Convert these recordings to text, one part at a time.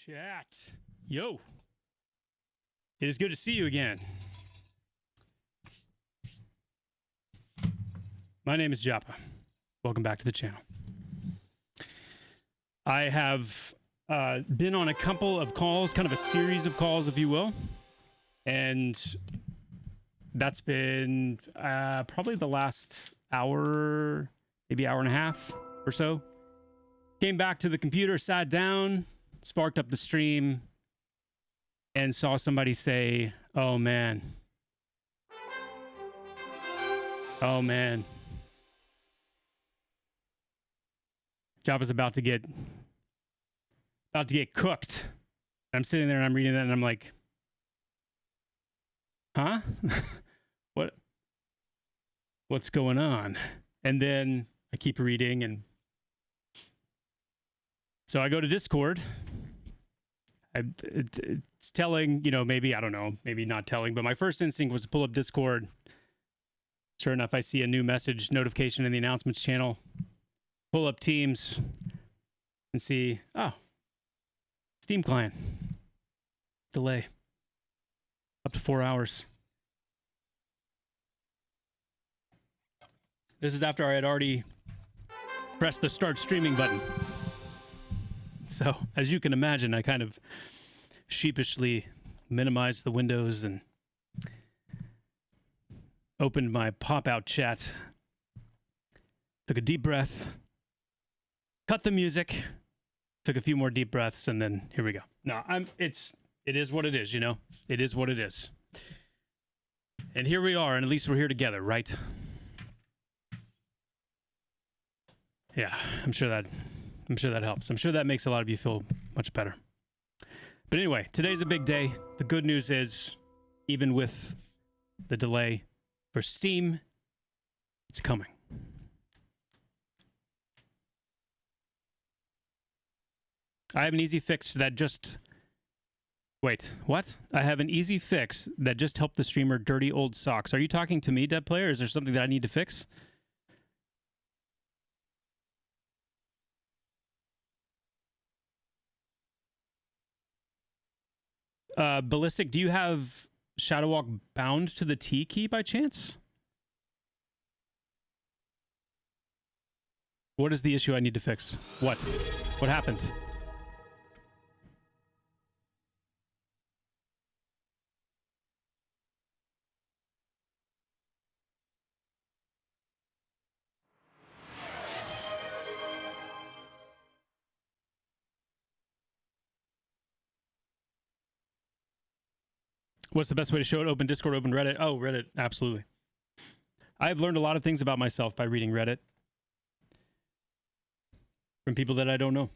Chat. Yo. It is good to see you again. My name is Joppa. Welcome back to the channel. I have been on a couple of calls, kind of a series of calls, if you will. And that's been probably the last hour, maybe hour and a half or so. Came back to the computer, sat down, sparked up the stream, and saw somebody say, "Oh man. Oh man. Joppa's about to get cooked." I'm sitting there and I'm reading that and I'm like, huh? What's going on? And then I keep reading, and so I go to Discord. It's telling, maybe, I don't know, maybe not telling, but my first instinct was to pull up Discord. Sure enough, I see a new message notification in the announcements channel. Pull up Teams and see, oh, Steam client. Delay. Up to 4 hours. This is after I had already pressed the start streaming button. So, as you can imagine, I kind of sheepishly minimized the windows and opened my pop-out chat. Took a deep breath. Cut the music. Took a few more deep breaths, and then here we go. No, it is what it is, It is what it is. And here we are, and at least we're here together, right? Yeah, I'm sure that helps. I'm sure that makes a lot of you feel much better. But anyway, today's a big day. The good news is, even with the delay for Steam, it's coming. I have an easy fix that just... Wait, what? I have an easy fix that just helped the streamer dirty old socks. Are you talking to me, Dev Player? Is there something that I need to fix? Ballistic, do you have Shadowwalk bound to the T key by chance? What is the issue I need to fix? What? What happened? What's the best way to show it? Open Discord, open Reddit. Oh, Reddit, absolutely. I've learned a lot of things about myself by reading Reddit from people that I don't know.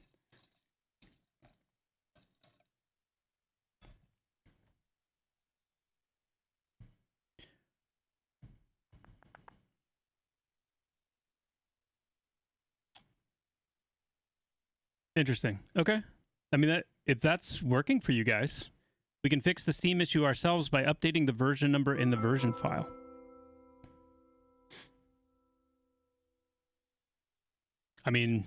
Interesting. Okay. I mean, if that's working for you guys, we can fix the Steam issue ourselves by updating the version number in the version file. I mean,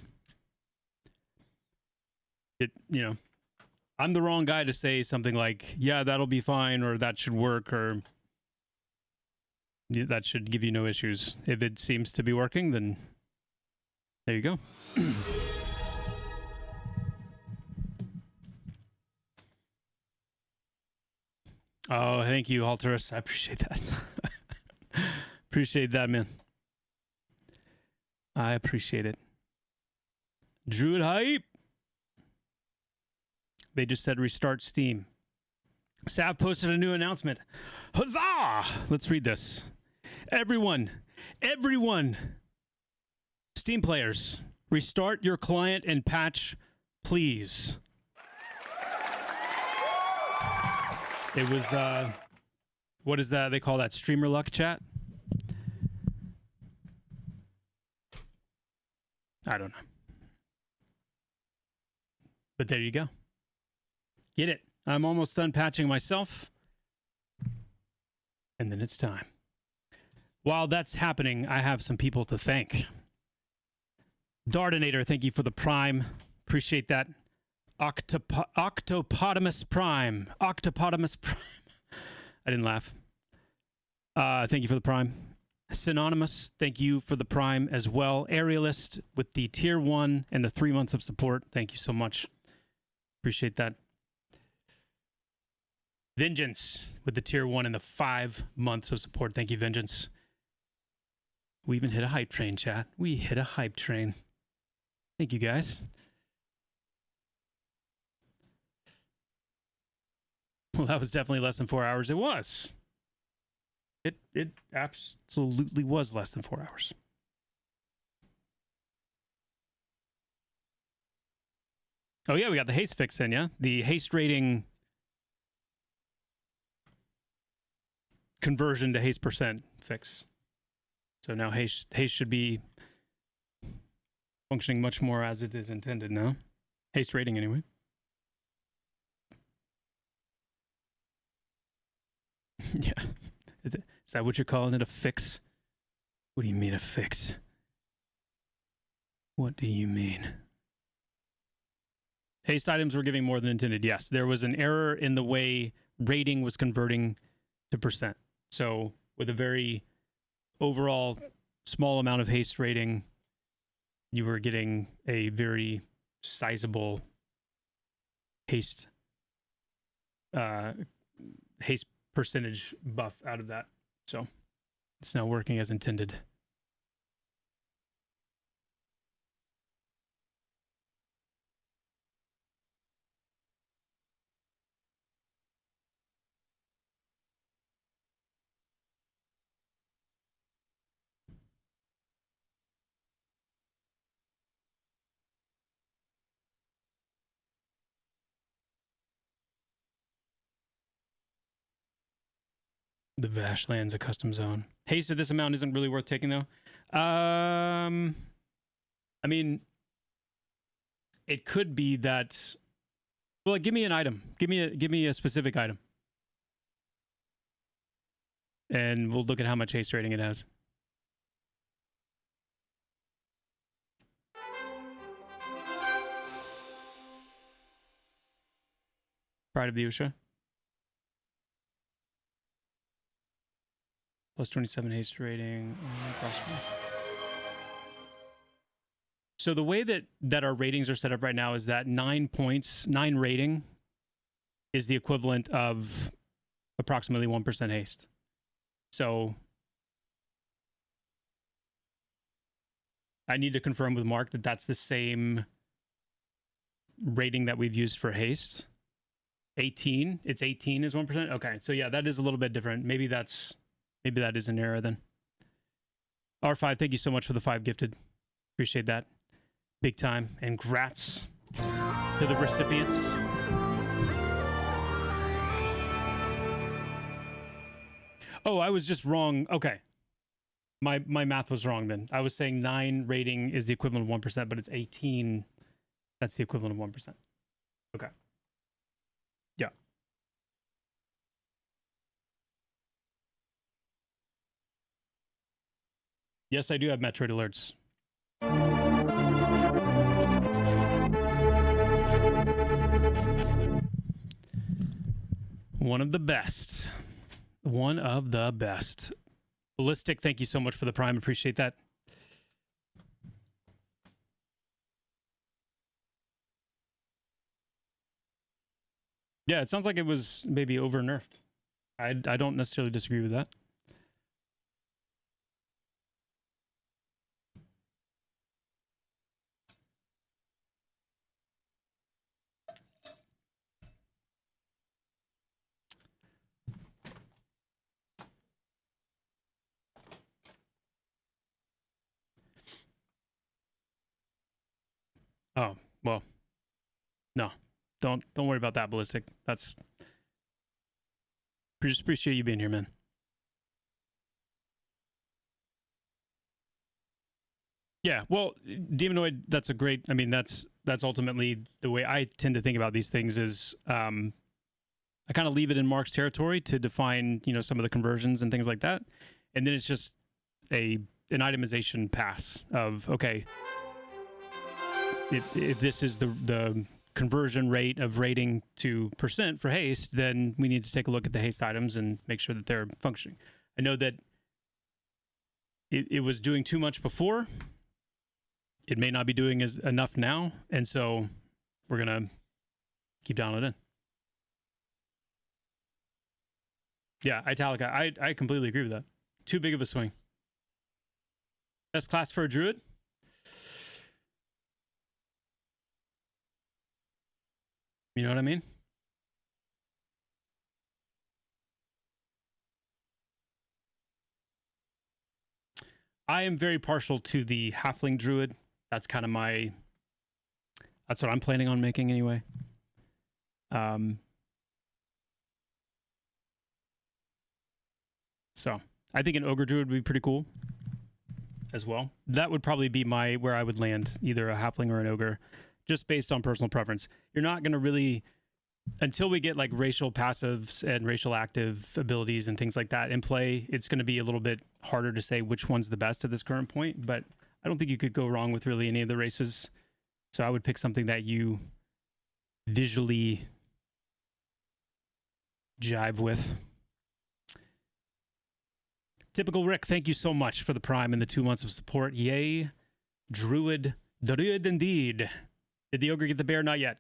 I'm the wrong guy to say something like, yeah, that'll be fine, or that should work, or that should give you no issues. If it seems to be working, then there you go. Oh, thank you, Halterus. I appreciate that. Appreciate that, man. I appreciate it. Druid hype. They just said restart Steam. Sav posted a new announcement. Huzzah! Let's read this. Everyone, Steam players, restart your client and patch, please. It was, what is that? They call that streamer luck chat? I don't know. But there you go. Get it. I'm almost done patching myself. And then it's time. While that's happening, I have some people to thank. Dardinator, thank you for the Prime. Appreciate that. Octopotamus Prime. Octopotamus Prime. I didn't laugh. Thank you for the Prime. Synonymous, thank you for the Prime as well. Aerialist with the tier 1 and the 3 months of support. Thank you so much. Appreciate that. Vengeance with the tier 1 and the 5 months of support. Thank you, Vengeance. We even hit a hype train, chat. We hit a hype train. Thank you, guys. Well, that was definitely less than 4 hours. It was. It absolutely was less than 4 hours. Oh, yeah, we got the haste fix in, yeah? The haste rating conversion to haste percent fix. So now haste should be functioning much more as it is intended now. Haste rating, anyway. Yeah. Is that what you're calling it, a fix? What do you mean a fix? What do you mean? Haste items were giving more than intended. Yes, there was an error in the way rating was converting to percent. So with a very overall small amount of haste rating, you were getting a very sizable haste haste percentage buff out of that. So it's now working as intended. The Vashland's a custom zone. Haste at this amount isn't really worth taking, though. I mean, it could be that. Well, like, give me an item. Give me a specific item, and we'll look at how much haste rating it has. Pride of the Usha. Plus 27 haste rating. So the way that our ratings are set up right now is that 9 points, 9 rating is the equivalent of approximately 1% haste. So I need to confirm with Mark that that's the same rating that we've used for haste. 18. It's 18 is 1%. Okay. So yeah, that is a little bit different. Maybe that is an error then. R5, thank you so much for the 5 gifted. Appreciate that. Big time. And grats to the recipients. Oh, I was just wrong. Okay. My math was wrong then. I was saying 9 rating is the equivalent of 1%, but it's 18. That's the equivalent of 1%. Okay. Yeah. Yes, I do have Metroid alerts. One of the best. One of the best. Ballistic, thank you so much for the Prime. Appreciate that. Yeah, it sounds like it was maybe over nerfed. I don't necessarily disagree with that. Oh, well. No. Don't worry about that, Ballistic. That's just appreciate you being here, man. Yeah, well, Demonoid, that's a great, I mean, that's ultimately the way I tend to think about these things is I kind of leave it in Mark's territory to define, some of the conversions and things like that. And then it's just an itemization pass of, okay, if this is the conversion rate of rating to percent for haste, then we need to take a look at the haste items and make sure that they're functioning. I know that it was doing too much before. It may not be doing enough now, and so we're gonna keep dialing it in. Yeah, Italica, I completely agree with that. Too big of a swing. Best class for a druid? You know what I mean? I am very partial to the Halfling Druid. That's kind of my... That's what I'm planning on making anyway. So, I think an Ogre Druid would be pretty cool as well. That would probably be where I would land, either a Halfling or an Ogre, just based on personal preference. You're not going to really... Until we get like racial passives and racial active abilities and things like that in play, it's going to be a little bit harder to say which one's the best at this current point, but I don't think you could go wrong with really any of the races. So I would pick something that you visually jive with. Typical Rick, thank you so much for the Prime and the 2 months of support. Yay, Druid indeed. Did the Ogre get the bear? Not yet.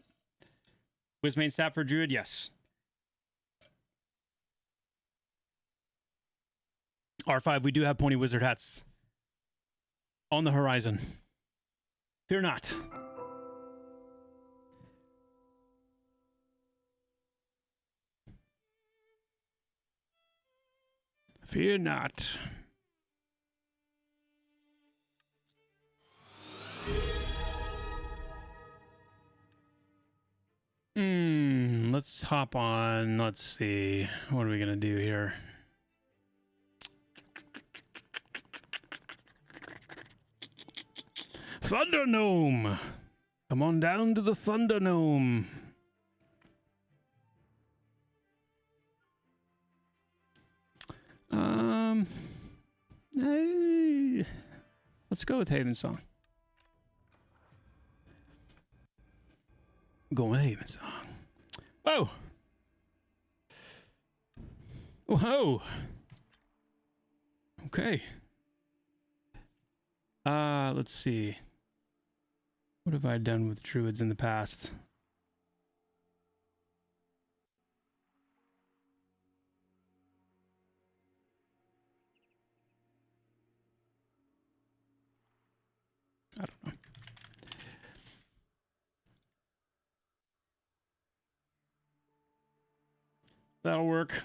Was main stat for Druid? Yes. R5, we do have Pony Wizard hats on the horizon. Fear not. Fear not. Let's hop on. Let's see. What are we going to do here? Thunder Gnome. Come on down to the Thunder Gnome. Let's go with Haven Song. Go with Haven Song. Whoa! Whoa! Okay. Let's see. What have I done with druids in the past? I don't know. That'll work.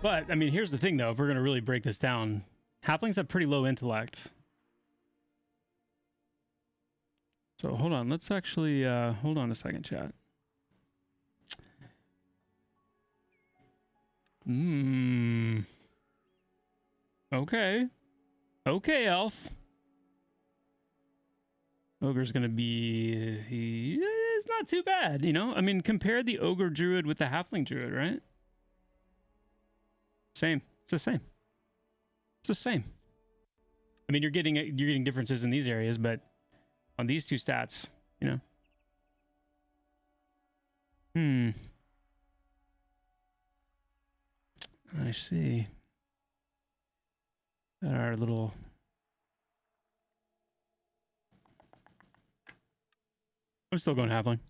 But, I mean, here's the thing, though. If we're going to really break this down, halflings have pretty low intellect. So, hold on. Let's actually... hold on a second, chat. Okay. Okay, elf. Ogre's going to be... it's not too bad, you know? I mean, compare the Ogre Druid with the Halfling Druid, right? Same. It's the same. It's the same. I mean, you're getting differences in these areas, but on these two stats, you know? I see. Our little... I'm still going halfling.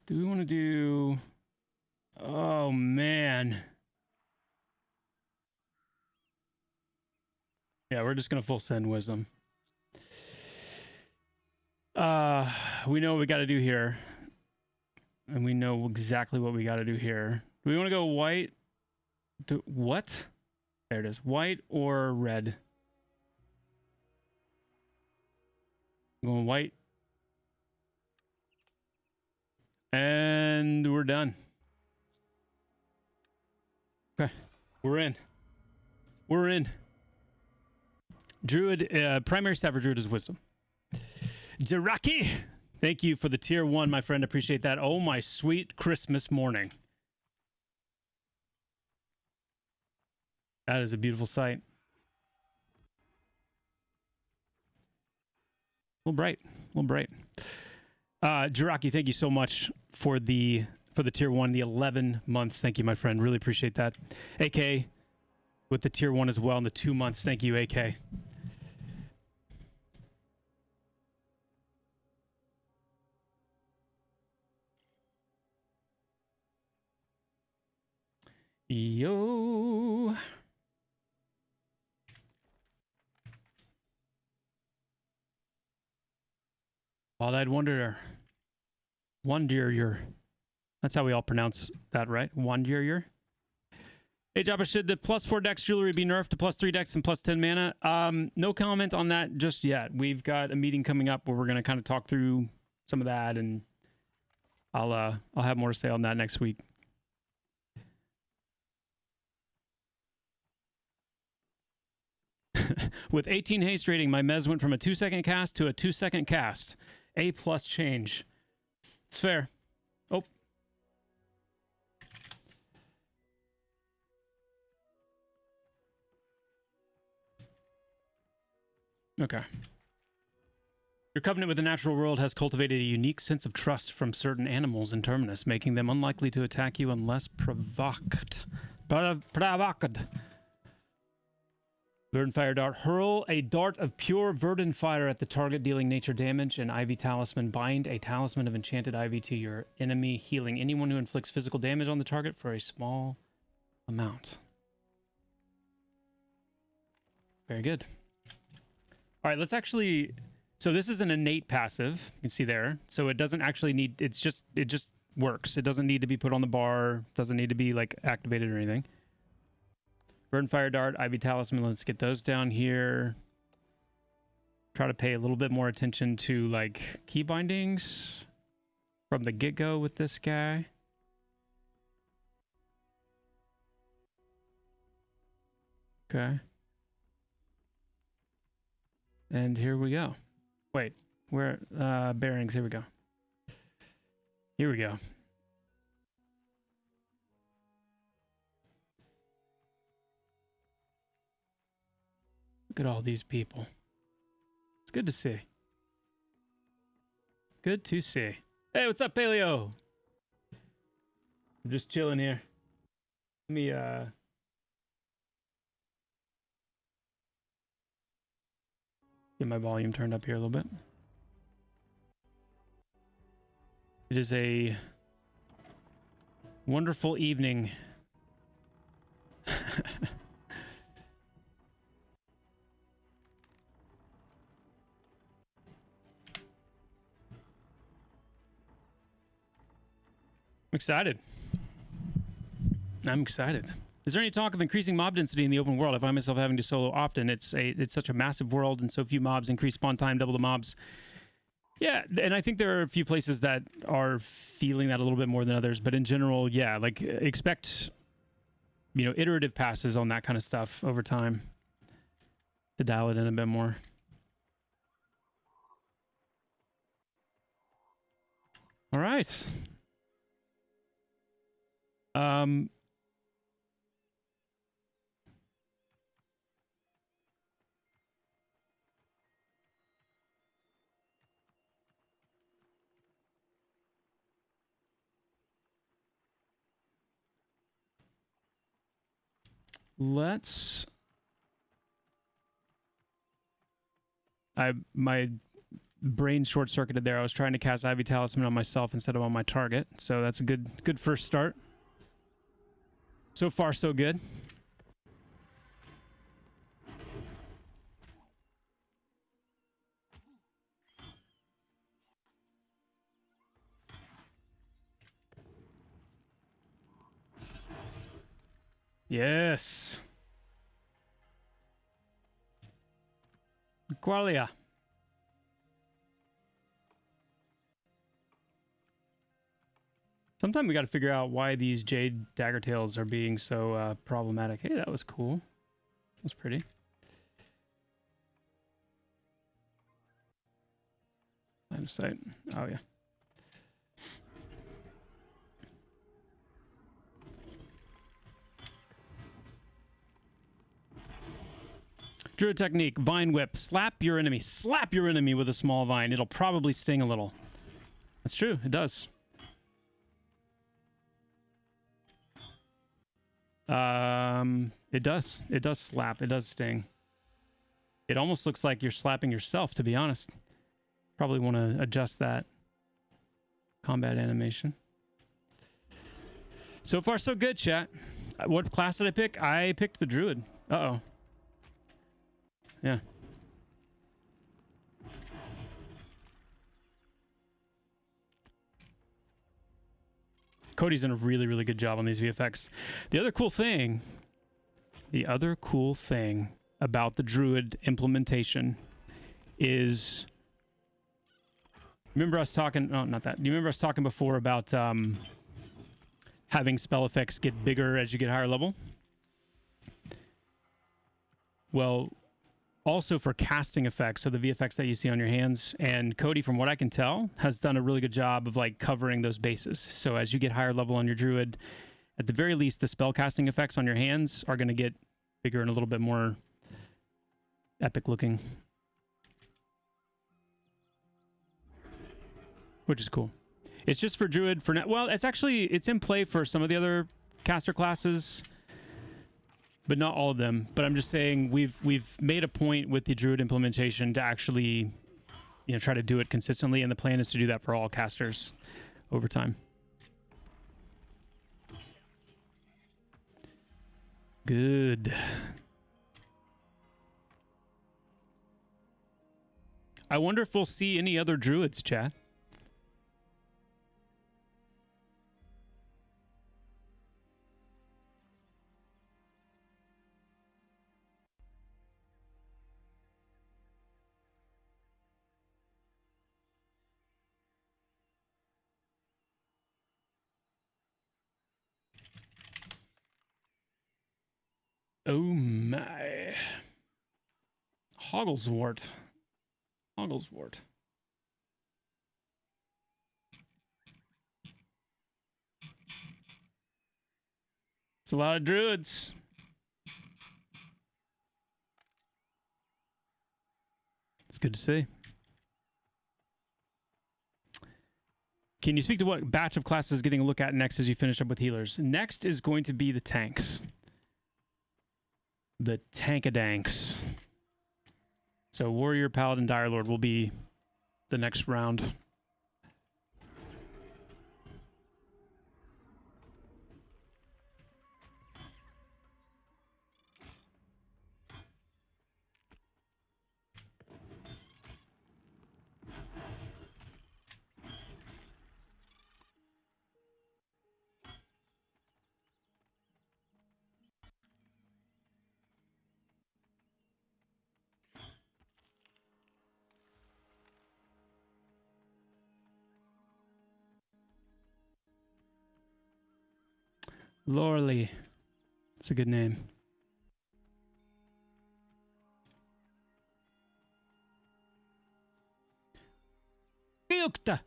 Do we want to do... Oh, man. Yeah, we're just going to full send wisdom. We know what we got to do here. And we know exactly what we got to do here. Do we want to go white? What? There it is. White or red? I'm going white. And we're done. Okay. We're in. We're in. Druid, primary stat for Druid is wisdom. Jiraki, thank you for the tier 1, my friend. Appreciate that. Oh, my sweet Christmas morning. That is a beautiful sight. A little bright. A little bright. Jiraki, thank you so much for the tier 1, the 11 months. Thank you, my friend. Really appreciate that. AK with the tier 1 as well in the 2 months. Thank you, AK. Yo. Wall-eyed Wanderer. Wanderer. That's how we all pronounce that, right? Wanderer. Hey, Joppa, should the +4 dex jewelry be nerfed to +3 dex and +10 mana? No comment on that just yet. We've got a meeting coming up where we're going to kind of talk through some of that, and I'll have more to say on that next week. With 18 haste rating, my mez went from a 2-second cast to a 2-second cast. A+ change. It's fair. Oh. Okay. Your covenant with the natural world has cultivated a unique sense of trust from certain animals in Terminus, making them unlikely to attack you unless provoked. Provoked. Verdant Fire Dart. Hurl a dart of pure Verdant Fire at the target, dealing nature damage, and Ivy Talisman. Bind a Talisman of Enchanted Ivy to your enemy, healing anyone who inflicts physical damage on the target for a small amount. Very good. All right, let's actually... So this is an innate passive, you can see there. So it doesn't actually need... it just works. It doesn't need to be put on the bar, doesn't need to be, like, activated or anything. Verdant Fire Dart, Ivy Talisman, let's get those down here. Try to pay a little bit more attention to, like, key bindings from the get-go with this guy. Okay. And here we go. Wait, where, bearings, here we go. Here we go. Look at all these people. It's good to see. Good to see. Hey, what's up, Paleo? I'm just chilling here. Let me, get my volume turned up here a little bit. It is a wonderful evening. I'm excited. I'm excited. Is there any talk of increasing mob density in the open world? I find myself having to solo often. It's such a massive world and so few mobs. Increase spawn time, double the mobs. Yeah, and I think there are a few places that are feeling that a little bit more than others. But in general, yeah, like expect, you know, iterative passes on that kind of stuff over time to dial it in a bit more. All right. Let's... my brain short-circuited there. I was trying to cast Ivy Talisman on myself instead of on my target. So that's a good first start. So far, so good. Yes. Qualia. Sometime we got to figure out why these Jade Daggertails are being so problematic. Hey, that was cool. That's pretty. Line of sight. Oh, yeah. Druid technique, vine whip. Slap your enemy. Slap your enemy with a small vine. It'll probably sting a little. That's true. It does. It does. It does slap. It does sting. It almost looks like you're slapping yourself, to be honest. Probably want to adjust that combat animation. So far, so good, chat. What class did I pick? I picked the Druid. Uh-oh. Yeah. Cody's done a really, really good job on these VFX. The other cool thing about the Druid implementation is, remember us talking, oh, not that. You remember us talking before about having spell effects get bigger as you get higher level? Well, also for casting effects, so the VFX that you see on your hands, and Cody, from what I can tell, has done a really good job of like covering those bases. So as you get higher level on your Druid, at the very least, the spell casting effects on your hands are going to get bigger and a little bit more epic looking, which is cool. It's just for Druid for now. Well, it's in play for some of the other caster classes, but not all of them. But I'm just saying we've made a point with the Druid implementation to actually, try to do it consistently, and the plan is to do that for all casters over time. Good. I wonder if we'll see any other Druids, chat. Oh my. Hoggleswort. Hoggleswort. It's a lot of Druids. It's good to see. Can you speak to what batch of classes getting a look at next as you finish up with healers? Next is going to be the tanks. The tankadanks. So Warrior, Paladin, Dire Lord will be the next round. Lorley. It's a good name. Gyokta.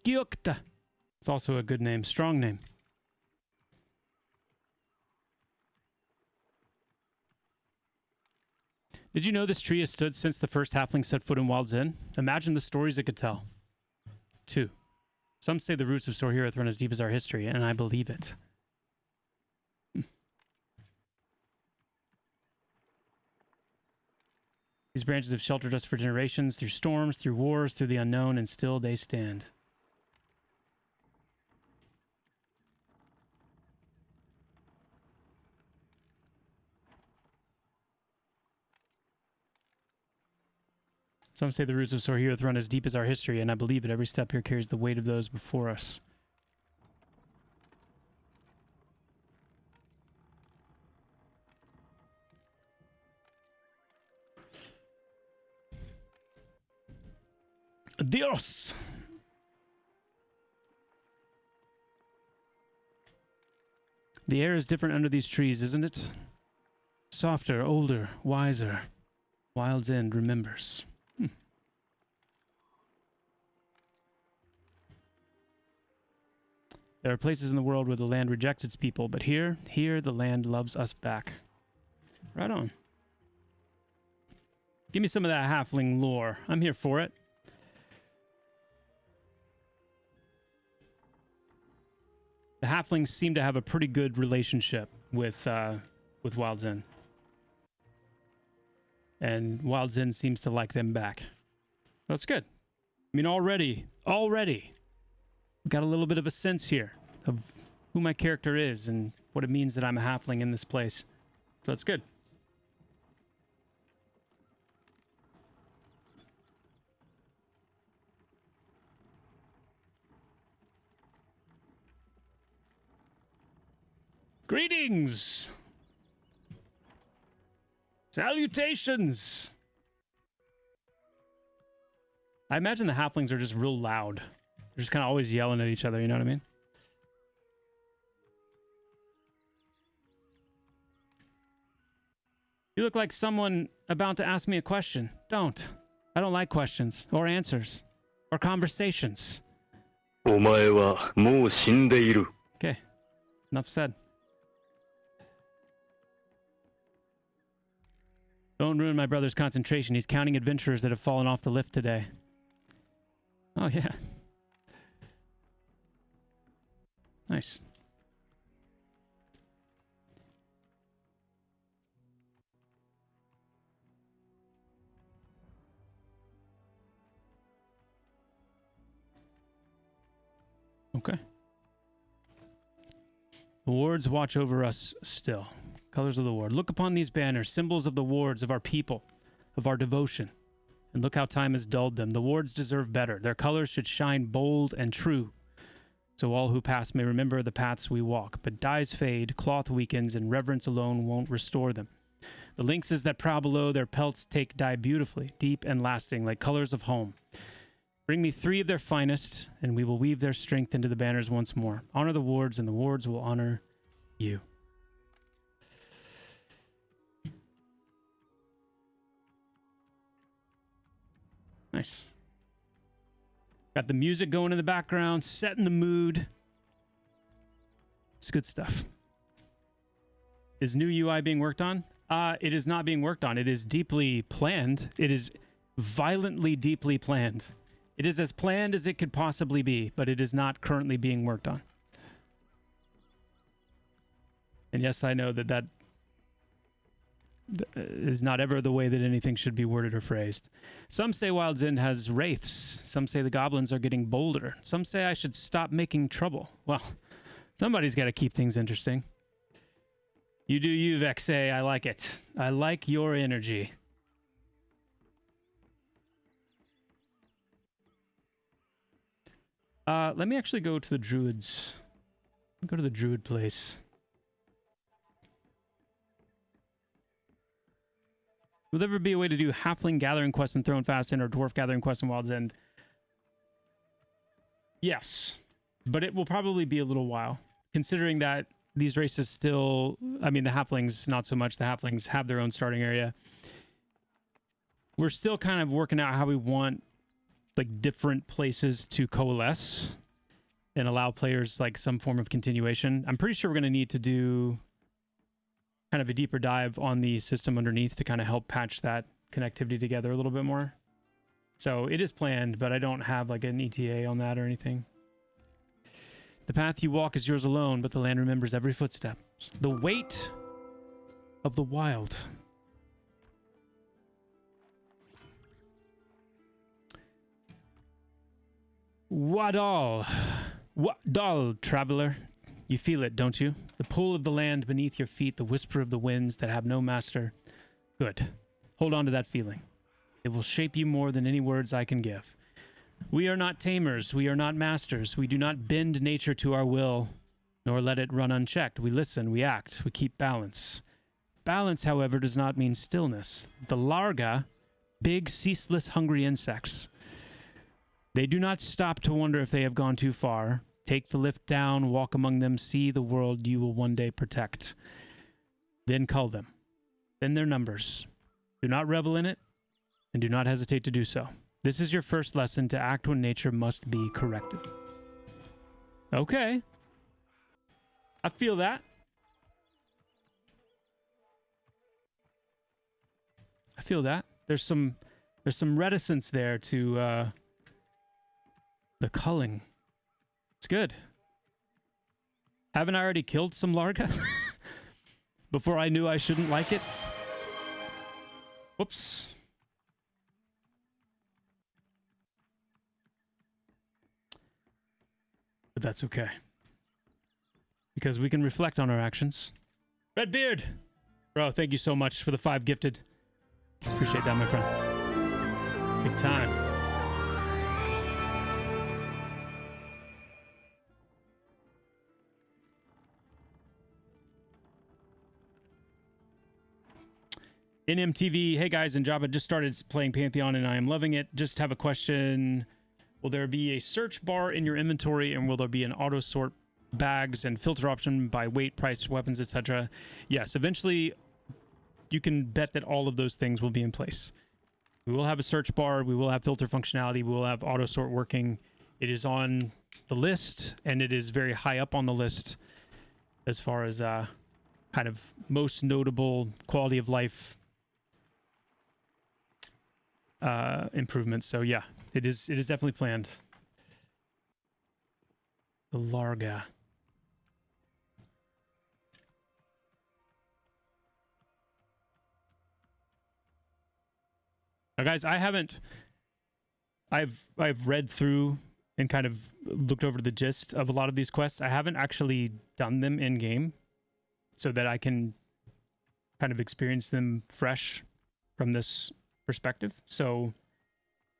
Gyokta. It's also a good name. Strong name. Did you know this tree has stood since the first halfling set foot in Wild's Inn? Imagine the stories it could tell. 2. Some say the roots of Sorhireth run as deep as our history, and I believe it. These branches have sheltered us for generations, through storms, through wars, through the unknown, and still they stand. Some say the roots of Sorhireth run as deep as our history, and I believe it. Every step here carries the weight of those before us. Dios! The air is different under these trees, isn't it? Softer, older, wiser. Wild's End remembers. There are places in the world where the land rejects its people, but here the land loves us back. Right on. Give me some of that halfling lore. I'm here for it. The halflings seem to have a pretty good relationship with Wild's End. And Wild's End seems to like them back. That's good. I mean, already, got a little bit of a sense here of who my character is and what it means that I'm a halfling in this place. So that's good. Greetings! Salutations! I imagine the halflings are just real loud. They're just kind of always yelling at each other, you know what I mean? You look like someone about to ask me a question. Don't. I don't like questions, or answers, or conversations. お前はもう死んでいる。 Okay. Enough said. Don't ruin my brother's concentration. He's counting adventurers that have fallen off the lift today. Oh, yeah. Nice. Okay. The wards watch over us still. Colors of the ward. Look upon these banners, symbols of the wards, of our people, of our devotion. And look how time has dulled them. The wards deserve better. Their colors should shine bold and true, so all who pass may remember the paths we walk. But dyes fade, cloth weakens, and reverence alone won't restore them. The lynxes that prowl below their pelts take dye beautifully, deep and lasting, like colors of home. Bring me 3 of their finest, and we will weave their strength into the banners once more. Honor the wards, and the wards will honor you. Nice. Got the music going in the background, setting the mood. It's good stuff. Is new UI being worked on? It is not being worked on. It is deeply planned. It is violently deeply planned. It is as planned as it could possibly be, but it is not currently being worked on. And yes, I know that is not ever the way that anything should be worded or phrased. Some say Wild's End has wraiths. Some say the goblins are getting bolder. Some say I should stop making trouble. Well, somebody's got to keep things interesting. You do you, Vexay. I like it. I like your energy. Let me actually go to the druids. Go to the druid place. Will there ever be a way to do halfling gathering quests in Throne Fast or dwarf gathering quests in Wild's End? Yes, but it will probably be a little while, considering that these races still, I mean, the halflings, not so much. The halflings have their own starting area. We're still kind of working out how we want like different places to coalesce and allow players like some form of continuation. I'm pretty sure we're going to need to do kind of a deeper dive on the system underneath to kind of help patch that connectivity together a little bit more. So it is planned, but I don't have like an ETA on that or anything. The path you walk is yours alone, but the land remembers every footstep. The weight of the wild. Wadal. Wadal, traveler. You feel it, don't you? The pull of the land beneath your feet, the whisper of the winds that have no master. Good. Hold on to that feeling. It will shape you more than any words I can give. We are not tamers. We are not masters. We do not bend nature to our will, nor let it run unchecked. We listen, we act, we keep balance. Balance, however, does not mean stillness. The larga, big, ceaseless, hungry insects. They do not stop to wonder if they have gone too far. Take the lift down, walk among them, see the world you will one day protect. Then cull them. Then their numbers. Do not revel in it, and do not hesitate to do so. This is your first lesson to act when nature must be corrected. Okay. I feel that. I feel that. there's some reticence there to the culling. It's good. Haven't I already killed some Larga before I knew I shouldn't like it? Whoops. But that's okay. Because we can reflect on our actions. Redbeard! Bro, thank you so much for the 5 gifted. Appreciate that, my friend. Big time. NMTV, hey guys, and Joppa just started playing Pantheon and I am loving it. Just have a question. Will there be a search bar in your inventory and will there be an auto sort bags and filter option by weight, price, weapons, etc.? Yes, eventually you can bet that all of those things will be in place. We will have a search bar, we will have filter functionality, we will have auto sort working. It is on the list and it is very high up on the list as far as kind of most notable quality of life improvements. So yeah, it is definitely planned. The Larga. Now guys, I've read through and kind of looked over the gist of a lot of these quests. I haven't actually done them in game so that I can kind of experience them fresh from this perspective. So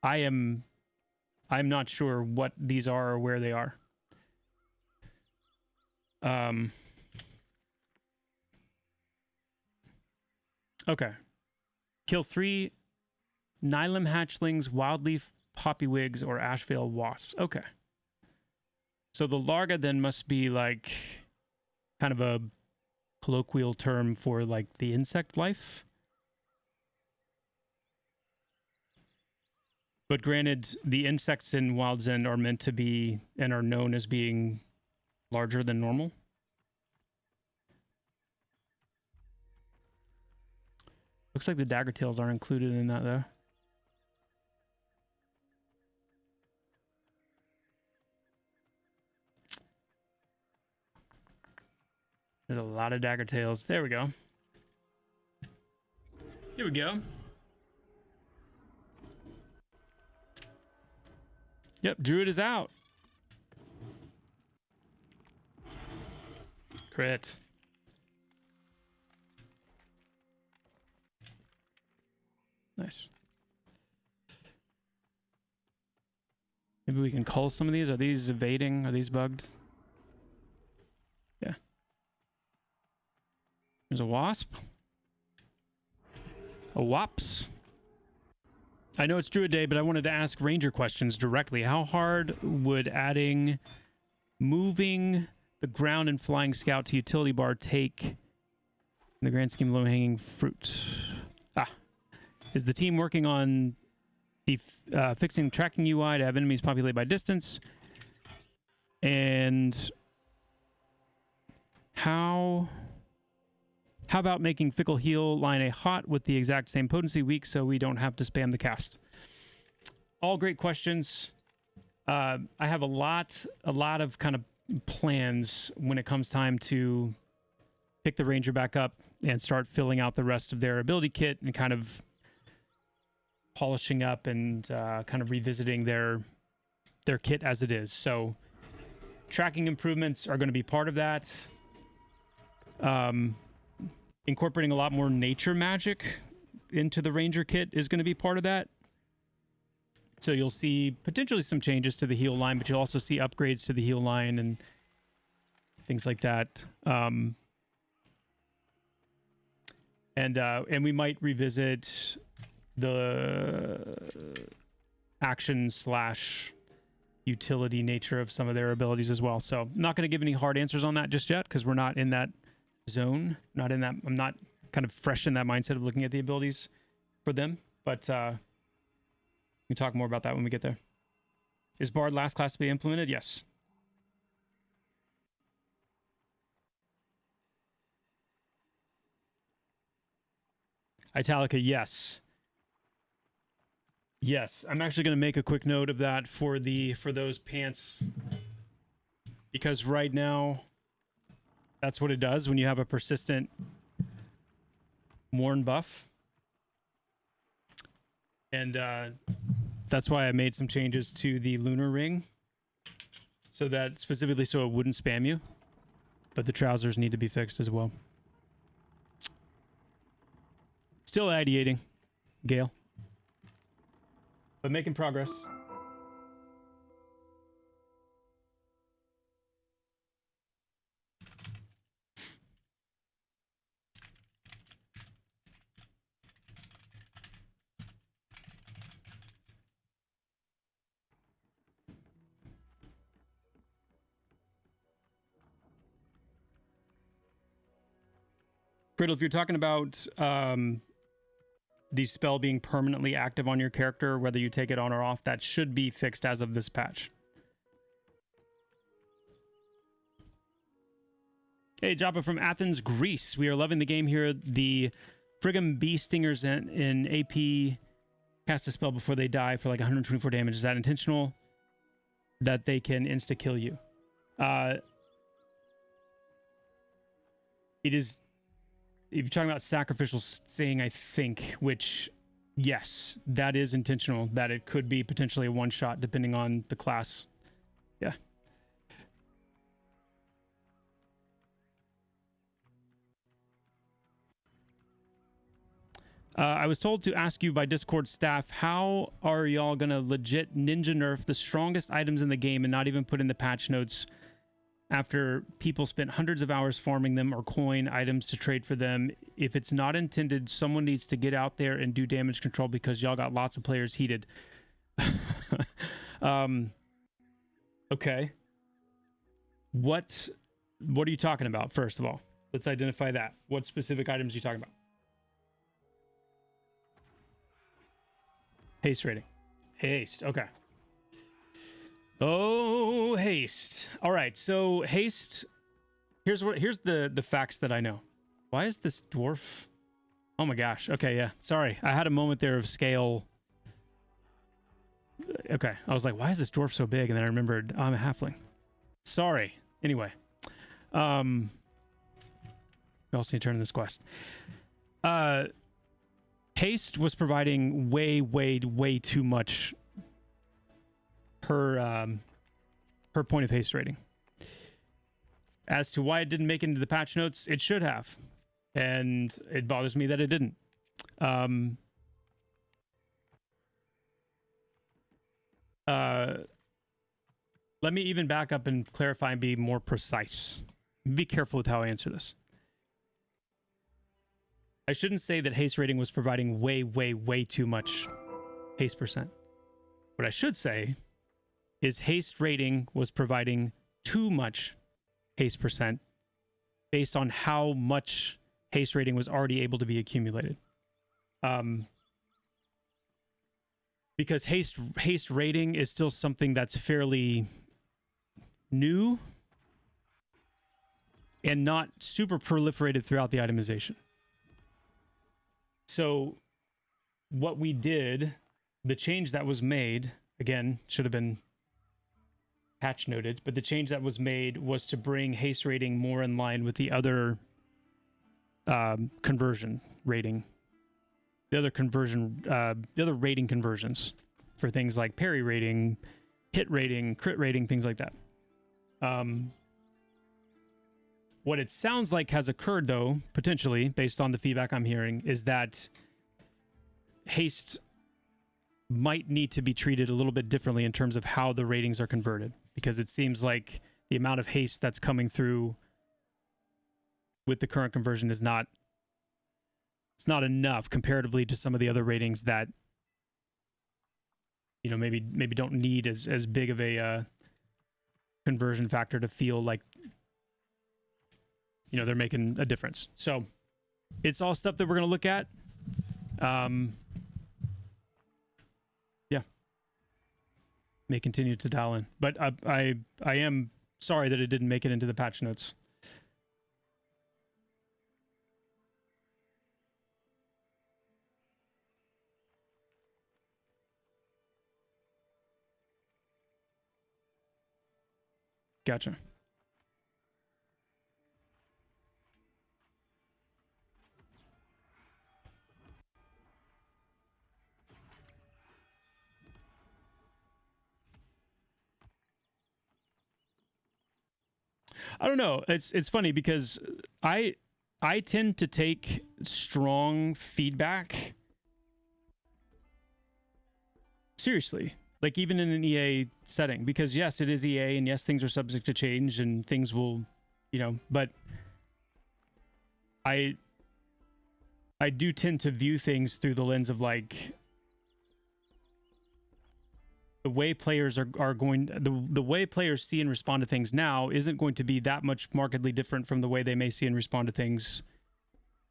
I'm not sure what these are or where they are. Okay. Kill 3 Nylum hatchlings, wildleaf poppywigs, or ashvale wasps. Okay. So the Larga then must be like kind of a colloquial term for like the insect life. But granted, the insects in Wild's End are meant to be and are known as being larger than normal. Looks like the dagger tails are included in that though. There's a lot of dagger tails. There we go. Here we go. Yep, Druid is out. Crit. Nice. Maybe we can cull some of these. Are these evading? Are these bugged? Yeah. There's a wasp. A wops. I know it's Druid Day, but I wanted to ask Ranger questions directly. How hard would adding moving the ground and flying scout to utility bar take in the grand scheme of low-hanging fruit? Is the team working on the fixing tracking UI to have enemies populated by distance? And how about making Fickle Heal line a hot with the exact same potency weak so we don't have to spam the cast? All great questions. I have a lot of kind of plans when it comes time to pick the Ranger back up and start filling out the rest of their ability kit and kind of polishing up and kind of revisiting their kit as it is. So tracking improvements are going to be part of that. Incorporating a lot more nature magic into the Ranger kit is going to be part of that. So you'll see potentially some changes to the heal line, but you'll also see upgrades to the heal line and things like that. And we might revisit the action / utility nature of some of their abilities as well. So I'm not going to give any hard answers on that just yet because we're not in that zone. I'm not kind of fresh in that mindset of looking at the abilities for them. But we can talk more about that when we get there. Is Bard last class to be implemented? Yes. Italica, yes. Yes, I'm actually going to make a quick note of that for those pants, because right now that's what it does when you have a persistent Mourn buff. And that's why I made some changes to the lunar ring, so that specifically so it wouldn't spam you. But the trousers need to be fixed as well. Still ideating, Gale, but making progress. Cradle, if you're talking about the spell being permanently active on your character, whether you take it on or off, that should be fixed as of this patch. Hey, Joppa from Athens, Greece. We are loving the game here. The Friggin' Bee Stingers in AP cast a spell before they die for like 124 damage. Is that intentional? That they can insta-kill you? It is... If you're talking about sacrificial sting, I think, which, yes, that is intentional, that it could be potentially a one-shot depending on the class. Yeah. I was told to ask you by Discord staff, how are y'all gonna legit ninja nerf the strongest items in the game and not even put in the patch notes after people spent hundreds of hours farming them or coin items to trade for them? If it's not intended, someone needs to get out there and do damage control because y'all got lots of players heated. Okay. What are you talking about, first of all? Let's identify that. What specific items are you talking about? Haste rating. Haste, okay. Oh, haste. All right, so haste. Here's the facts that I know. Why is this dwarf? Oh my gosh. Okay, yeah. Sorry, I had a moment there of scale. Okay, I was like, why is this dwarf so big? And then I remembered, oh, I'm a halfling. Sorry. Anyway, we also need to turn in this quest. Haste was providing way too much per point of haste rating. As to why it didn't make it into the patch notes, it should have, and it bothers me that it didn't. Let me even back up and clarify and be more precise. Be careful with how I answer this. I shouldn't say that haste rating was providing way too much haste percent. What I should say is haste rating was providing too much haste percent based on how much haste rating was already able to be accumulated. Because haste rating is still something that's fairly new and not super proliferated throughout the itemization. So what we did, the change that was made, again, should have been patch noted, but the change that was made was to bring haste rating more in line with the other conversion rating. The other rating conversions for things like parry rating, hit rating, crit rating, things like that. What it sounds like has occurred, though, potentially, based on the feedback I'm hearing, is that haste might need to be treated a little bit differently in terms of how the ratings are converted, because it seems like the amount of haste that's coming through with the current conversion is not enough comparatively to some of the other ratings that, you know, maybe don't need as big of a conversion factor to feel like, you know, they're making a difference. So it's all stuff that we're going to look at. Yeah. May continue to dial in. But I am sorry that it didn't make it into the patch notes. Gotcha. I don't know. It's funny because I tend to take strong feedback seriously. Like even in an EA setting, because yes, it is EA, and yes, things are subject to change, and things will, but I do tend to view things through the lens of like the way players are going, the way players see and respond to things now isn't going to be that much markedly different from the way they may see and respond to things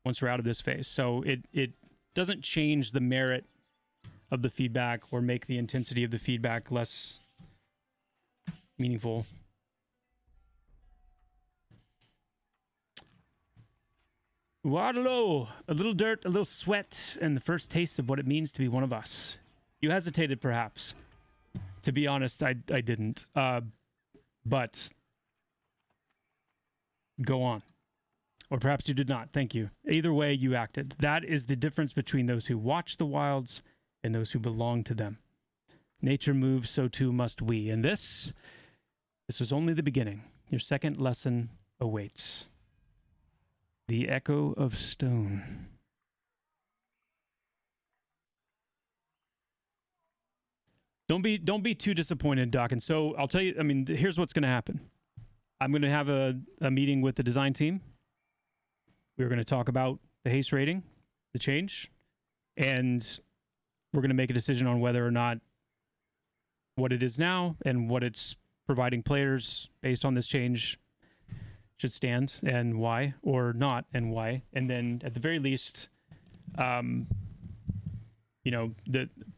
once we're out of this phase. So it doesn't change the merit of the feedback or make the intensity of the feedback less meaningful. Waterloo, a little dirt, a little sweat, and the first taste of what it means to be one of us. You hesitated, perhaps. To be honest, I didn't. But go on. Or perhaps you did not. Thank you. Either way, you acted. That is the difference between those who watch the wilds and those who belong to them. Nature moves, so too must we. And this was only the beginning. Your second lesson awaits. The Echo of Stone. Don't be too disappointed, Doc. And so I'll tell you, I mean, here's what's going to happen. I'm going to have a meeting with the design team. We're going to talk about the haste rating, the change, and we're going to make a decision on whether or not what it is now and what it's providing players based on this change should stand and why, or not and why. And then at the very least, the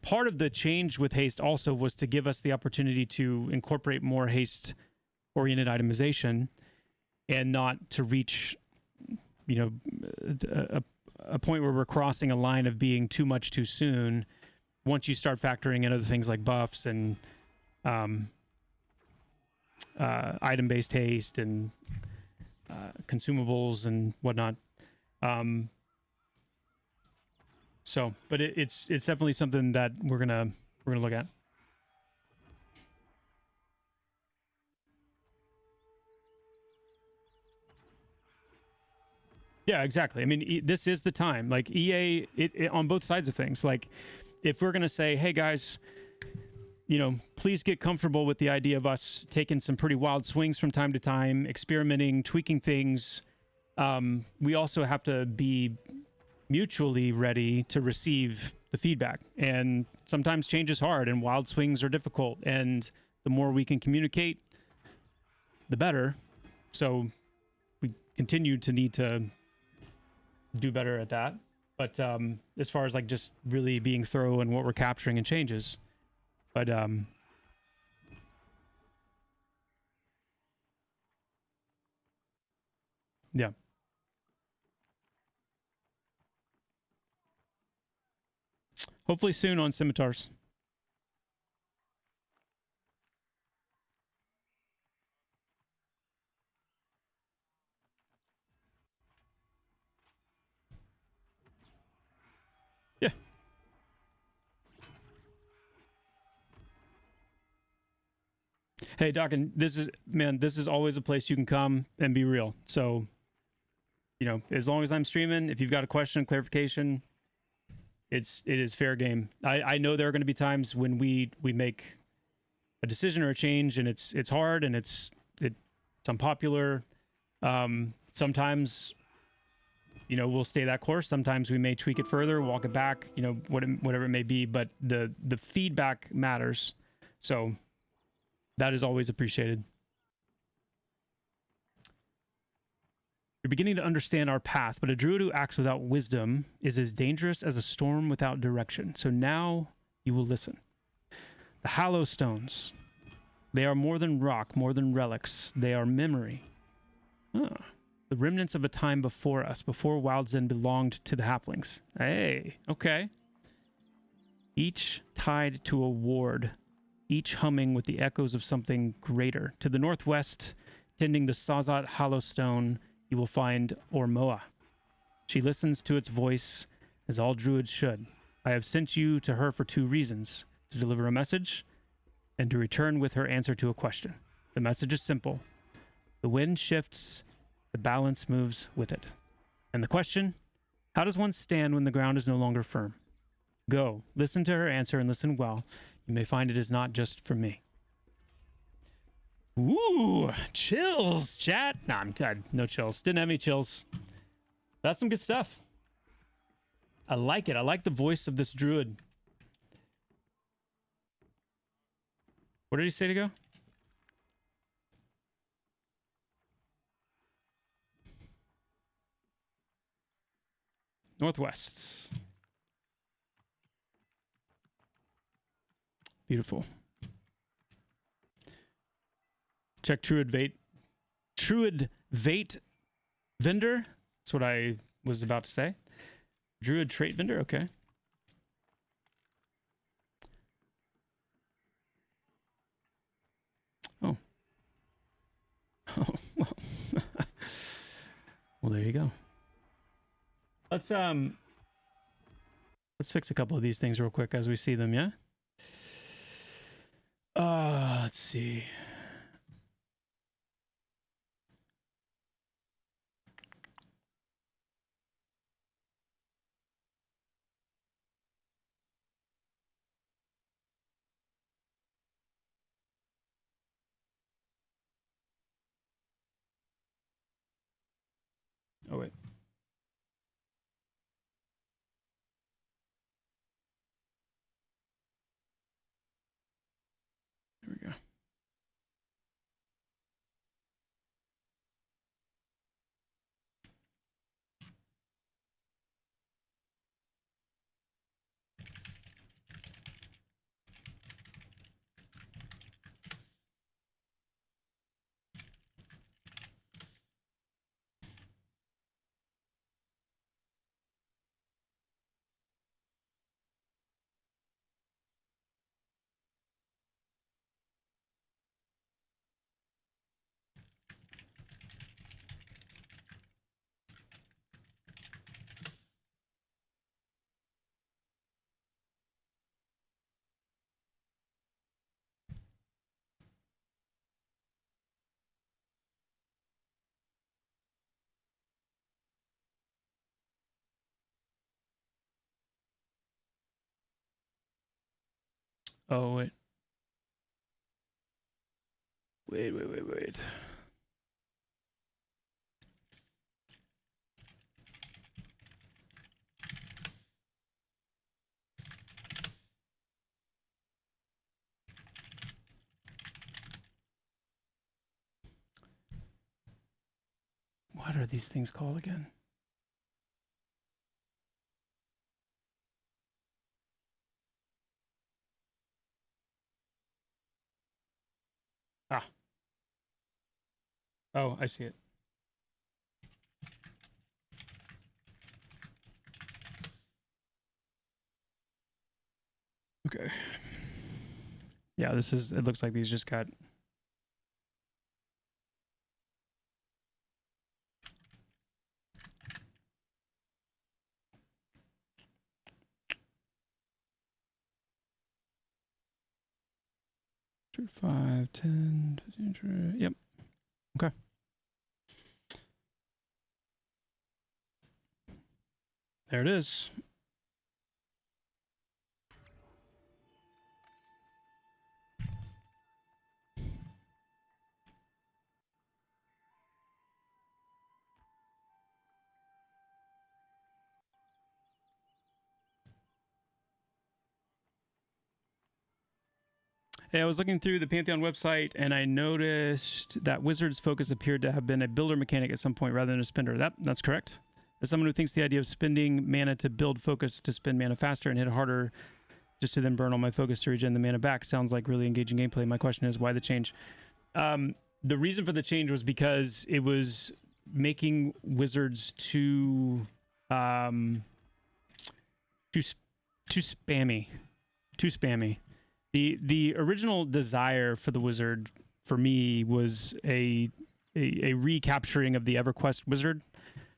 part of the change with haste also was to give us the opportunity to incorporate more haste oriented itemization and not to reach, a point where we're crossing a line of being too much too soon once you start factoring in other things like buffs and item-based haste and consumables and whatnot. But it's definitely something that we're gonna look at. Yeah, exactly. I mean, this is the time. Like EA, it on both sides of things. Like, if we're gonna say, "Hey guys, please get comfortable with the idea of us taking some pretty wild swings from time to time, experimenting, tweaking things," we also have to be mutually ready to receive the feedback. And sometimes change is hard, and wild swings are difficult. And the more we can communicate, the better. So we continue to need to do better at that. But as far as like just really being thorough in what we're capturing and changes, but yeah. Hopefully soon on scimitars. Yeah. Hey, Doc, and this is always a place you can come and be real. So, as long as I'm streaming, if you've got a question, clarification, it is fair game. I know there are going to be times when we make a decision or a change, and it's hard and it's unpopular. Sometimes, we'll stay that course. Sometimes we may tweak it further, walk it back, whatever it may be. But the feedback matters, so that is always appreciated. You're beginning to understand our path, but a druid who acts without wisdom is as dangerous as a storm without direction. So now you will listen. The Hallow Stones. They are more than rock, more than relics. They are memory. The remnants of a time before us, before Wildzen belonged to the Halflings. Hey, okay. Each tied to a ward each humming with the echoes of something greater. To the northwest, tending the Sazat hollow stone, you will find Ormoa. She listens to its voice, as all druids should. I have sent you to her for 2 reasons: to deliver a message and to return with her answer to a question. The message is simple. The wind shifts, the balance moves with it. And the question: how does one stand when the ground is no longer firm? Go, listen to her answer and listen well. You may find it is not just for me. Ooh, chills, chat. Nah, I'm tired. No chills. Didn't have any chills. That's some good stuff. I like it. I like the voice of this druid. Where did he say to go? Northwest. Beautiful. Check Druid Vate vendor. That's what I was about to say. Druid trait vendor. Okay. Oh. Oh, well. Well, there you go. Let's fix a couple of these things real quick as we see them, yeah? Let's see. Oh, wait. There we go. Oh, wait. Wait. What are these things called again? Ah. Oh, I see it. Okay. Yeah, it looks like these just got... Two, 5, 10, 15, yep. Okay. There it is. Hey, I was looking through the Pantheon website and I noticed that Wizard's focus appeared to have been a builder mechanic at some point rather than a spender. That's correct. As someone who thinks the idea of spending mana to build focus to spend mana faster and hit harder just to then burn all my focus to regen the mana back sounds like really engaging gameplay. My question is, why the change? The reason for the change was because it was making Wizards too spammy. The original desire for the wizard for me was a recapturing of the EverQuest wizard,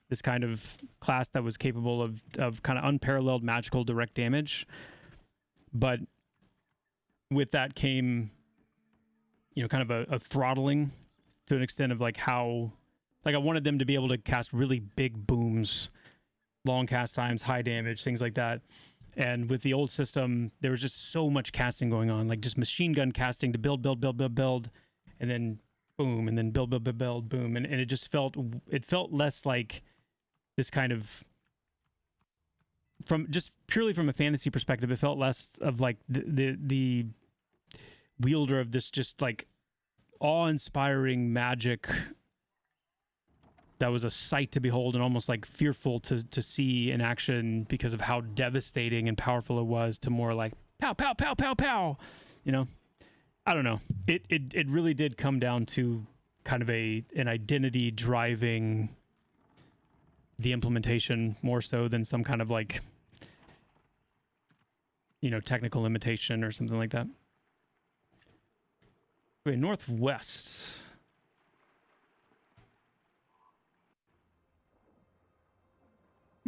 this kind of class that was capable of kind of unparalleled magical direct damage. But with that came, kind of a throttling to an extent of like how, like I wanted them to be able to cast really big booms, long cast times, high damage, things like that. And with the old system, there was just so much casting going on, like just machine gun casting to build, and then boom, and then build, boom. And it just felt less like this kind of, from just purely from a fantasy perspective, it felt less of like the wielder of this just like awe-inspiring magic that was a sight to behold and almost like fearful to see in action because of how devastating and powerful it was, to more like pow, pow, pow, pow, pow. I don't know. It really did come down to kind of an identity driving the implementation more so than some kind of like, technical limitation or something like that. Wait, northwest.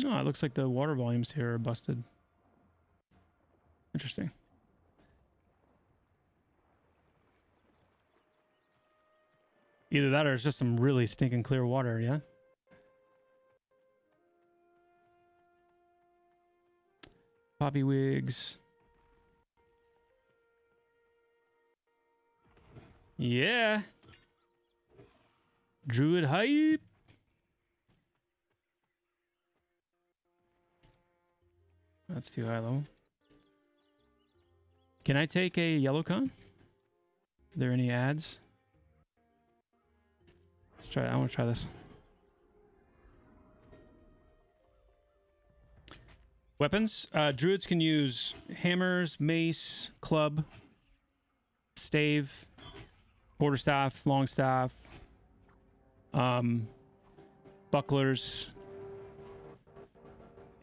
Oh, it looks like the water volumes here are busted. Interesting. Either that or it's just some really stinking clear water, yeah? Poppy wigs. Yeah. Druid hype. That's too high level. Can I take a yellow con? Are there any ads? Let's try. I want to try this. Weapons. Druids can use hammers, mace, club, stave, quarterstaff, longstaff, bucklers,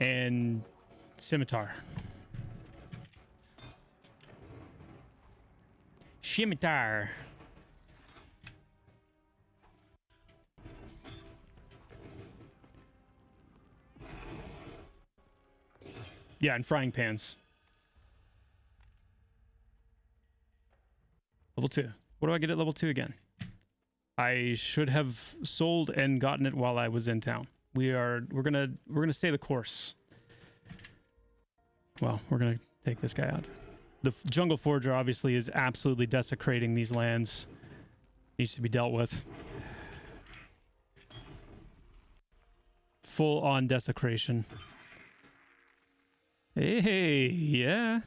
and scimitar. Scimitar. Yeah, and frying pans. Level 2. What do I get at level 2 again? I should have sold and gotten it while I was in town. We're gonna stay the course. Well, we're gonna take this guy out. The Jungle Forager obviously is absolutely desecrating these lands. Needs to be dealt with. Full on desecration. Hey, yeah.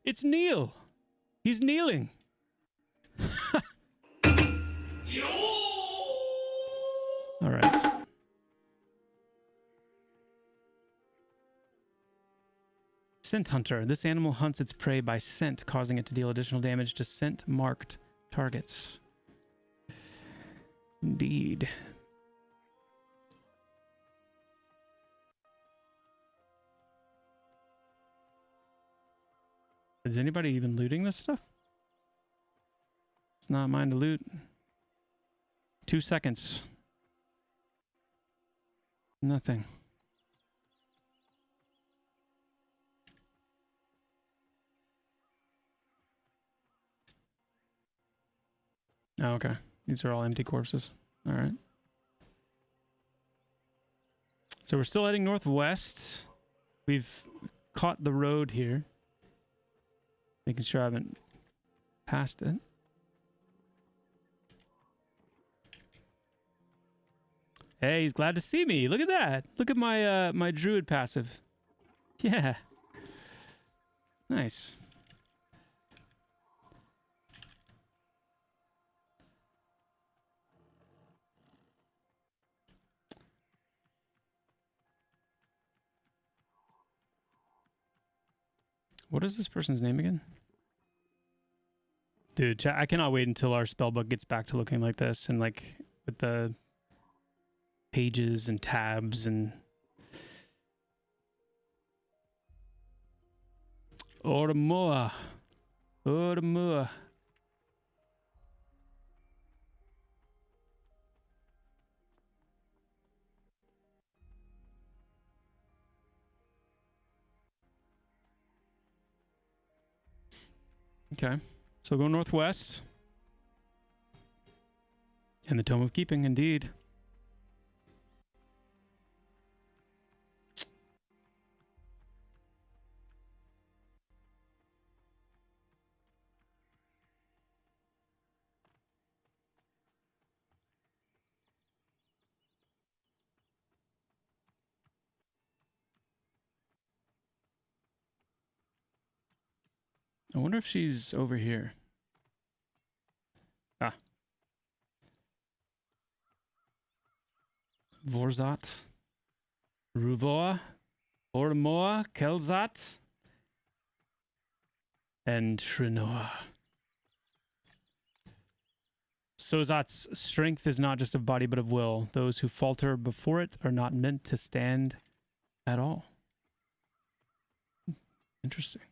It's Neil. He's kneeling. All right. Scent Hunter. This animal hunts its prey by scent, causing it to deal additional damage to scent-marked targets. Indeed. Is anybody even looting this stuff? It's not mine to loot. 2 seconds. Nothing. Oh, okay. These are all empty corpses. All right. So we're still heading northwest. We've caught the road here. Making sure I haven't passed it. Hey, he's glad to see me. Look at that. Look at my my druid passive. Yeah. Nice. What is this person's name again? Dude, I cannot wait until our spellbook gets back to looking like this and like with the pages and tabs and Ormoa. Ormoa. Okay. So go northwest. And the Tome of Keeping, indeed. I wonder if she's over here. Ah. Vorzat. Ruvoa. Ormoa. Kelzat. And Shrinoa. Sozat's strength is not just of body but of will. Those who falter before it are not meant to stand at all. Interesting.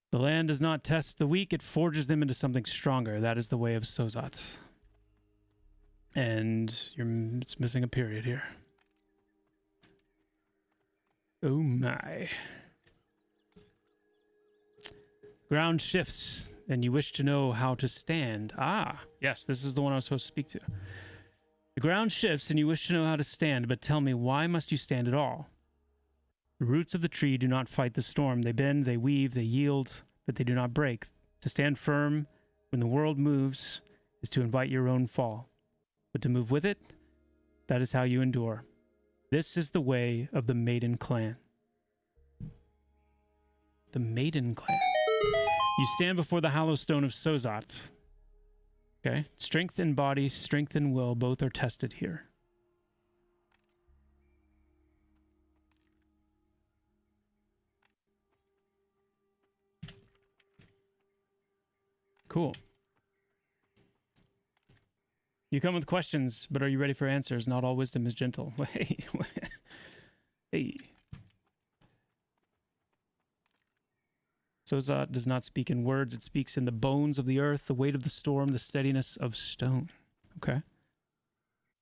The land does not test the weak, it forges them into something stronger. That is the way of Sozat. And it's missing a period here. Oh my. Ground shifts, and you wish to know how to stand. Ah, yes, this is the one I was supposed to speak to. The ground shifts, and you wish to know how to stand, but tell me, why must you stand at all? The roots of the tree do not fight the storm. They bend, they weave, they yield, but they do not break. To stand firm when the world moves is to invite your own fall. But to move with it, that is how you endure. This is the way of the Maiden Clan. The Maiden Clan. You stand before the hollow stone of Sozat. Okay? Strength in body, strength in will, both are tested here. Cool. You come with questions, but are you ready for answers? Not all wisdom is gentle. Hey. Hey. Sozat does not speak in words. It speaks in the bones of the earth, the weight of the storm, the steadiness of stone. Okay.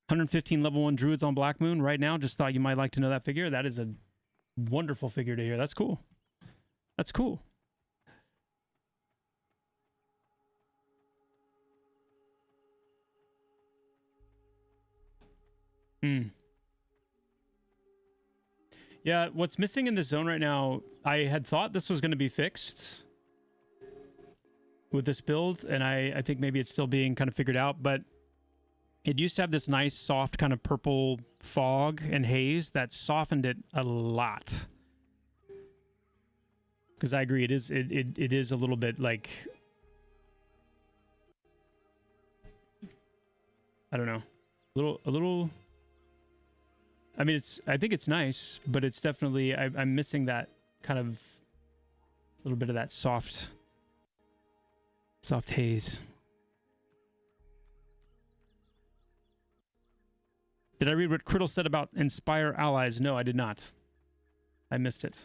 115 level 1 druids on Black Moon right now. Just thought you might like to know that figure. That is a wonderful figure to hear. That's cool. That's cool. Yeah, what's missing in this zone right now, I had thought this was going to be fixed with this build, and I think maybe it's still being kind of figured out, but it used to have this nice, soft kind of purple fog and haze that softened it a lot. Because I agree, it is a little bit like, I don't know, a little. I mean, I think it's nice, but it's definitely, I'm missing that kind of little bit of that soft haze. Did I read what Criddle said about inspire allies? No, I did not. I missed it.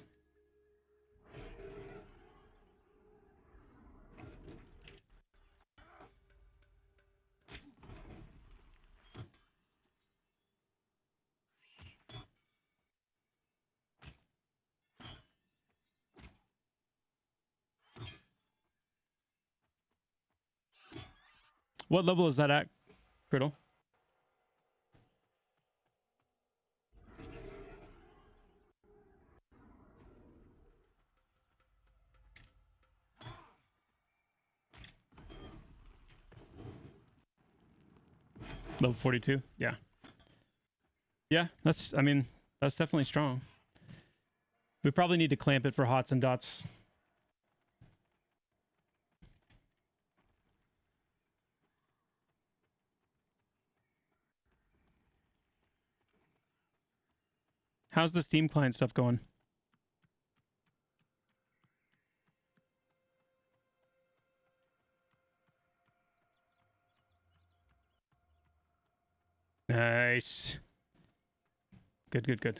What level is that at, Criddle? Level 42? Yeah. Yeah, that's definitely strong. We probably need to clamp it for hots and dots. How's the Steam client stuff going? Nice. Good, good, good.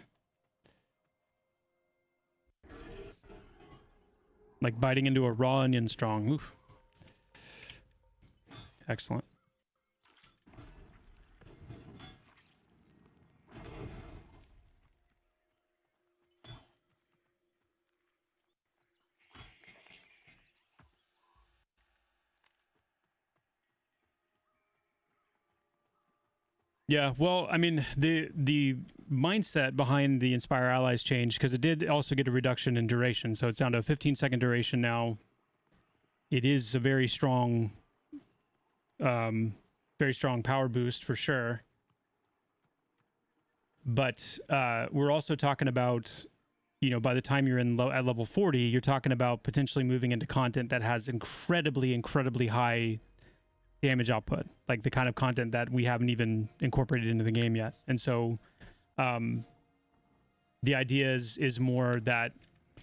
Like biting into a raw onion strong. Oof. Excellent. Yeah, well, I mean, the mindset behind the Inspire Allies change, because it did also get a reduction in duration, so it's down to a 15-second duration now. It is a very strong power boost for sure. But we're also talking about, you know, by the time you're at level 40, you're talking about potentially moving into content that has incredibly, incredibly high damage output, like the kind of content that we haven't even incorporated into the game yet. And so the idea is more that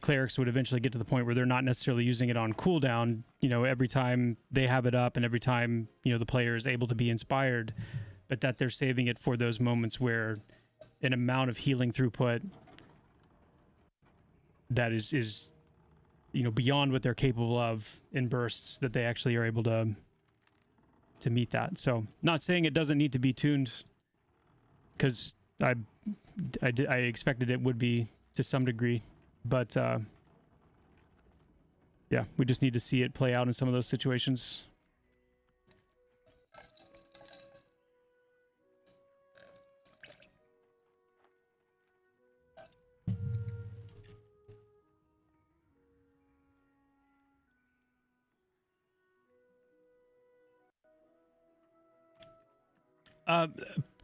clerics would eventually get to the point where they're not necessarily using it on cooldown, you know, every time they have it up and every time, you know, the player is able to be inspired, but that they're saving it for those moments where an amount of healing throughput that is you know, beyond what they're capable of in bursts, that they actually are able to meet that. So not saying it doesn't need to be tuned, because I expected it would be to some degree, but yeah, we just need to see it play out in some of those situations.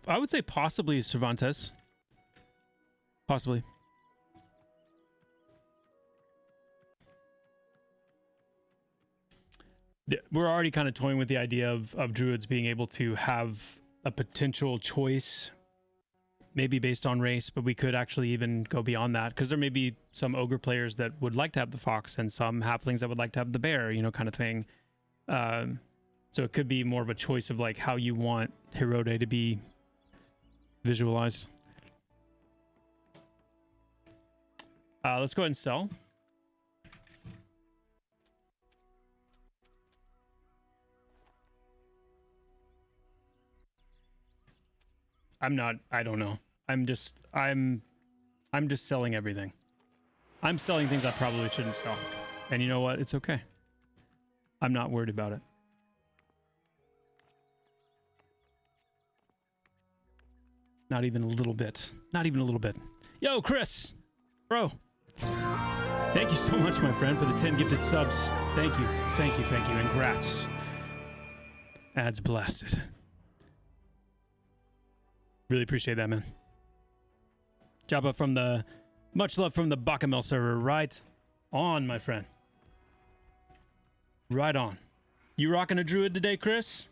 I would say possibly Cervantes. Possibly. We're already kind of toying with the idea of druids being able to have a potential choice, maybe based on race, but we could actually even go beyond that, because there may be some ogre players that would like to have the fox and some halflings that would like to have the bear, you know, kind of thing. So it could be more of a choice of like how you want Herode to be visualized. Let's go ahead and sell. I don't know. I'm just selling everything. I'm selling things I probably shouldn't sell. And you know what? It's okay. I'm not worried about it. Not even a little bit. Not even a little bit. Yo, Chris! Bro! Thank you so much, my friend, for the 10 gifted subs. Thank you. Thank you, thank you. And grats. Ads blasted. Really appreciate that, man. Joppa from the... Much love from the Bacamel server. Right on, my friend. Right on. You rocking a druid today, Chris?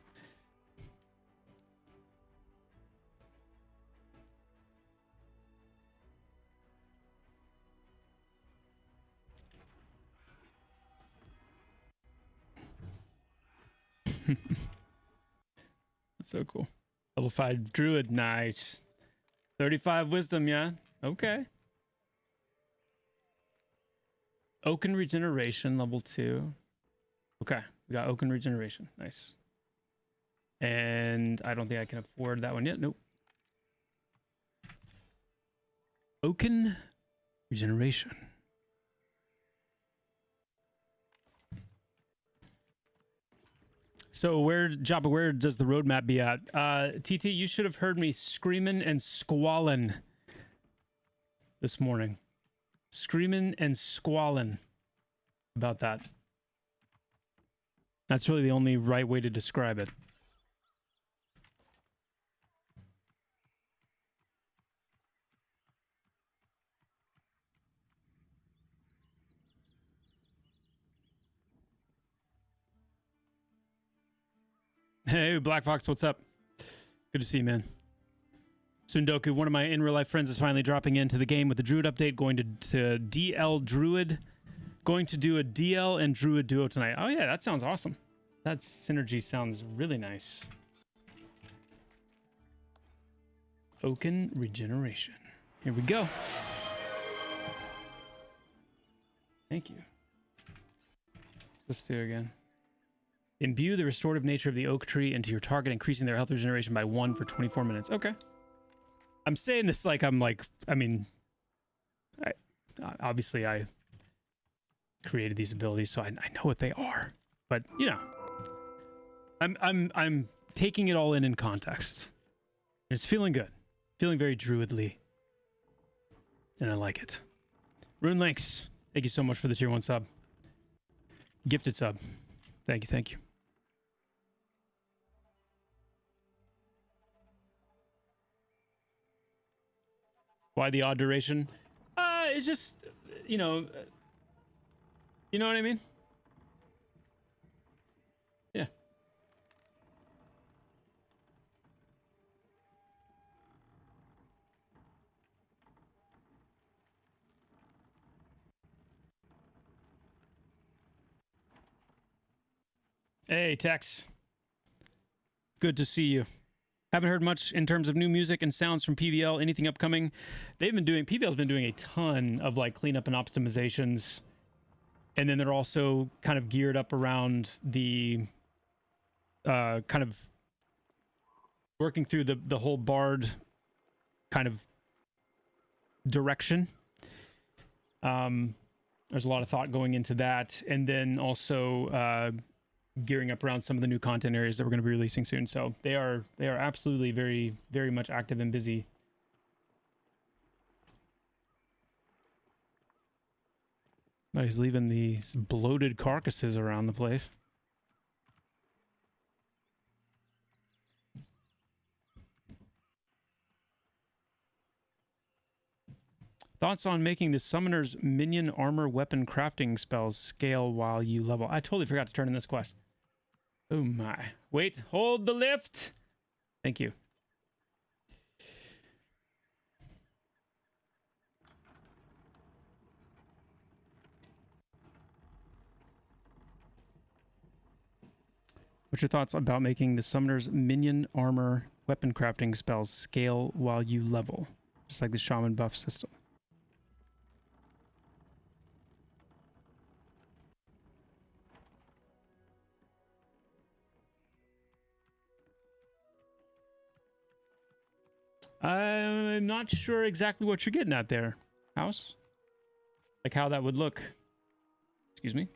That's so cool. Level 5 druid, nice. 35 wisdom, yeah. Okay. Oaken regeneration, level 2. Okay, we got Oaken regeneration, nice. And I don't think I can afford that one yet. Nope. Oaken regeneration. So Joppa, where does the roadmap be at? TT, you should have heard me screaming and squalling this morning. Screaming and squalling about that. That's really the only right way to describe it. Hey, Black Fox, what's up? Good to see you, man. Sundoku, one of my in real life friends, is finally dropping into the game with the Druid update, going to DL Druid. Going to do a DL and Druid duo tonight. Oh yeah, that sounds awesome. That synergy sounds really nice. Oaken Regeneration. Here we go. Thank you. Let's do it again. Imbue the restorative nature of the oak tree into your target, increasing their health regeneration by 1 for 24 minutes. Okay. I'm saying this like I'm like, I mean, obviously I created these abilities, so I know what they are. But, you know, I'm taking it all in context. It's feeling good. Feeling very druidly. And I like it. Rune Links, thank you so much for the tier 1 sub. Gifted sub. Thank you, thank you. Why the odd duration? It's just, you know what I mean? Yeah. Hey, Tex. Good to see you. Haven't heard much in terms of new music and sounds from PVL. Anything upcoming? PVL's been doing a ton of like cleanup and optimizations. And then they're also kind of geared up around the kind of working through the whole Bard kind of direction. There's a lot of thought going into that. And then also gearing up around some of the new content areas that we're going to be releasing soon. So they are absolutely very, very much active and busy. But he's leaving these bloated carcasses around the place. Thoughts on making the summoner's minion armor weapon crafting spells scale while you level? I totally forgot to turn in this quest. Oh my. Wait, hold the lift. Thank you. What's your thoughts about making the summoner's minion armor weapon crafting spells scale while you level? Just like the shaman buff system. I'm not sure exactly what you're getting at there, House. Like how that would look. Excuse me.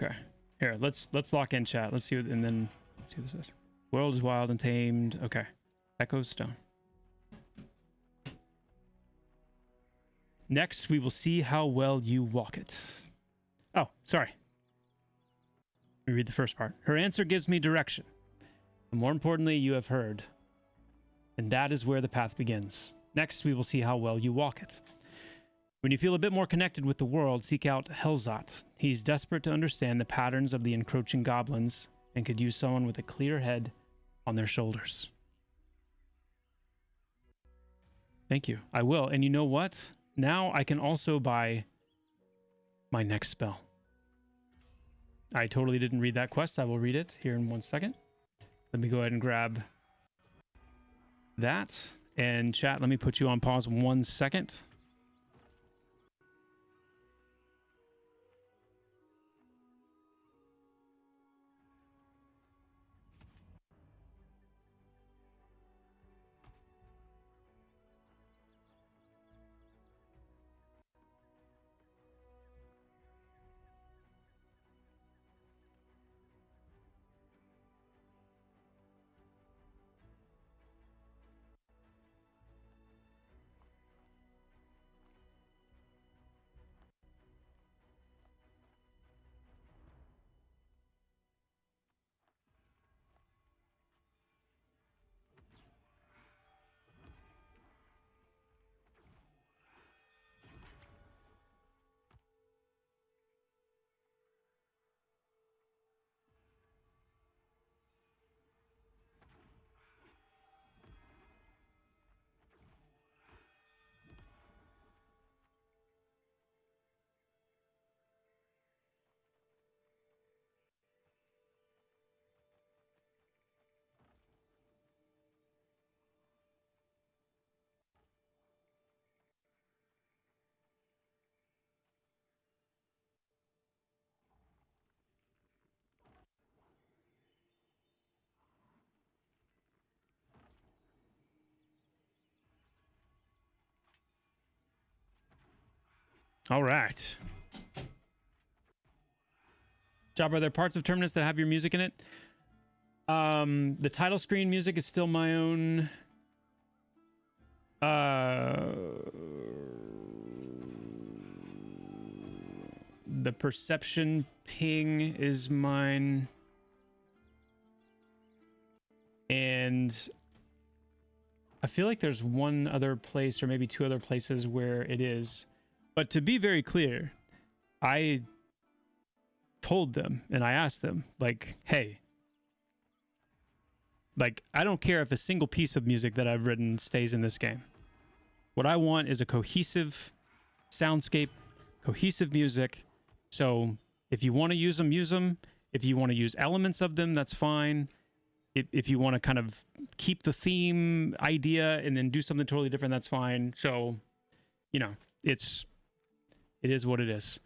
Okay. Here, let's lock in chat. Let's see what, and then let's see what this is. World is wild and tamed. Okay. Echoes stone. Next, we will see how well you walk it. Oh, sorry. Let me read the first part. Her answer gives me direction. And more importantly, you have heard. And that is where the path begins. Next, we will see how well you walk it. When you feel a bit more connected with the world, seek out Helot. He's desperate to understand the patterns of the encroaching goblins and could use someone with a clear head on their shoulders. Thank you. I will. And you know what? Now I can also buy my next spell. I totally didn't read that quest. I will read it here in 1 second. Let me go ahead and grab that. And chat, let me put you on pause 1 second. All right. Joppa, are there parts of Terminus that have your music in it? The title screen music is still my own. The perception ping is mine. And I feel like there's one other place or maybe two other places where it is. But to be very clear, I told them and I asked them, like, hey, like, I don't care if a single piece of music that I've written stays in this game. What I want is a cohesive soundscape, cohesive music. So if you want to use them, use them. If you want to use elements of them, that's fine. If you want to kind of keep the theme idea and then do something totally different, that's fine. So, you know, it is what it is.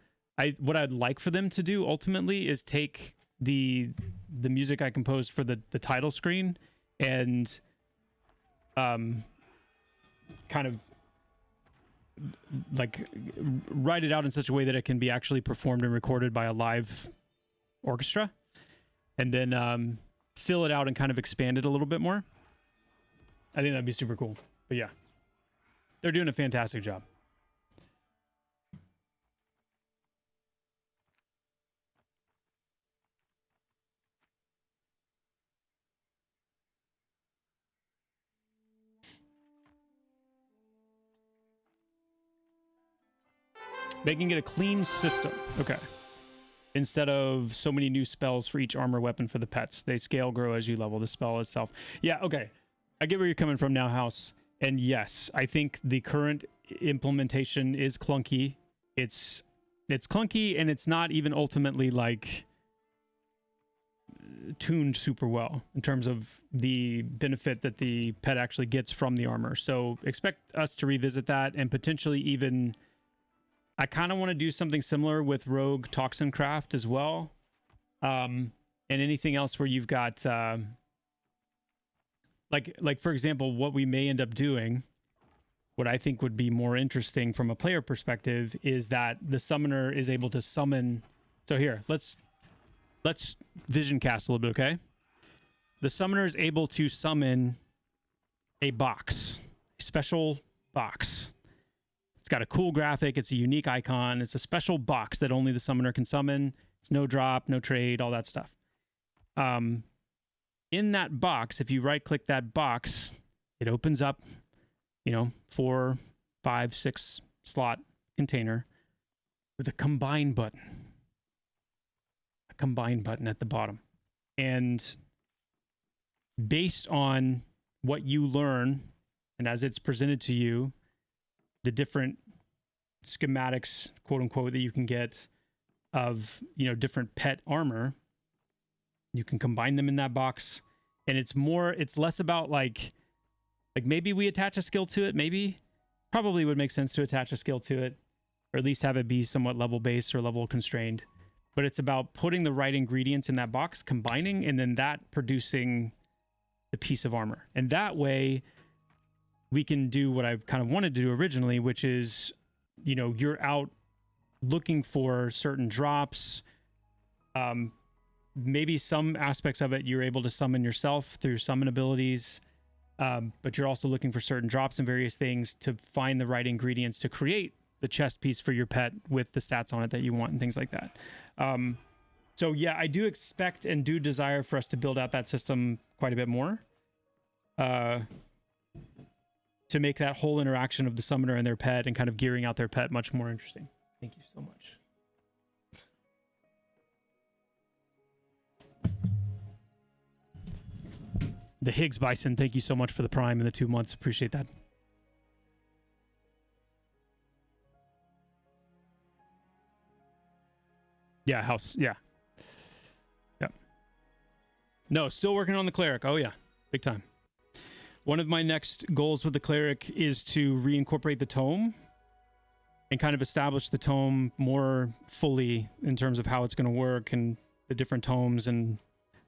What I'd like for them to do ultimately is take the music I composed for the title screen and kind of like write it out in such a way that it can be actually performed and recorded by a live orchestra, and then fill it out and kind of expand it a little bit more. I think that'd be super cool. But yeah, they're doing a fantastic job. Making it a clean system. Okay. Instead of so many new spells for each armor weapon for the pets. They scale, grow as you level the spell itself. Yeah, okay. I get where you're coming from now, House. And yes, I think the current implementation is clunky. It's clunky, and it's not even ultimately like tuned super well in terms of the benefit that the pet actually gets from the armor. So expect us to revisit that and potentially even... I kind of want to do something similar with Rogue Toxin Craft as well. And anything else where you've got, like for example, what we may end up doing, what I think would be more interesting from a player perspective is that the summoner is able to summon. So here, let's vision cast a little bit, okay? The summoner is able to summon a box, a special box. It's got a cool graphic. It's a unique icon. It's a special box that only the summoner can summon. It's no drop, no trade, all that stuff. In that box, if you right-click that box, it opens up, 4, 5, 6 slot container with a combine button. A combine button at the bottom. And based on what you learn, and as it's presented to you, the different schematics, quote unquote, that you can get of, different pet armor, you can combine them in that box. And it's less about like maybe we attach a skill to it. Maybe probably would make sense to attach a skill to it, or at least have it be somewhat level based or level constrained. But it's about putting the right ingredients in that box, combining, and then that producing the piece of armor. And that way we can do what I kind of wanted to do originally, which is, you're out looking for certain drops. Maybe some aspects of it you're able to summon yourself through summon abilities, but you're also looking for certain drops and various things to find the right ingredients to create the chest piece for your pet with the stats on it that you want and things like that. So yeah, I do expect and do desire for us to build out that system quite a bit more. To make that whole interaction of the summoner and their pet and kind of gearing out their pet much more interesting. Thank you so much. The Higgs Bison, thank you so much for the Prime and the 2 months. Appreciate that. Yeah, House. Yeah. Yeah. No, still working on the Cleric. Oh, yeah. Big time. One of my next goals with the Cleric is to reincorporate the tome and kind of establish the tome more fully in terms of how it's going to work and the different tomes and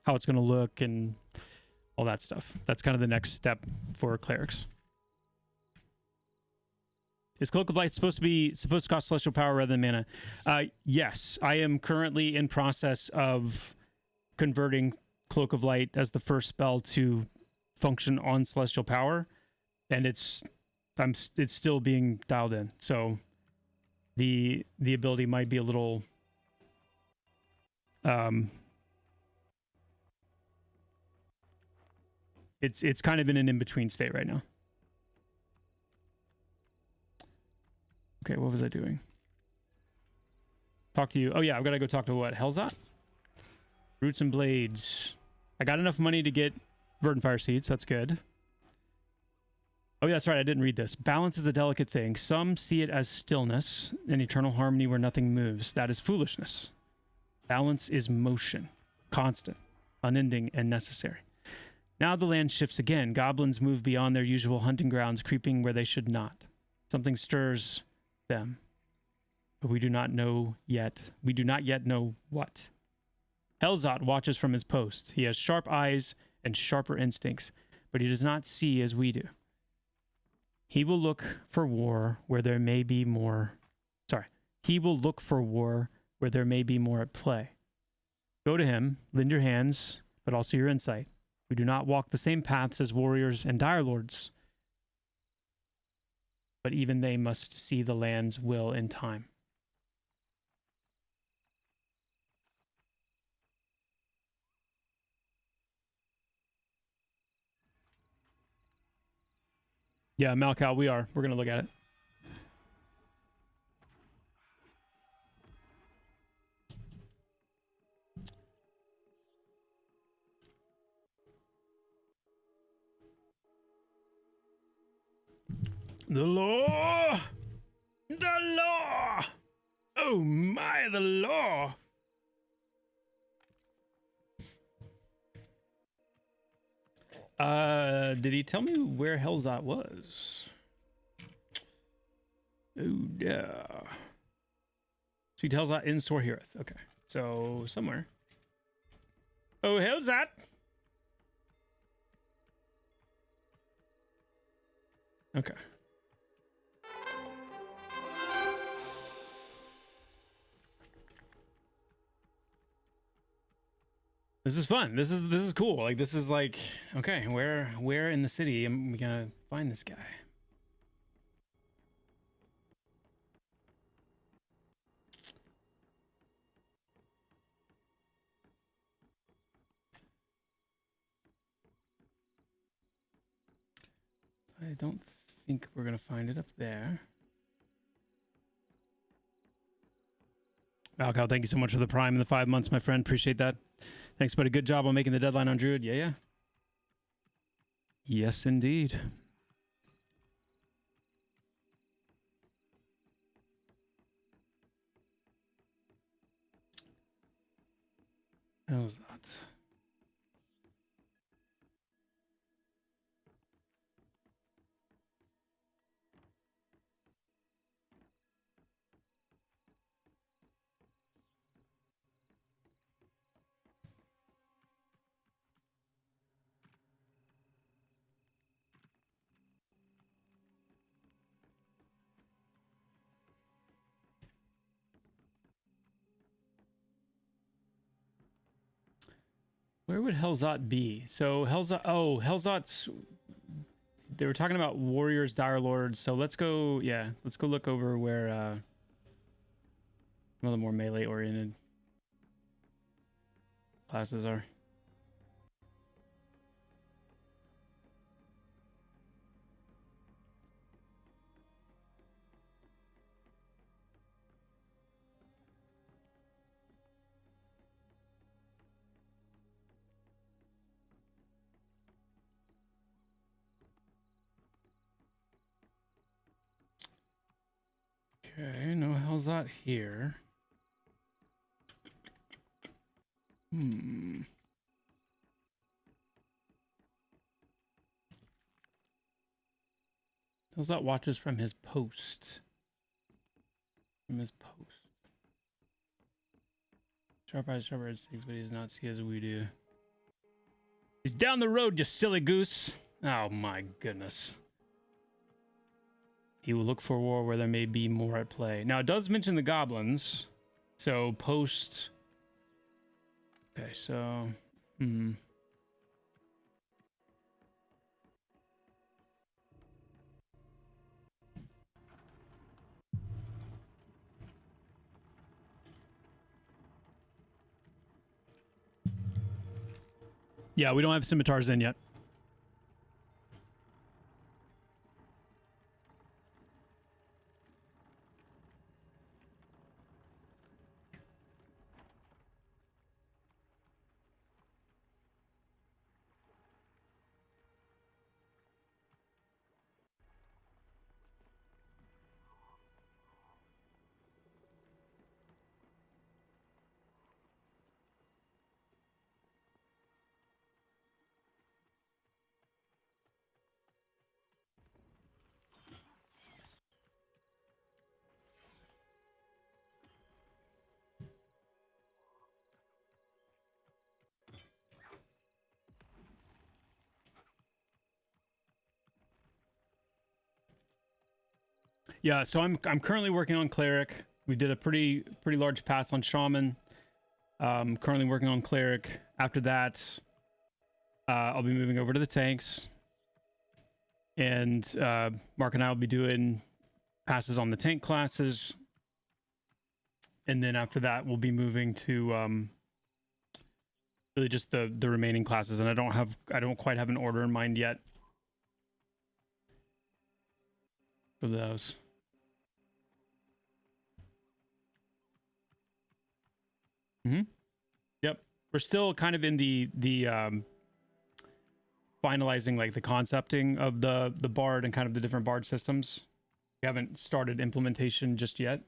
how it's going to look and all that stuff. That's kind of the next step for Clerics. Is Cloak of Light supposed to cost celestial power rather than mana? Yes, I am currently in process of converting Cloak of Light as the first spell to function on celestial power, and it's still being dialed in. So the ability might be a little it's kind of in an in-between state right now. Okay, what was I doing? Talk to you. Oh yeah, I've got to go talk to what? Helzot? Roots and Blades. I got enough money to get Verdant Fire Seeds. That's good. Oh yeah, that's right. I didn't read this. Balance is a delicate thing. Some see it as stillness, an eternal harmony where nothing moves. That is foolishness. Balance is motion, constant, unending, and necessary. Now the land shifts again. Goblins move beyond their usual hunting grounds, creeping where they should not. Something stirs them, but we do not know yet. We do not yet know what. Helzot watches from his post. He has sharp eyes and sharper instincts, but he does not see as we do. He will look for war where there may be more. He will look for war where there may be more at play. Go to him, lend your hands, but also your insight. We do not walk the same paths as warriors and dire lords, but even they must see the land's will in time. Yeah, Malcal, we're going to look at it. The law! The law! Oh my, the law! Did he tell me where Helzot was? Oh, yeah. Sweet Helzot in Sorhireth. Okay, so somewhere. Oh, Helzot! Okay. This is fun. This is cool. Like, this is like, okay, where in the city am we gonna find this guy? I don't think we're gonna find it up there. Malcal, thank you so much for the Prime and the 5 months, my friend. Appreciate that. Thanks, buddy. Good job on making the deadline on Druid. Yeah. Yes, indeed. How was that? Where would Helzot be? So Helzot's. They were talking about warriors, dire lords. So let's go. Yeah, let's go look over where some of the more melee oriented classes are. Okay, no Helzot here. Helzot watches from his post. Sharp eyes, sharp instincts, but he does not see as we do. He's down the road, you silly goose. Oh my goodness. He will look for war where there may be more at play. Now, it does mention the goblins. So, post... Okay, so... Yeah, we don't have scimitars in yet. Yeah, so I'm currently working on Cleric. We did a pretty large pass on Shaman. Currently working on Cleric. After that, I'll be moving over to the tanks. And Mark and I will be doing passes on the tank classes. And then after that, we'll be moving to really just the remaining classes. And I don't quite have an order in mind yet for those. Yep, we're still kind of in the finalizing like the concepting of the bard and kind of the different bard systems. We haven't started implementation just yet.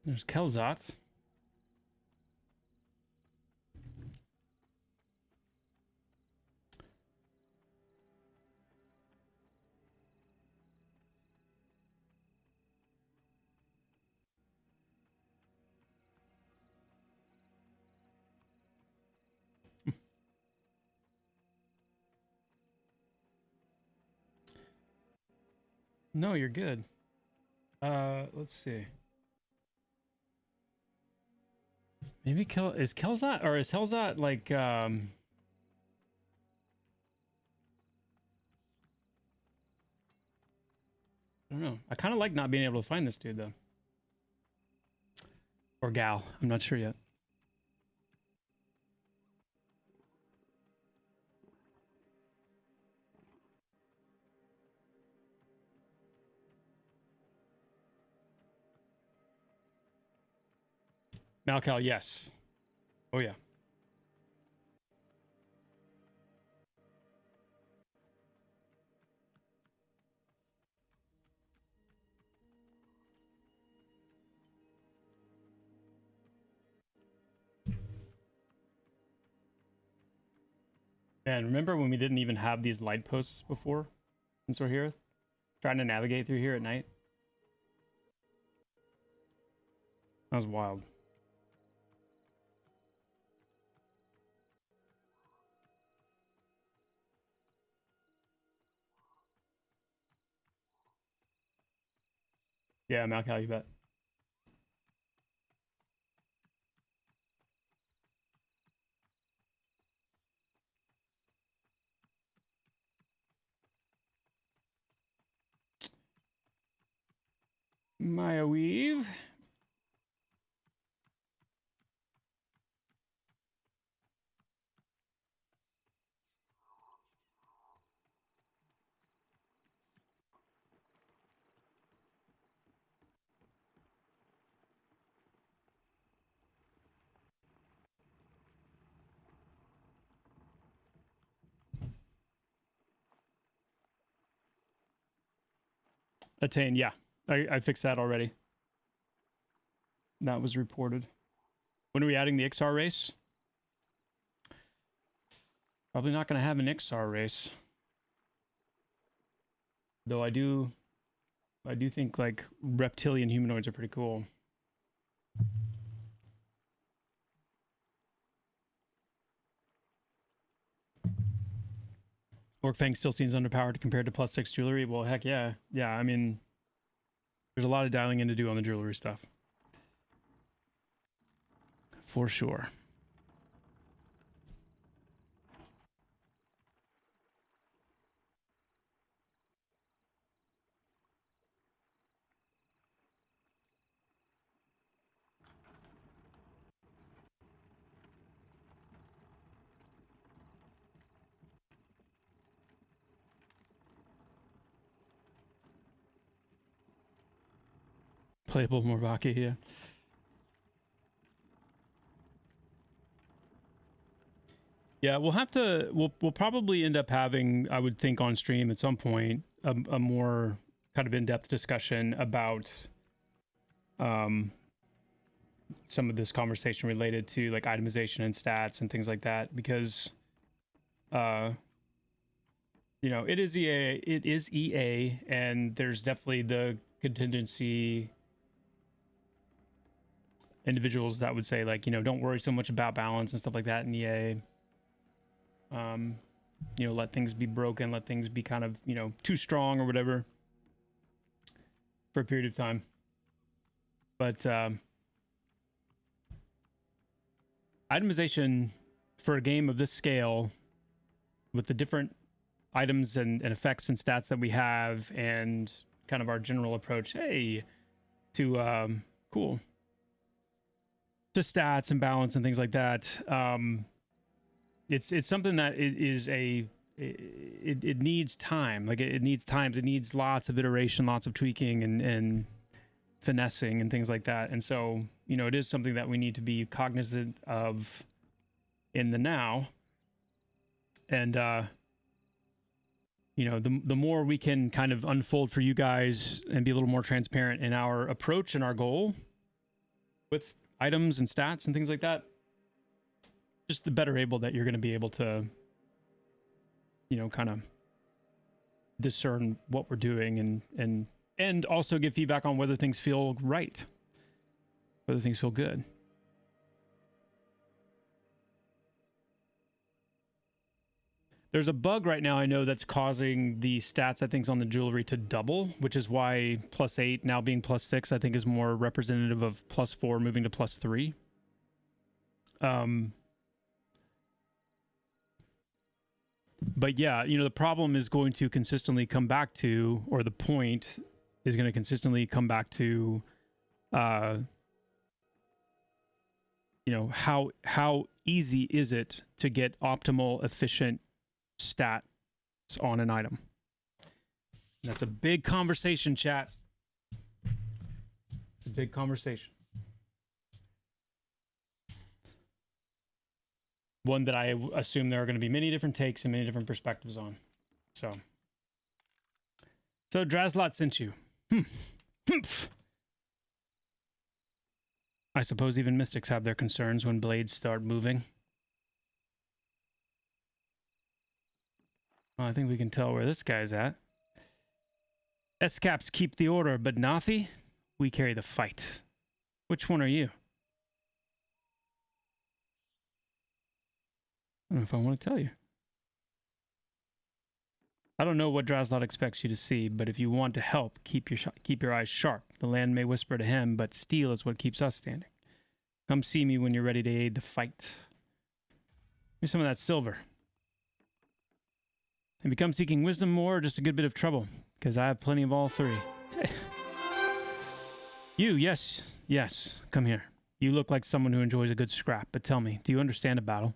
There's Kel'Thuzad. No, you're good. Let's see. Maybe is Kel'Thuzad or is Helot like I don't know. I kind of like not being able to find this dude though. Or gal. I'm not sure yet. Malcal, yes. Oh yeah. Man, remember when we didn't even have these light posts before? Since we're here? Trying to navigate through here at night? That was wild. Yeah, Malcal, you bet. Maya Weave. Attain, yeah. I fixed that already. that was reported. When are we adding the XR race? Probably not going to have an XR race. Though I do think like reptilian humanoids are pretty cool. Orcfang still seems underpowered compared to +6 jewelry. Well, heck yeah. Yeah, I mean, there's a lot of dialing in to do on the jewelry stuff. For sure. Playable Morvaki, yeah. Yeah, we'll probably end up having, I would think on stream at some point, a more kind of in-depth discussion about some of this conversation related to like itemization and stats and things like that, because you know, it is EA, and there's definitely the contingency individuals that would say like, you know, don't worry so much about balance and stuff like that in EA. You know, let things be broken, let things be kind of, you know, too strong or whatever for a period of time. But itemization for a game of this scale, with the different items and effects and stats that we have, and kind of our general approach, to cool, to stats and balance and things like that. It's something that it needs time. Like it needs time. It needs lots of iteration, lots of tweaking and finessing and things like that. And so, you know, it is something that we need to be cognizant of in the now. And you know, the more we can kind of unfold for you guys and be a little more transparent in our approach and our goal with items and stats and things like that, just the better able that you're going to be able to, you know, kind of discern what we're doing and also give feedback on whether things feel right, whether things feel good. There's a bug right now I know that's causing the stats, I think, on the jewelry to double, which is why +8 now being +6, I think, is more representative of +4 moving to +3. But yeah, you know, the problem is going to consistently come back to, or the point is going to consistently come back to, you know, how easy is it to get optimal, efficient stats on an item? And that's a big conversation, chat. It's a big conversation. One that I assume there are going to be many different takes and many different perspectives on. So Drazlot sent you. I suppose even mystics have their concerns when blades start moving. Well, I think we can tell where this guy's at. Escaps keep the order, but Nathi, we carry the fight. Which one are you? I don't know if I want to tell you. I don't know what Drazlot expects you to see, but if you want to help, keep your eyes sharp. The land may whisper to him, but steel is what keeps us standing. Come see me when you're ready to aid the fight. Give me some of that silver. And become seeking wisdom more, or just a good bit of trouble, because I have plenty of all three. You, yes, come here. You look like someone who enjoys a good scrap, but tell me, do you understand a battle?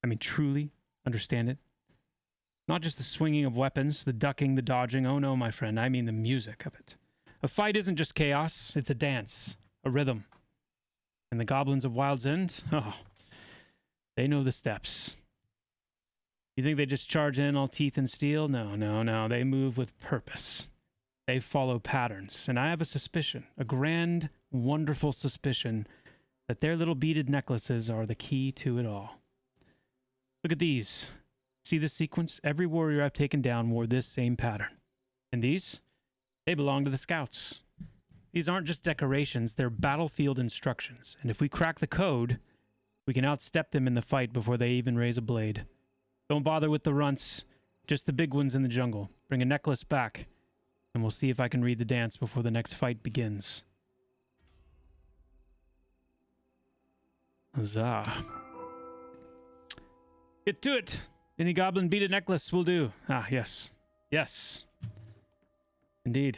I mean, truly understand it? Not just the swinging of weapons, the ducking, the dodging. Oh no, my friend, I mean the music of it. A fight isn't just chaos, it's a dance, a rhythm. And the goblins of Wild's End, oh, they know the steps. You think they just charge in all teeth and steel? No, they move with purpose. They follow patterns, and I have a suspicion, a grand, wonderful suspicion, that their little beaded necklaces are the key to it all. Look at these. See this sequence? Every warrior I've taken down wore this same pattern. And these? They belong to the scouts. These aren't just decorations, they're battlefield instructions. And if we crack the code, we can outstep them in the fight before they even raise a blade. Don't bother with the runts, just the big ones in the jungle. Bring a necklace back, and we'll see if I can read the dance before the next fight begins. Huzzah. Get to it! Any goblin beaded necklace will do. Ah, yes. Yes. Indeed.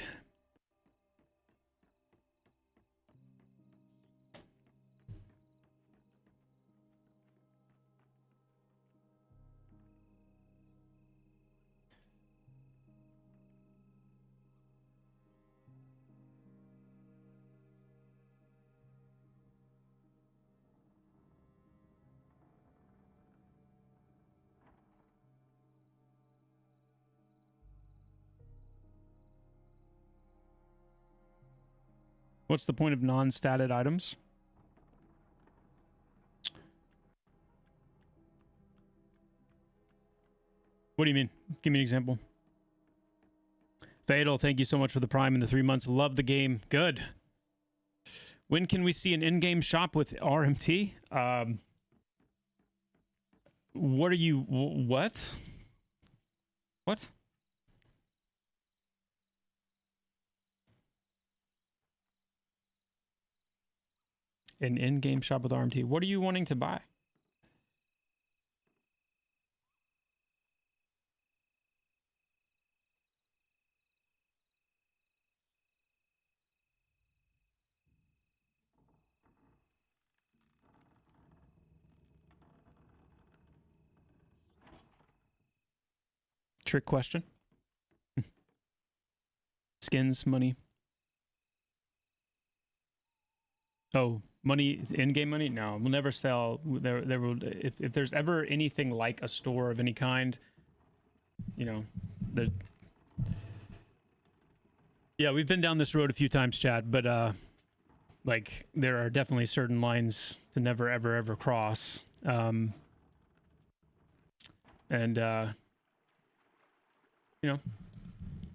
What's the point of non-statted items? What do you mean? Give me an example. Fatal, thank you so much for the Prime and the 3 months. Love the game. Good. When can we see an in-game shop with RMT? What are you... What? What? An in-game shop with RMT. What are you wanting to buy? Trick question. Skins, money. Oh, money, in-game money? No, we'll never sell. There will, if there's ever anything like a store of any kind, you know, the. Yeah, we've been down this road a few times, Chad, but like there are definitely certain lines to never ever cross. And you know,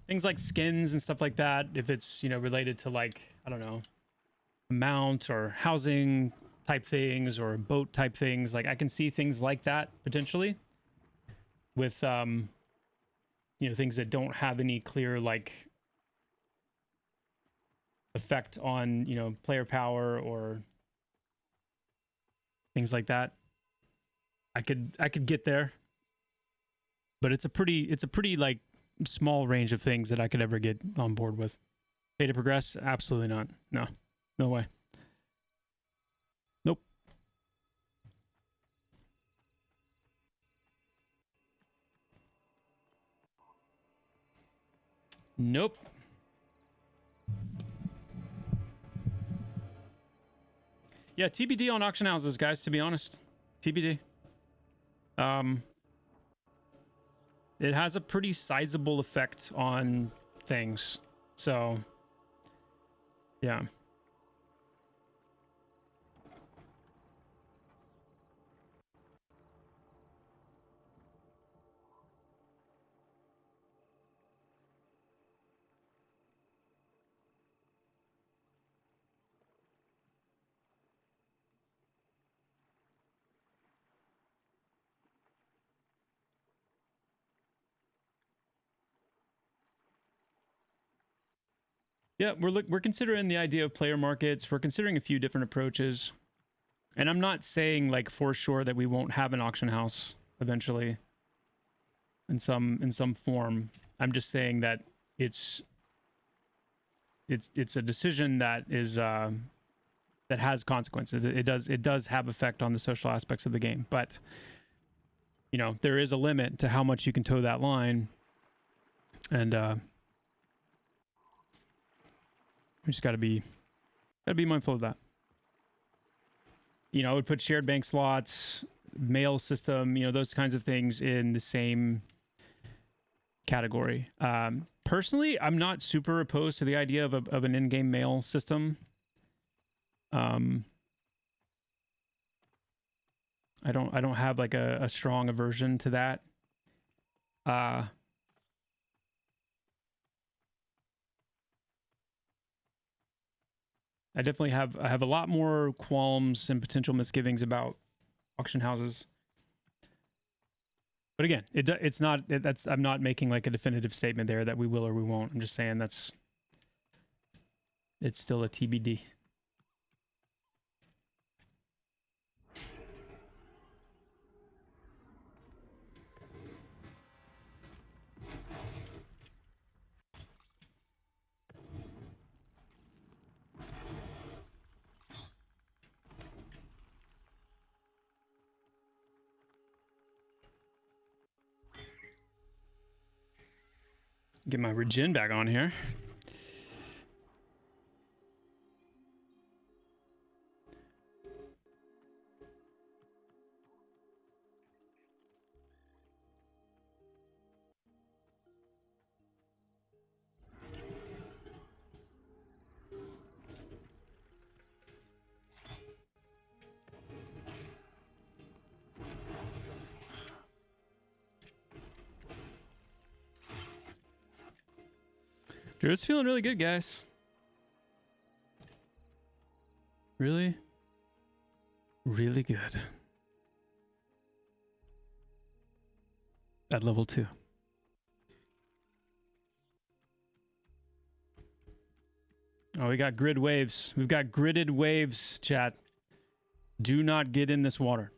things like skins and stuff like that, if it's, you know, related to, like, I don't know, mount or housing type things or boat type things, like I can see things like that potentially with you know, things that don't have any clear like effect on, you know, player power or things like that. I could get there, but it's a pretty like small range of things that I could ever get on board with. Pay to progress? Absolutely not. No way. Nope. Nope. Yeah, TBD on auction houses, guys, to be honest. TBD. It has a pretty sizable effect on things. So, yeah. Yeah, we're considering the idea of player markets. We're considering a few different approaches. And I'm not saying like for sure that we won't have an auction house eventually in some form. I'm just saying that it's a decision that is that has consequences. It does have effect on the social aspects of the game, but you know, there is a limit to how much you can toe that line. And we just gotta be mindful of that. You know, I would put shared bank slots, mail system, you know, those kinds of things in the same category. Personally, I'm not super opposed to the idea of an in-game mail system. I don't have like a strong aversion to that. I definitely have a lot more qualms and potential misgivings about auction houses. But again, it's not that's I'm not making like a definitive statement there that we will or we won't. I'm just saying it's still a TBD. Get my regen back on here. Druid's feeling really good, guys. Really, really good. At level 2. Oh, we got grid waves. We've got gridded waves, chat. Do not get in this water.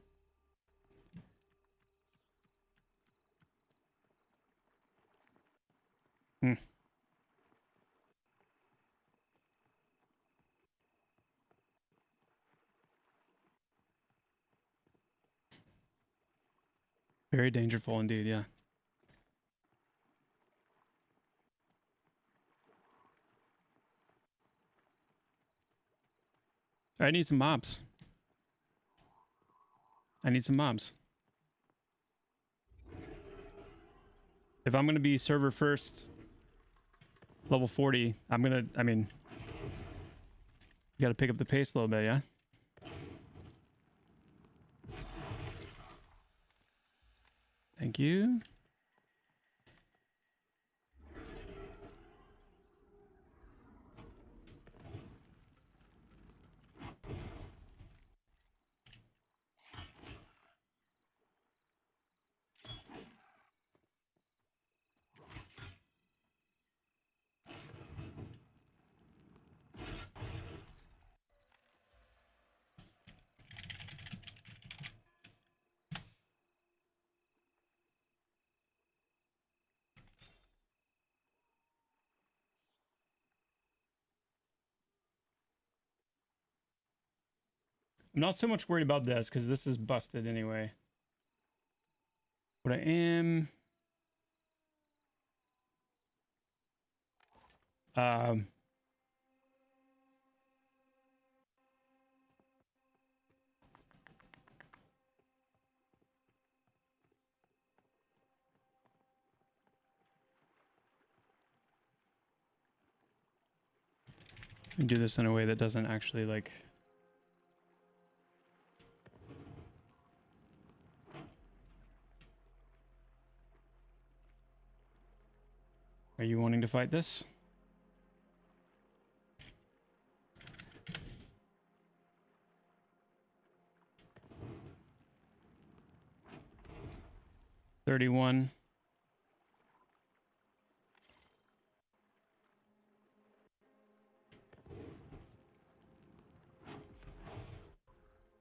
Very dangerful indeed, yeah. I need some mobs. I need some mobs. If I'm going to be server first, level 40, I mean, you got to pick up the pace a little bit, yeah? Thank you. I'm not so much worried about this because this is busted anyway. What I am... do this in a way that doesn't actually like... Are you wanting to fight this? $31.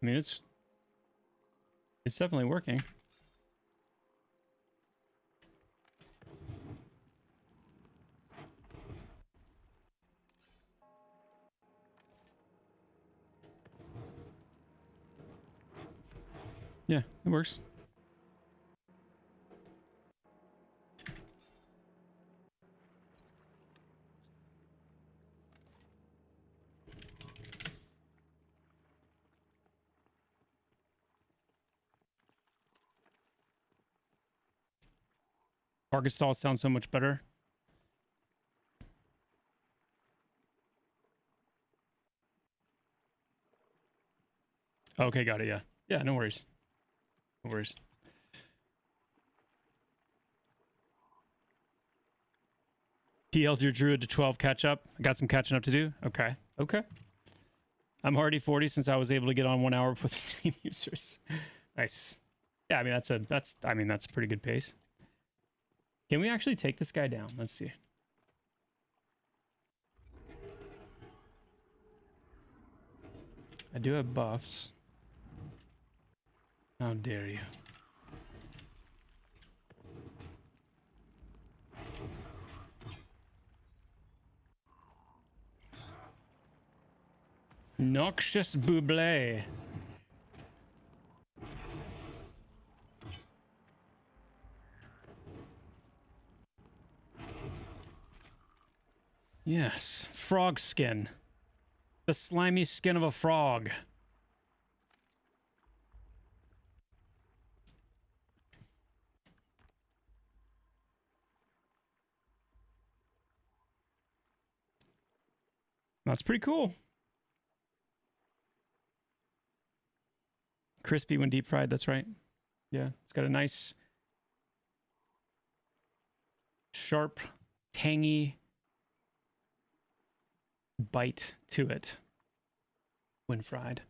I mean, it's definitely working. Yeah, it works. Target stall sounds so much better. Okay, got it. Yeah. Yeah, no worries. No worries. PL'd your druid to 12 catch up. I got some catching up to do. Okay. Okay. I'm already 40 since I was able to get on 1 hour with Steam users. Nice. Yeah, I mean that's a pretty good pace. Can we actually take this guy down? Let's see. I do have buffs. How dare you? Noxious Buble. Yes, frog skin. The slimy skin of a frog. That's pretty cool. Crispy when deep fried, that's right. Yeah, it's got a nice, sharp, tangy bite to it when fried.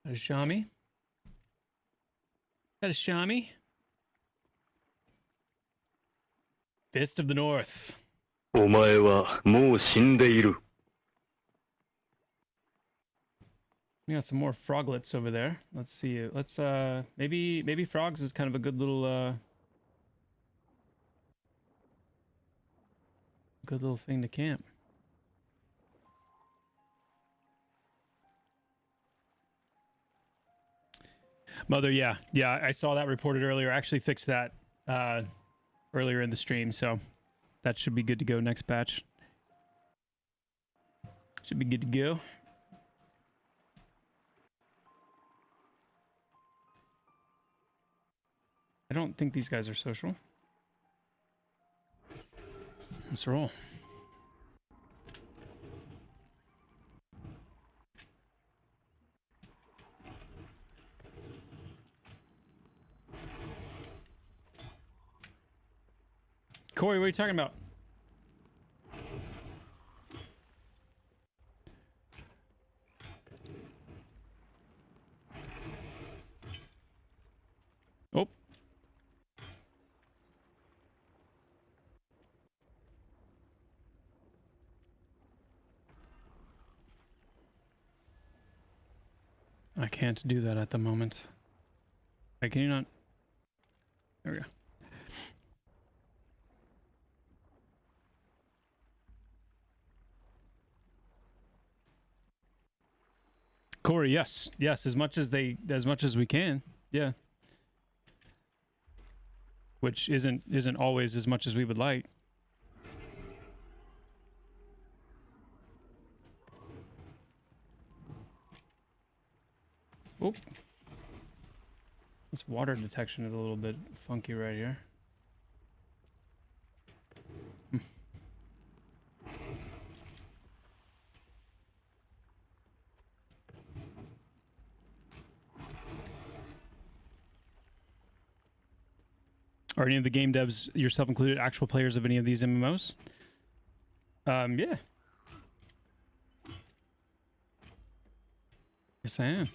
That is Shami. That is Shami. Fist of the North. お前はもう死んでいる。 We got some more froglets over there. Let's see. Let's maybe frogs is kind of a good little thing to camp. Mother, yeah, I saw that reported earlier. I actually fixed that earlier in the stream, so that should be good to go next patch. Should be good to go. I don't think these guys are social. Let's roll. Corey, what are you talking about? Oh. I can't do that at the moment. Hey, can you not? There we go. Corey, yes, as much as we can, yeah. Which isn't always as much as we would like. Oh, this water detection is a little bit funky right here. Are any of the game devs, yourself included, actual players of any of these MMOs? Yeah. Yes, I am.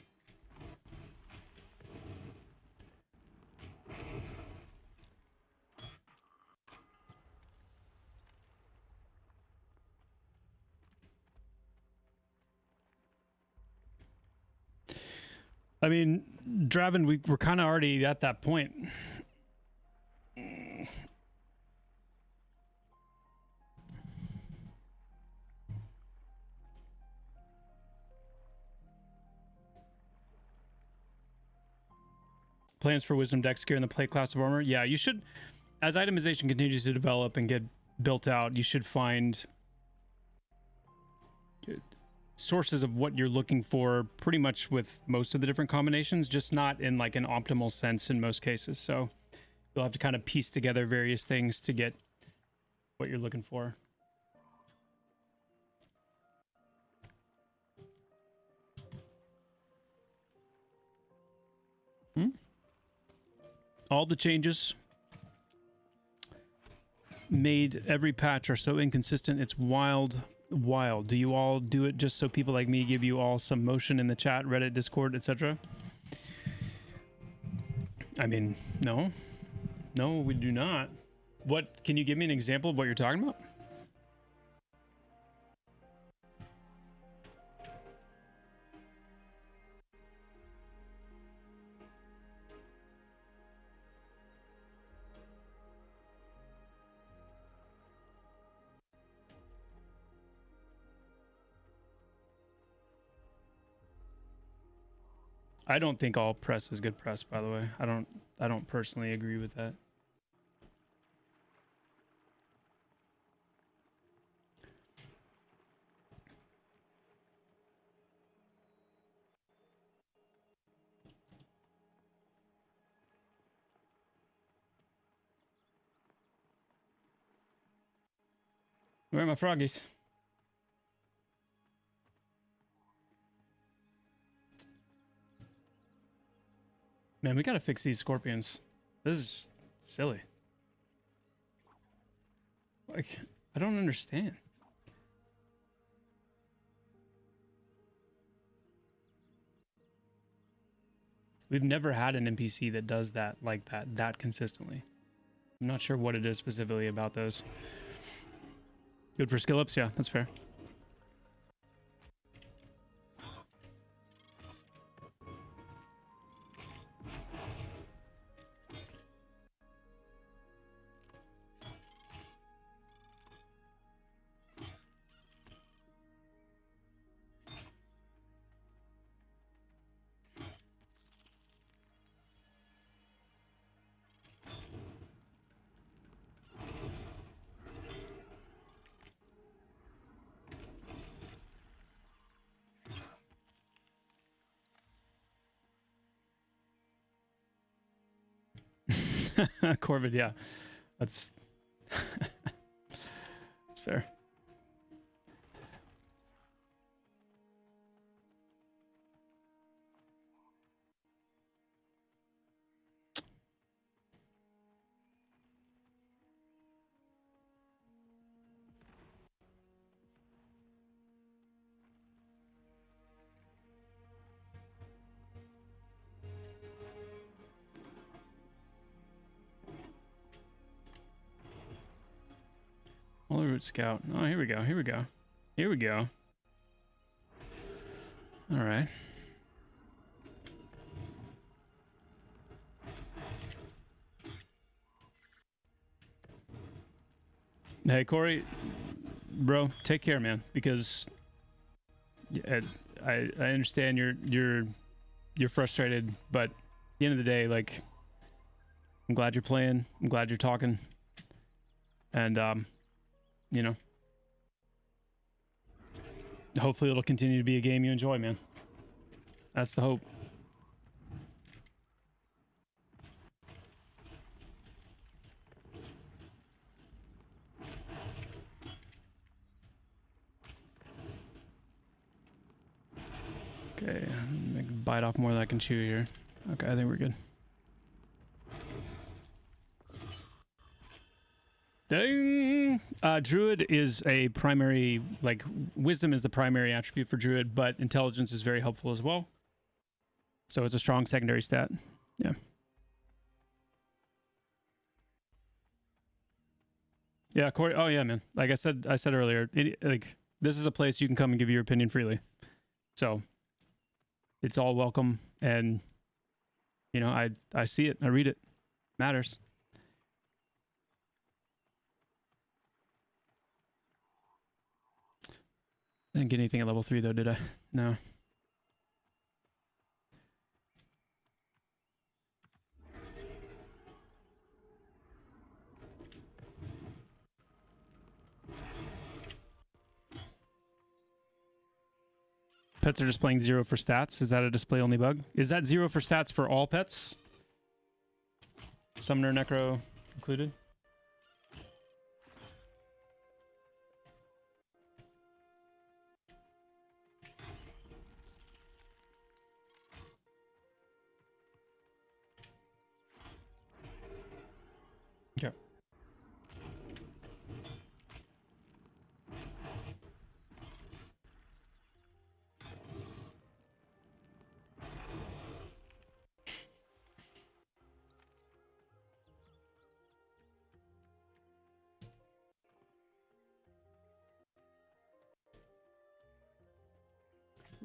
I mean, Draven, we're kind of already at that point. Plans for Wisdom Dex gear in the plate class of armor? Yeah, you should, as itemization continues to develop and get built out, you should find sources of what you're looking for pretty much with most of the different combinations, just not in like an optimal sense in most cases. So you'll have to kind of piece together various things to get what you're looking for. All the changes made every patch are so inconsistent, it's wild. Do you all do it just so people like me give you all some motion in the chat, Reddit, Discord, etc.? I mean, no, we do not. What, can you give me an example of what you're talking about? I don't think all press is good press, by the way. I don't personally agree with that. Where are my froggies? Man, we gotta fix these scorpions. This is silly. Like, I don't understand. We've never had an NPC that does that like that consistently. I'm not sure what it is specifically about those. Good for skill ups, yeah, that's fair. Corvid, yeah. That's that's fair. Holy Root Scout. Oh, here we go. Here we go. Here we go. All right. Hey, Corey, bro, take care, man. Because I understand you're frustrated, but at the end of the day, like, I'm glad you're playing. I'm glad you're talking, and you know, hopefully it'll continue to be a game you enjoy, man. That's the hope. Okay, I can bite off more than I can chew here. Okay, I think we're good. Dang! Druid is a primary, like, wisdom is the primary attribute for Druid, but intelligence is very helpful as well. So it's a strong secondary stat. Yeah. Yeah, Corey. Oh yeah, man. Like I said earlier, like, this is a place you can come and give your opinion freely. So it's all welcome, and you know, I see it, I read it. Matters. I didn't get anything at level 3 though, did I? No. Pets are displaying 0 for stats. Is that a display only bug? Is that 0 for stats for all pets? Summoner, Necro included? Okay.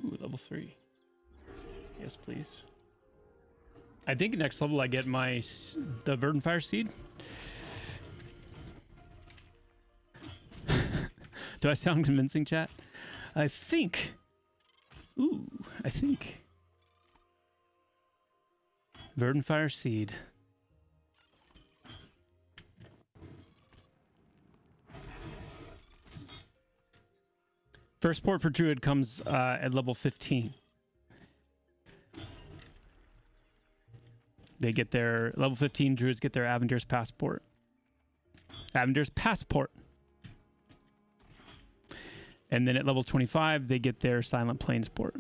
Ooh, level 3. Yes, please. I think next level I get the Verdant Fire Seed. Do I sound convincing, chat? I think. Verdant Fire Seed. First port for Druid comes at level 15. They get their level 15 Druids get their Aventur's Passport. Aventur's Passport. And then at level 25, they get their Silent Plains port.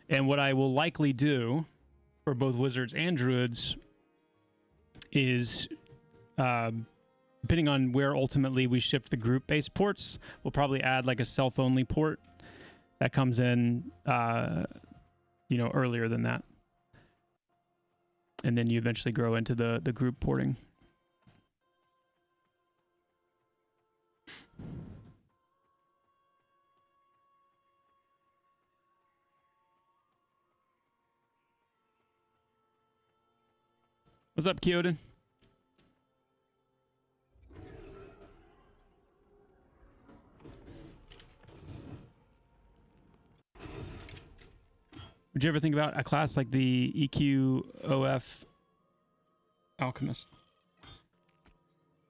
And what I will likely do for both Wizards and Druids is, depending on where ultimately we shift the group-based ports, we'll probably add like a self-only port that comes in, earlier than that. And then you eventually grow into the group porting. What's up, Kyoden? Would you ever think about a class like the EQOF Alchemist?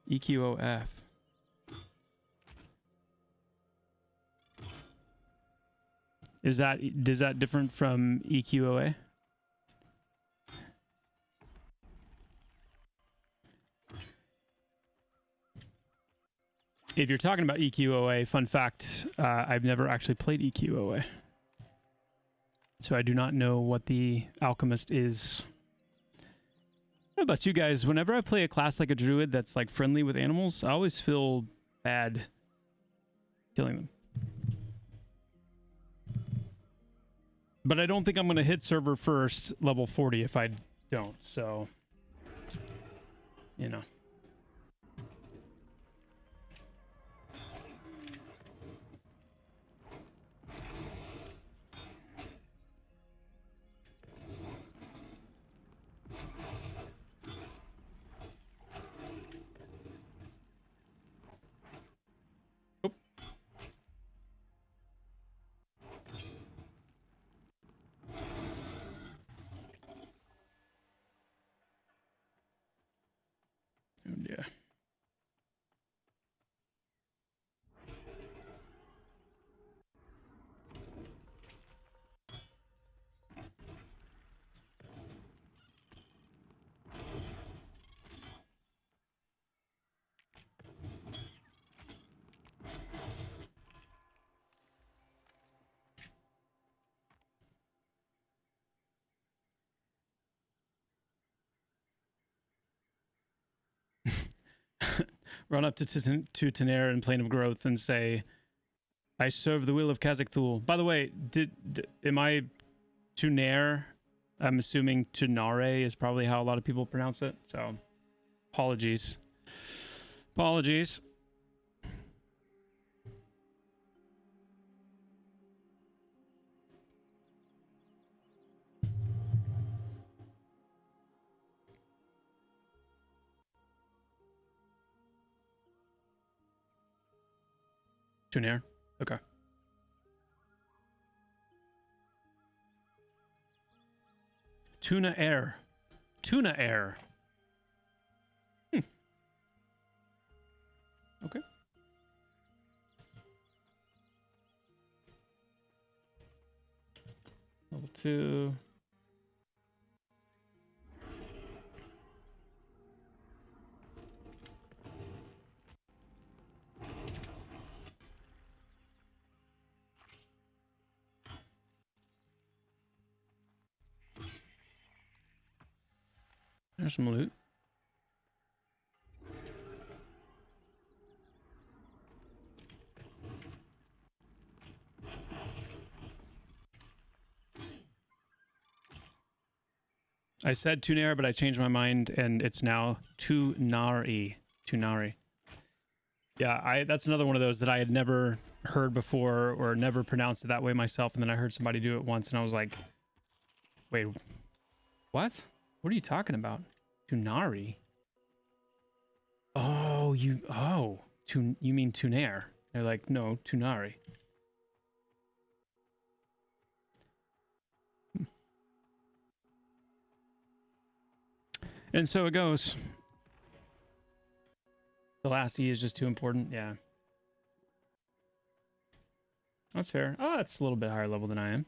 EQOF. Is that different from EQOA? If you're talking about EQOA, fun fact, I've never actually played EQOA. So I do not know what the Alchemist is. I don't know about you guys, whenever I play a class like a Druid that's like friendly with animals, I always feel bad killing them. But I don't think I'm going to hit server first level 40 if I don't, so, you know. Oh dear. Run up to Tenair in Plane of Growth and say, I serve the will of Khazak-Thul. By the way, am I Tenair? I'm assuming Tunare is probably how a lot of people pronounce it. So, apologies. Apologies. Tunair. Okay. Tuna Air. Tuna Air. Okay. Level 2. There's some loot. I said Tunair, but I changed my mind, and it's now Tunari. Tunari. Yeah, that's another one of those that I had never heard before or never pronounced it that way myself, and then I heard somebody do it once, and I was like, wait, what? What are you talking about? Tunari? Oh, you mean Tunair. They're like, no, Tunari. And so it goes. The last E is just too important. Yeah. That's fair. Oh, that's a little bit higher level than I am.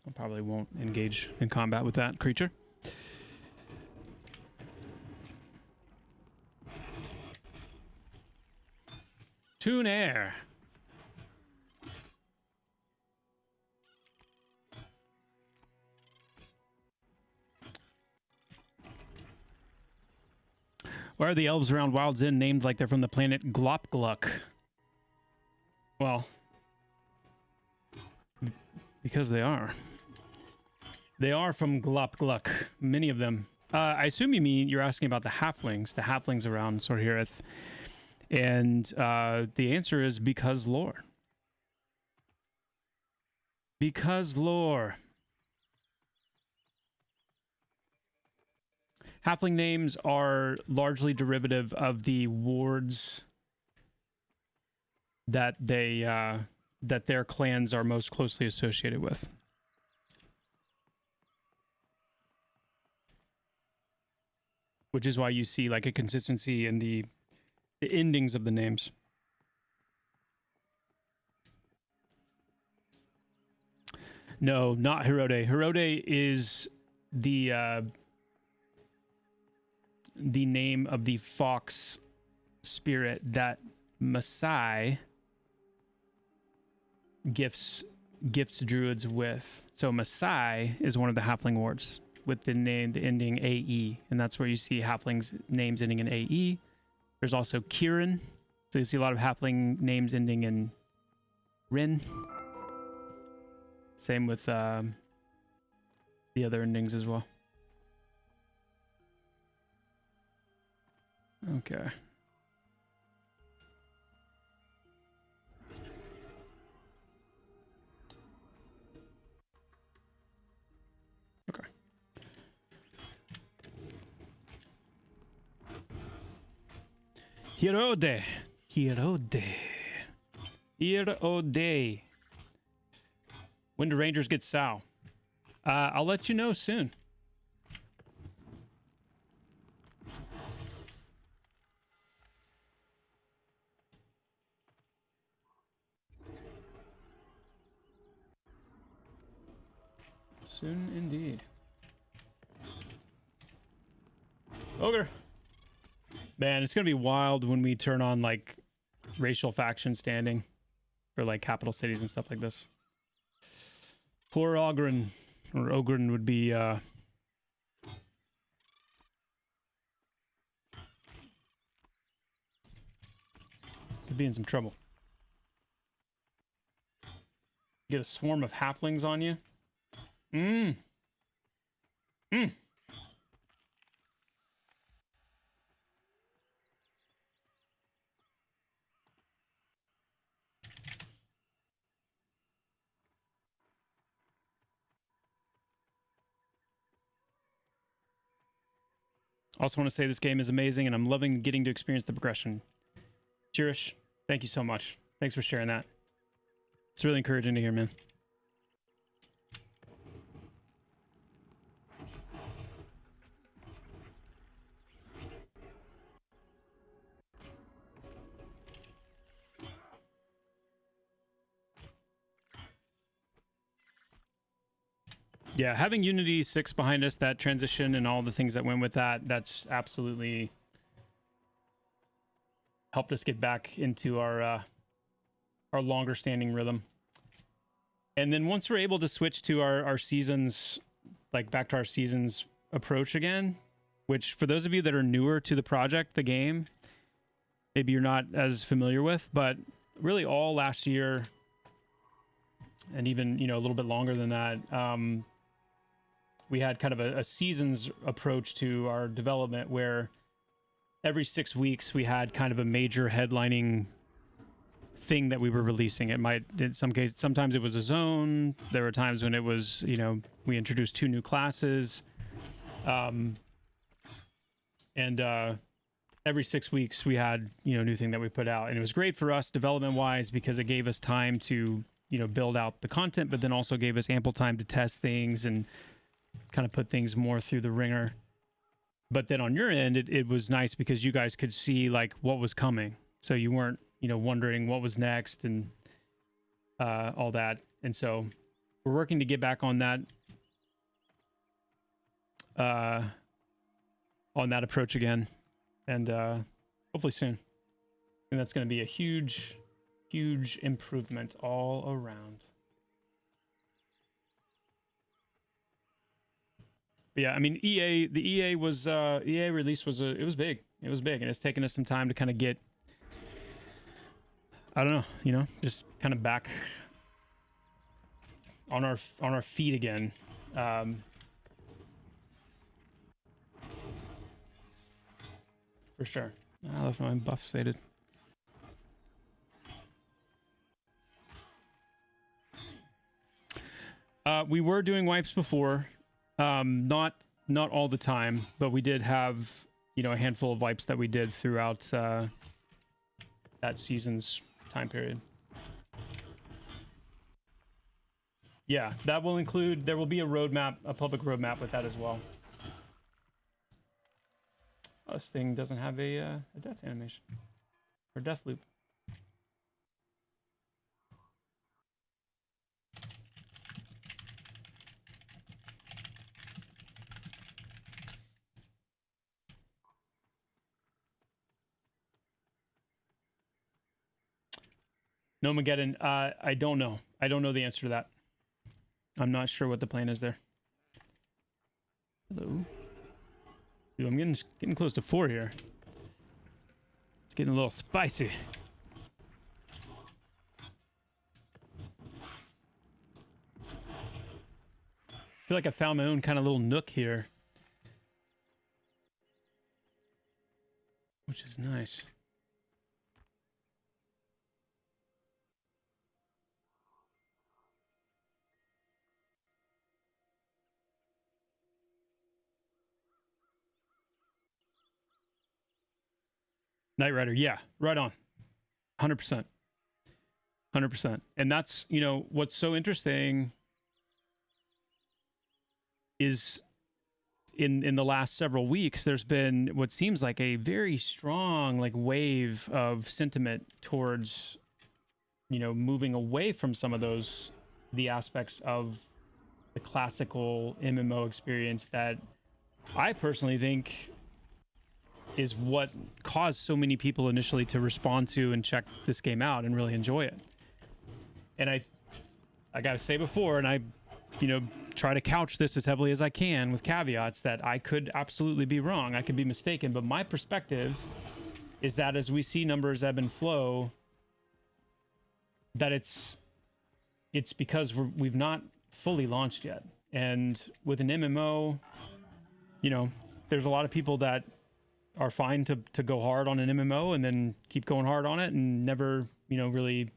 I probably won't engage in combat with that creature. Tunair. Why are the elves around Wild's End named like they're from the planet Glopgluck? Well, because they are. They are from Glopgluck, many of them. I assume you're asking about the halflings around Sorhirith. And the answer is because lore. Because lore. Halfling names are largely derivative of the wards that that their clans are most closely associated with. Which is why you see like a consistency in the endings of the names. No, not Herode. Herode is the name of the fox spirit that Masai gifts druids with. So Masai is one of the halfling wards with the ending AE, and that's where you see halflings names ending in AE. There's also Kieran, so you see a lot of halfling names ending in Rin. Same with the other endings as well. Okay. Okay. Herode. When do Rangers get Sow? I'll let you know soon. Soon indeed. Ogre. Man, it's gonna be wild when we turn on like racial faction standing for like capital cities and stuff like this. Poor Ogren, or Ogren would be could be in some trouble. Get a swarm of halflings on you. Also want to say this game is amazing, and I'm loving getting to experience the progression. Chirish, thank you so much. Thanks for sharing that. It's really encouraging to hear, man. Yeah, having Unity 6 behind us, that transition and all the things that went with that, that's absolutely helped us get back into our longer standing rhythm. And then once we're able to switch to our seasons, like back to our seasons approach again, which for those of you that are newer to the project, the game, maybe you're not as familiar with, but really all last year and even, a little bit longer than that, we had kind of a seasons approach to our development where every 6 weeks we had kind of a major headlining thing that we were releasing. It might, in some cases, sometimes it was a zone. There were times when it was, we introduced 2 new classes. And every 6 weeks we had, new thing that we put out. And it was great for us development wise because it gave us time to, build out the content, but then also gave us ample time to test things and kind of put things more through the ringer. But then on your end, it was nice because you guys could see like what was coming. So you weren't, wondering what was next and all that. And so we're working to get back on that approach again. And hopefully soon. And that's going to be a huge improvement all around. But yeah, I mean, the EA release was big. It was big, and it's taken us some time to kind of get, I don't know, just kind of back on our feet again. For sure. I left my buffs faded. We were doing wipes before, not all the time, but we did have a handful of wipes that we did throughout that season's time period. Yeah, that will include. There will be a roadmap, a public roadmap with that as well. Oh, this thing doesn't have a death animation or death loop. No Mageddon. I don't know. I don't know the answer to that. I'm not sure what the plan is there. Hello. Dude, I'm getting close to 4 here. It's getting a little spicy. I feel like I found my own kind of little nook here, which is nice. Knight Rider, yeah, right on. 100%. 100%. And that's, what's so interesting is in the last several weeks, there's been what seems like a very strong wave of sentiment towards, moving away from some of the aspects of the classical MMO experience that I personally think is what caused so many people initially to respond to and check this game out and really enjoy it. And I gotta say before, and I, try to couch this as heavily as I can with caveats that I could absolutely be wrong. I could be mistaken, but my perspective is that as we see numbers ebb and flow, that it's because we've not fully launched yet. And with an MMO, there's a lot of people that are fine to go hard on an MMO and then keep going hard on it and never, really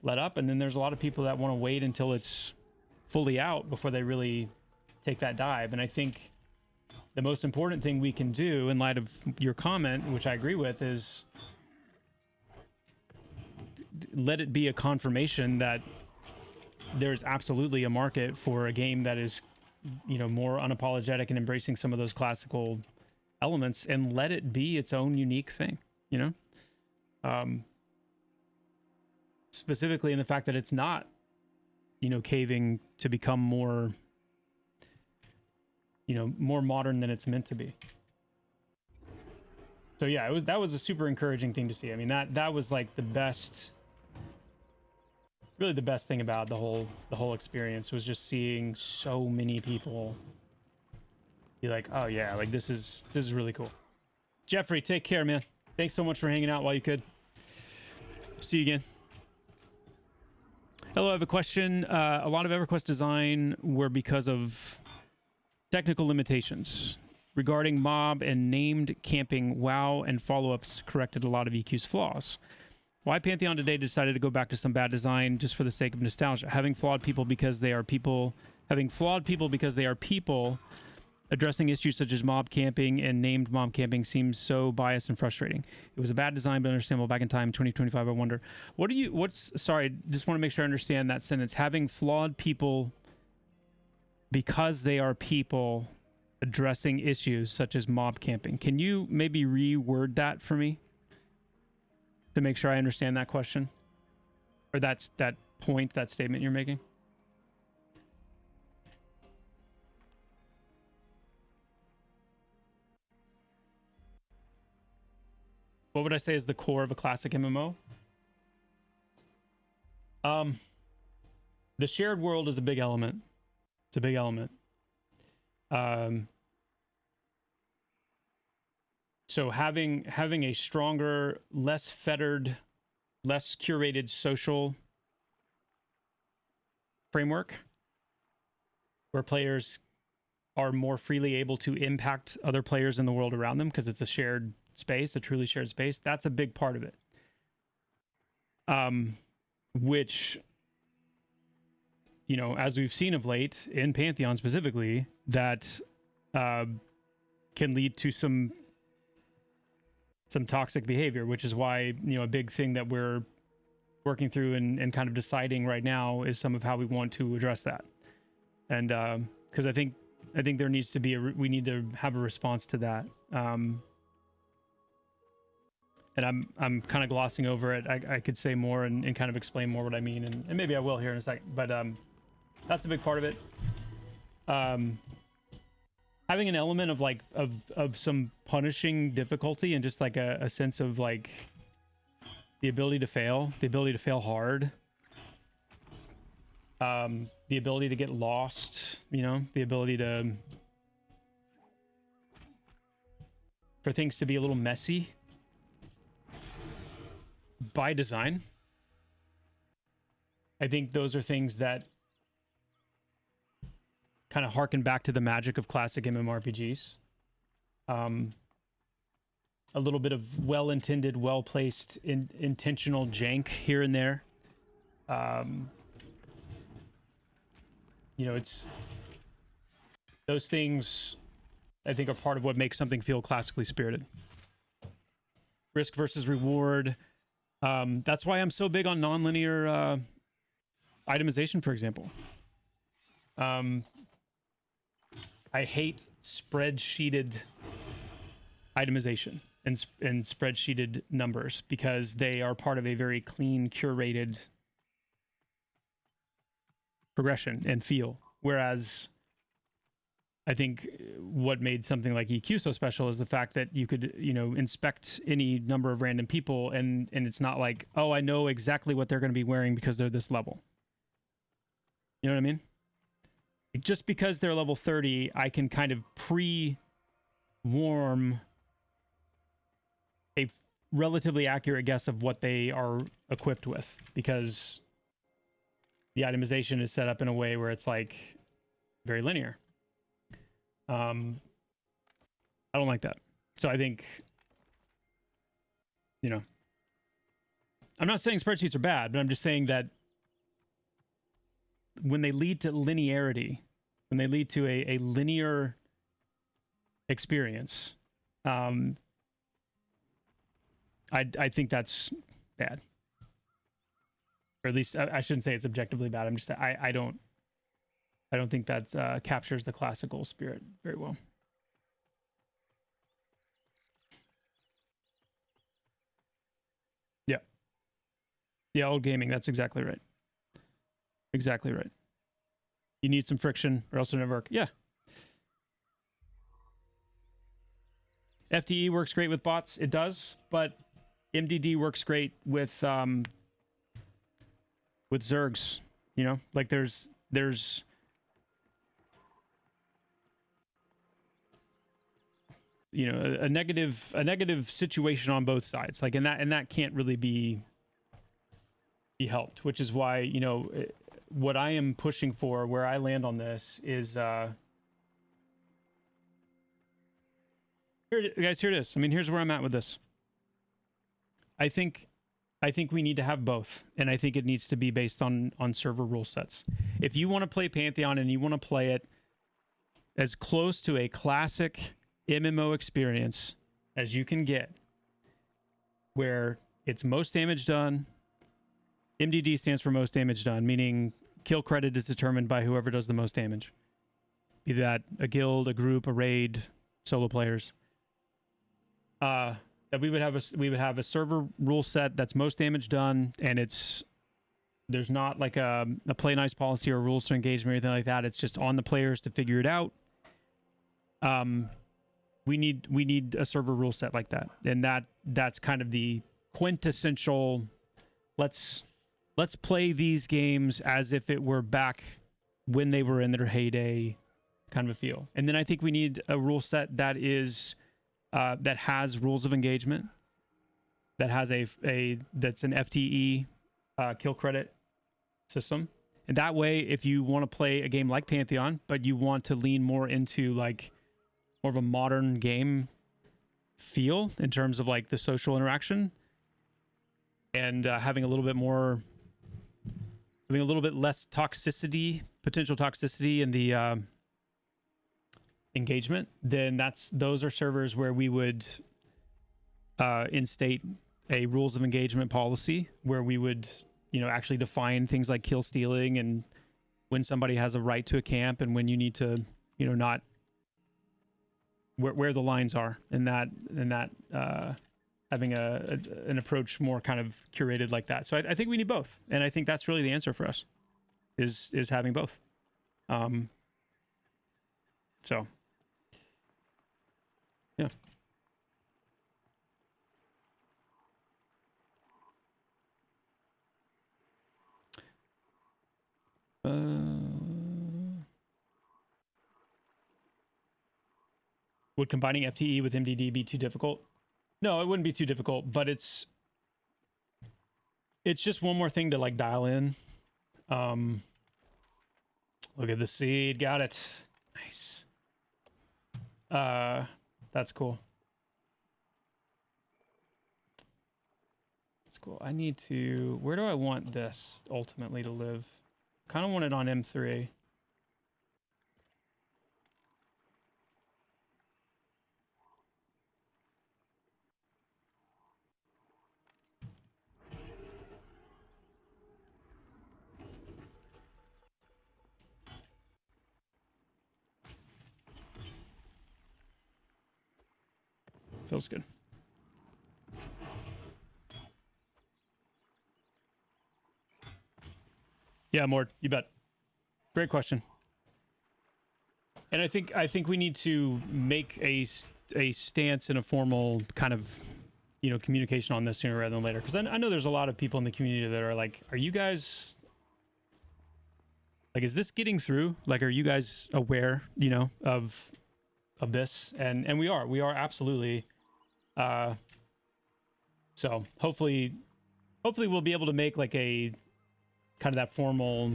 let up. And then there's a lot of people that want to wait until it's fully out before they really take that dive. And I think the most important thing we can do in light of your comment, which I agree with, is let it be a confirmation that there's absolutely a market for a game that is, more unapologetic and embracing some of those classical elements, and let it be its own unique thing, specifically in the fact that it's not, caving to become more you know, more modern than it's meant to be. So yeah, that was a super encouraging thing to see. I mean, that was like the best, really the best thing about the whole experience was just seeing so many people be like, oh yeah, like this is really cool. Jeffrey, take care, man. Thanks so much for hanging out while you could. See you again. Hello, I have a question. A lot of EverQuest design were because of technical limitations. Regarding mob and named camping, WoW and follow-ups corrected a lot of EQ's flaws. Why Pantheon today decided to go back to some bad design just for the sake of nostalgia? Having flawed people because they are people, addressing issues such as mob camping and named mob camping seems so biased and frustrating. It was a bad design, but understandable back in time, 2025, I wonder. Sorry, just want to make sure I understand that sentence. Having flawed people because they are people addressing issues such as mob camping. Can you maybe reword that for me to make sure I understand that question? Or that point, that statement you're making? What would I say is the core of a classic MMO? The shared world is a big element. It's a big element. So having a stronger, less fettered, less curated social framework where players are more freely able to impact other players in the world around them because it's a shared space, a truly shared space, that's a big part of it. Which, you know, as we've seen of late in Pantheon specifically, that can lead to some toxic behavior, which is why, you know, a big thing that we're working through and kind of deciding right now is some of how we want to address that. And because I think there needs to be we need to have a response to that. And I'm kind of glossing over it. I could say more and kind of explain more what I mean, and maybe I will here in a second. But that's a big part of it. Having an element of like of some punishing difficulty and just like a sense of like the ability to fail hard, the ability to get lost, you know, the ability for things to be a little messy by design. I think those are things that kind of harken back to the magic of classic MMORPGs. A little bit of well-intended, well-placed, intentional jank here and there. You know, it's those things I think are part of what makes something feel classically spirited. Risk versus reward. That's why I'm so big on nonlinear itemization, for example. I hate spreadsheeted itemization and spreadsheeted numbers because they are part of a very clean, curated progression and feel. Whereas I think what made something like EQ so special is the fact that you could, you know, inspect any number of random people and it's not like, oh, I know exactly what they're going to be wearing because they're this level. You know what I mean? Just because they're level 30, I can kind of pre-warm a relatively accurate guess of what they are equipped with because the itemization is set up in a way where it's like very linear. I don't like that. So I think, you know, I'm not saying spreadsheets are bad, but I'm just saying that when they lead to linearity, when they lead to a linear experience, I think that's bad. Or at least I shouldn't say it's objectively bad. I'm just I don't think that captures the classical spirit very well. Yeah. Yeah, old gaming. That's exactly right. Exactly right. You need some friction or else it'll never work. Yeah. FTE works great with bots. It does, but MDD works great with Zergs. You know, like there's you know a negative situation on both sides. Like and that can't really be helped, which is why, you know, what I am pushing for, where I land on this is here, guys, here it is. I mean, here's where I'm at with this. I think we need to have both, and I think it needs to be based on server rule sets. If you want to play Pantheon and you want to play it as close to a classic MMO experience as you can get, where it's most damage done. MDD stands for most damage done, meaning kill credit is determined by whoever does the most damage. Be that a guild, a group, a raid, solo players. That we would have a server rule set that's most damage done, and there's not like a play nice policy or rules to engagement or anything like that. It's just on the players to figure it out. We need a server rule set like that, and that's kind of the quintessential. Let's play these games as if it were back when they were in their heyday, kind of a feel. And then I think we need a rule set that is that has rules of engagement, that has that's an FTE kill credit system. And that way, if you want to play a game like Pantheon, but you want to lean more into like more of a modern game feel in terms of like the social interaction and having a little bit less potential toxicity in the engagement, then those are servers where we would instate a rules of engagement policy where we would, you know, actually define things like kill stealing and when somebody has a right to a camp and when you need to, you know, not where the lines are, and that having an approach more kind of curated like that. So I think we need both, and I think that's really the answer for us is having both. So yeah. Would combining FTE with MDD be too difficult? No, it wouldn't be too difficult, but it's just one more thing to like dial in. Look at the seed, got it. Nice. That's cool. That's cool. I need to, where do I want this ultimately to live? Kind of want it on M3. Feels good. Yeah, Mort, you bet. Great question. And I think we need to make a stance in a formal kind of, you know, communication on this sooner rather than later. Because I know there's a lot of people in the community that are like, are you guys, like, is this getting through? Like, are you guys aware, you know, of this? And we are absolutely. So hopefully we'll be able to make like a kind of that formal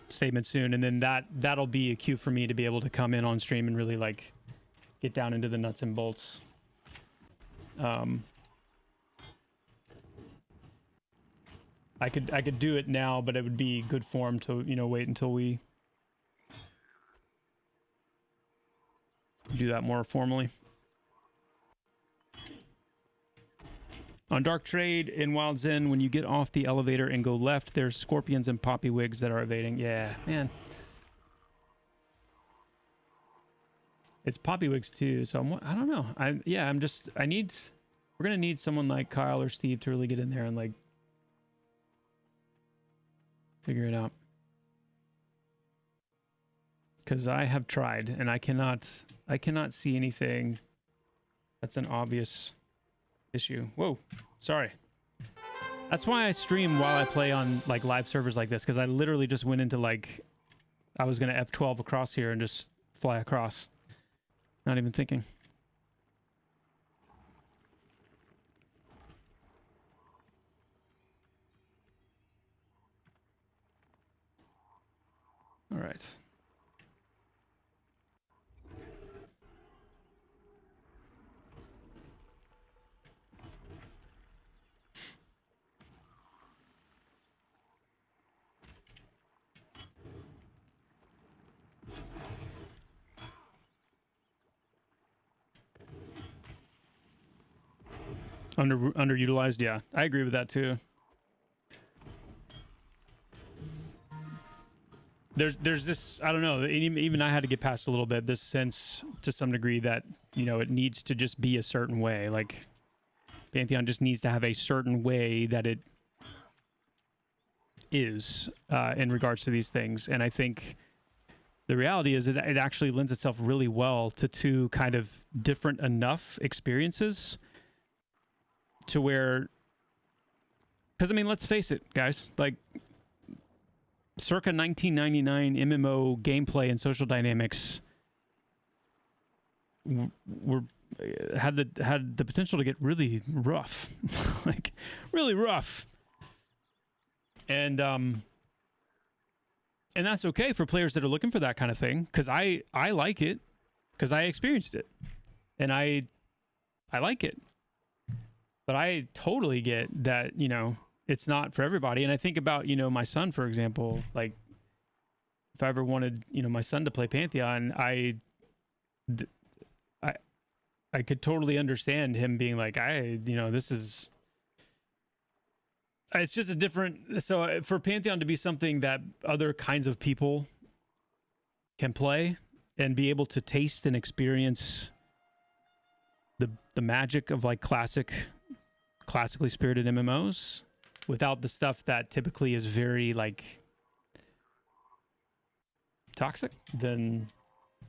statement soon, and then that'll be a cue for me to be able to come in on stream and really like get down into the nuts and bolts. I could do it now, but it would be good form to, you know, wait until we do that more formally. On Dark Trade in Wild Zen, when you get off the elevator and go left, there's scorpions and poppy wigs that are evading. Yeah, man. It's poppy wigs too, so I don't know. We're gonna need someone like Kyle or Steve to really get in there and like figure it out. Because I have tried and I cannot see anything That's an obvious issue. Whoa, sorry. That's why I stream while I play on like live servers like this, because I literally just went into like, I was gonna F12 across here and just fly across. Not even thinking. All right. Underutilized, yeah. I agree with that too. There's this, I don't know, even I had to get past a little bit this sense to some degree that, you know, it needs to just be a certain way. Like Pantheon just needs to have a certain way that it is in regards to these things. And I think the reality is it actually lends itself really well to two kind of different enough experiences to where, because I mean, let's face it, guys, like circa 1999 MMO gameplay and social dynamics had the potential to get really rough, like really rough, and that's okay for players that are looking for that kind of thing, because I like it, because I experienced it, and I like it. But I totally get that, you know, it's not for everybody. And I think about, you know, my son, for example, like if I ever wanted, you know, my son to play Pantheon, I could totally understand him being like, you know, this is, it's just a different, so for Pantheon to be something that other kinds of people can play and be able to taste and experience the magic of like classically spirited MMOs without the stuff that typically is very like toxic, then I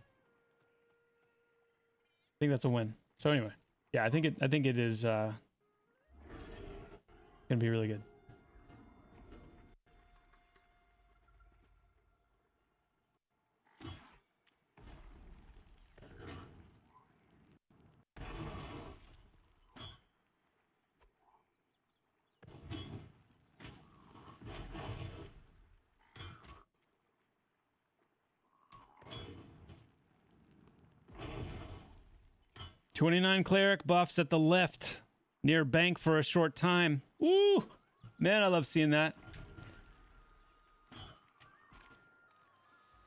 think that's a win. So anyway, yeah, I think it is gonna be really good. $29 cleric buffs at the left near bank for a short time. Woo! Man, I love seeing that.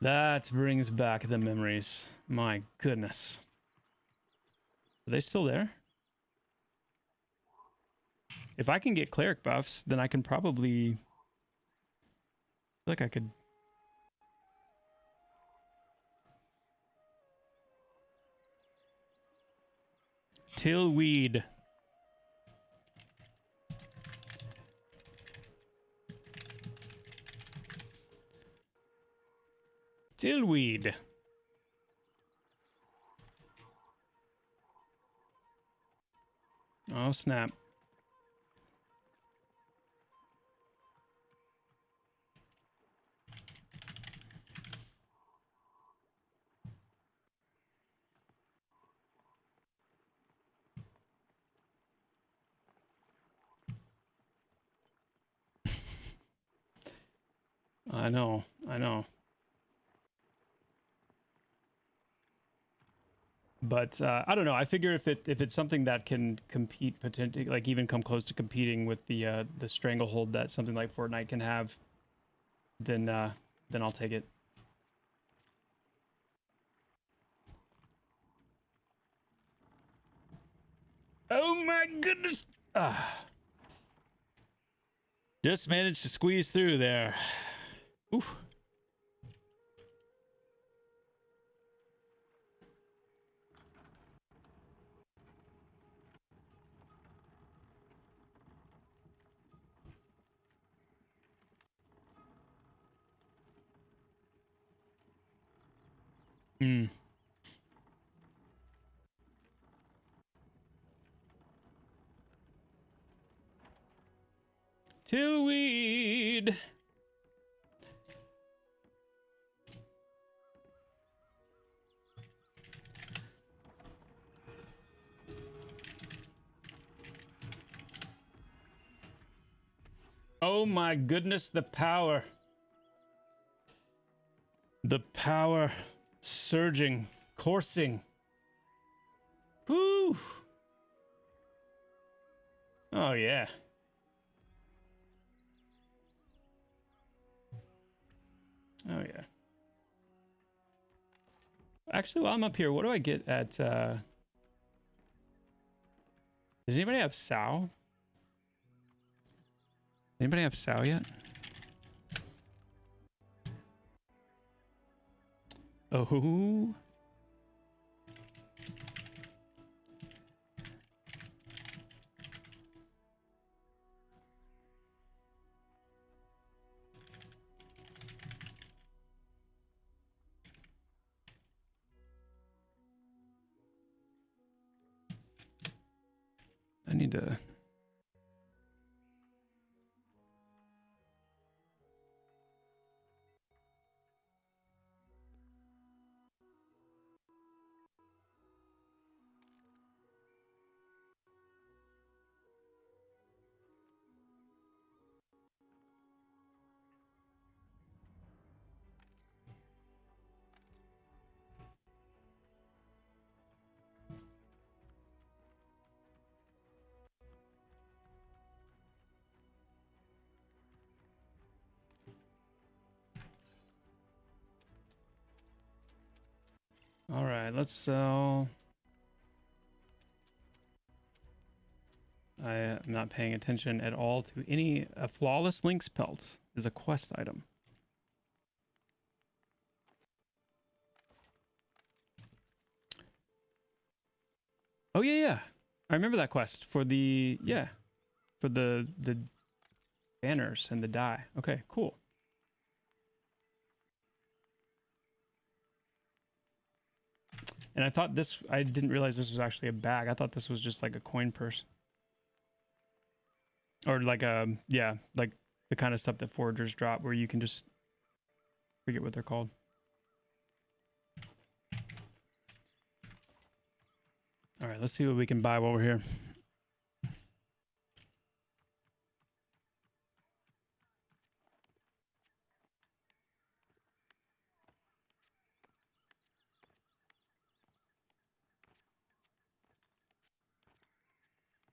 That brings back the memories. My goodness. Are they still there? If I can get cleric buffs, then I can probably... I feel like I could... Tillweed. Tillweed. Oh, snap. I know. But I don't know. I figure if it's something that can compete potentially, like even come close to competing with the stranglehold that something like Fortnite can have, then I'll take it. Oh my goodness! Just managed to squeeze through there. Oof. Hmm. Tillweed. Oh my goodness, the power. The power surging, coursing. Woo! Oh yeah. Oh yeah. Actually, while I'm up here, what do I get at does anybody have sow? Anybody have sow yet? Oh. I need to. All right, let's sell. I am not paying attention at all to any. A flawless lynx pelt is a quest item. Oh yeah. I remember that quest for the for the banners and the die. Okay, cool. And I thought this, I didn't realize this was actually a bag. I thought this was just like a coin purse. Or like yeah, like the kind of stuff that foragers drop where you can just forget what they're called. All right, let's see what we can buy while we're here.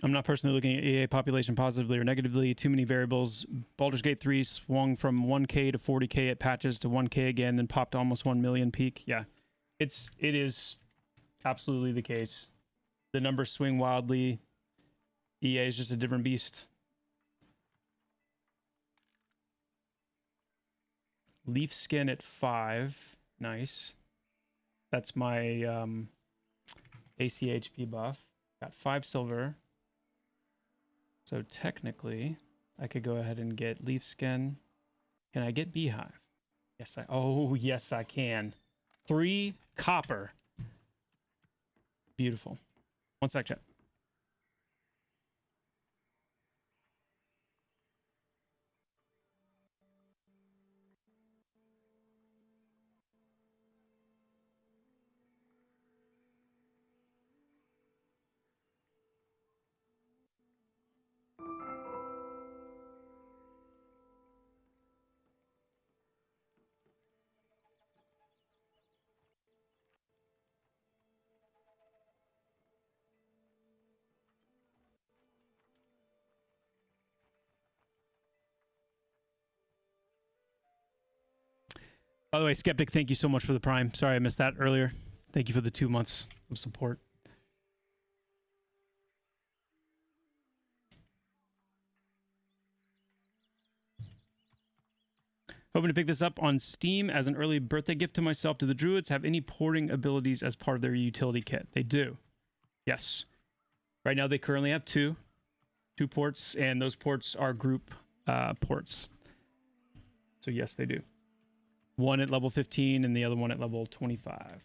I'm not personally looking at EA population positively or negatively. Too many variables. Baldur's Gate 3 swung from 1K to 40K at patches to 1K again, then popped almost 1 million peak. Yeah, it is absolutely the case. The numbers swing wildly. EA is just a different beast. Leaf skin at 5. Nice. That's my ACHP buff. Got 5 silver. So technically, I could go ahead and get leaf skin. Can I get beehive? Yes, oh, yes, I can. 3 copper. Beautiful. One sec, chat. By the way, Skeptic, thank you so much for the Prime. Sorry I missed that earlier. Thank you for the 2 months of support. Hoping to pick this up on Steam as an early birthday gift to myself. Do the druids have any porting abilities as part of their utility kit? They do. Yes. Right now they currently have 2 ports, and those ports are group ports. So yes, they do. One at level 15 and the other one at level 25.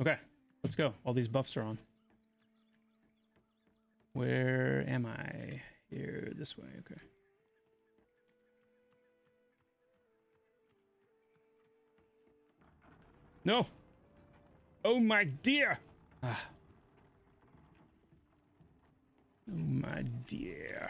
Okay, let's go. All these buffs are on. Where am I? Here, this way. Okay. No. Oh my dear. Ah. Oh my dear.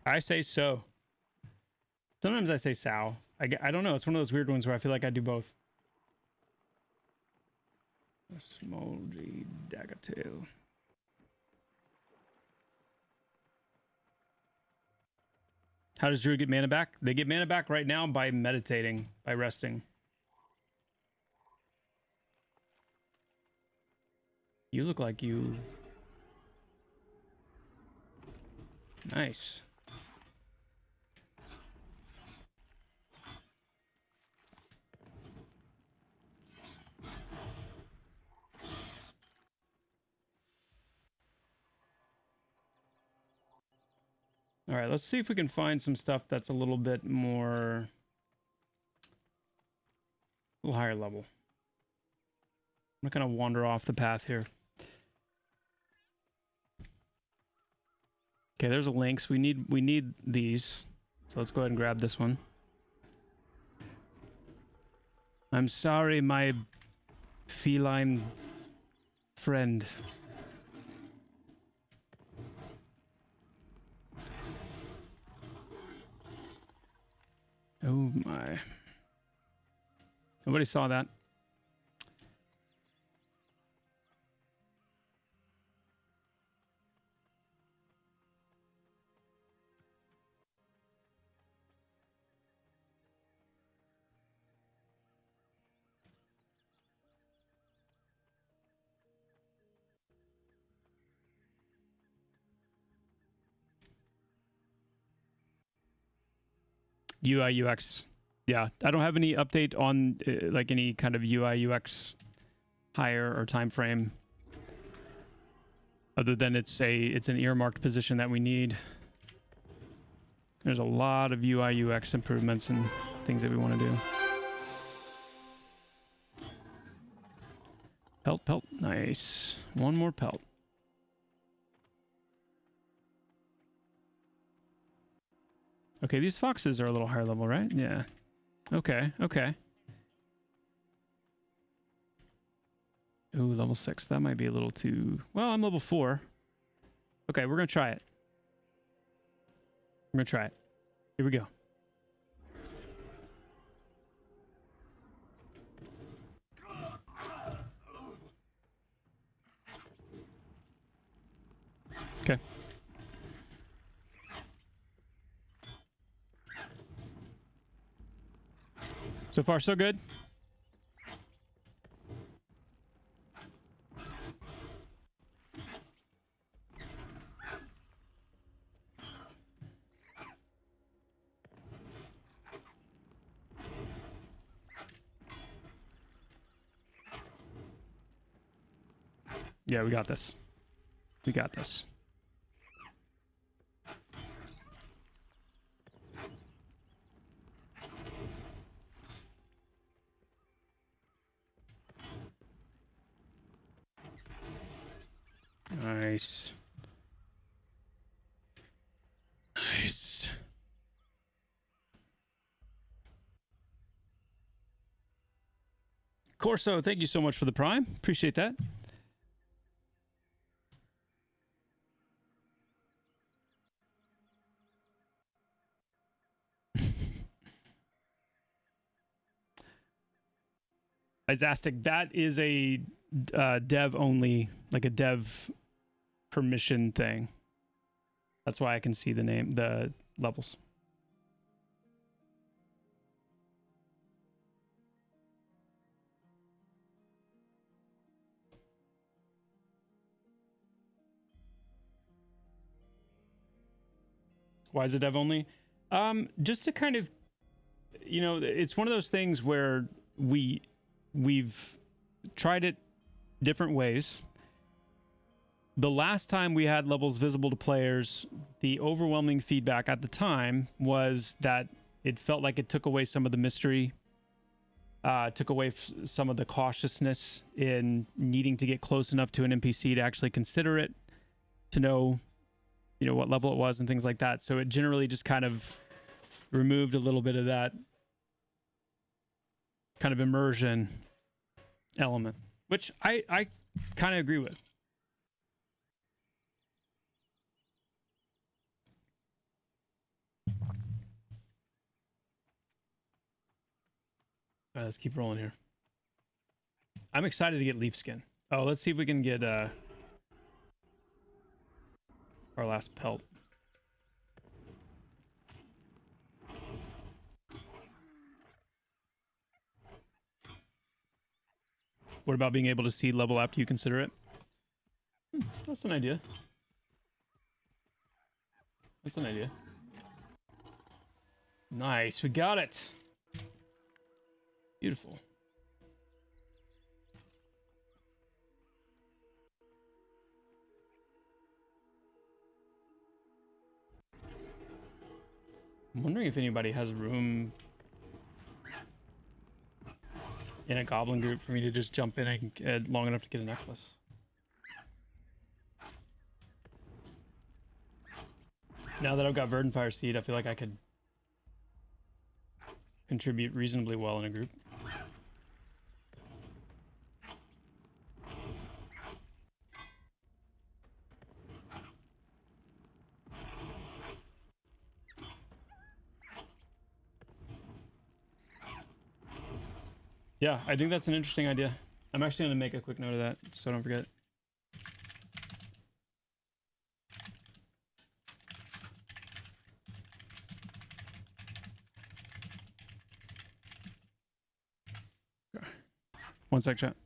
I say so. Sometimes I say sow. I don't know. It's one of those weird ones where I feel like I do both. A smolgy dagger tail. How does Druid get mana back? They get mana back right now by meditating, by resting. You look like you... Nice. All right, let's see if we can find some stuff that's a little bit more... a little higher level. I'm not gonna wander off the path here. Okay, there's a lynx. We need these. So let's go ahead and grab this one. I'm sorry, my feline friend. Oh my. Nobody saw that. UI UX. Yeah, I don't have any update on like any kind of UI UX hire or time frame, other than it's an earmarked position that we need. There's a lot of UI UX improvements and things that we want to do. Pelt, nice. One more pelt. Okay, these foxes are a little higher level, right? Yeah. Okay. Ooh, level 6. That might be a little too... Well, I'm level 4. Okay, we're going to try it. We're going to try it. Here we go. Okay. So far, so good. Yeah, we got this. We got this. Nice. Nice. Corso, thank you so much for the prime. Appreciate that. Isastic, that is a dev only, like a dev permission thing. That's why I can see the name, the levels. Why is it dev only? Just to kind of, you know, it's one of those things where we've tried it different ways, the last time we had levels visible to players, the overwhelming feedback at the time was that it felt like it took away some of the mystery, took away some of the cautiousness in needing to get close enough to an NPC to actually consider it, to know, you know, what level it was and things like that. So it generally just kind of removed a little bit of that kind of immersion element, which I kind of agree with. All right, let's keep rolling here. I'm excited to get leaf skin. Oh, let's see if we can get our last pelt. What about being able to see level after you consider it? That's an idea. That's an idea. Nice, we got it. Beautiful. I'm wondering if anybody has room in a goblin group for me to just jump in and long enough to get a necklace. Now that I've got Verdenfire Seed, I feel like I could contribute reasonably well in a group. Yeah, I think that's an interesting idea. I'm actually going to make a quick note of that so I don't forget. One sec, chat.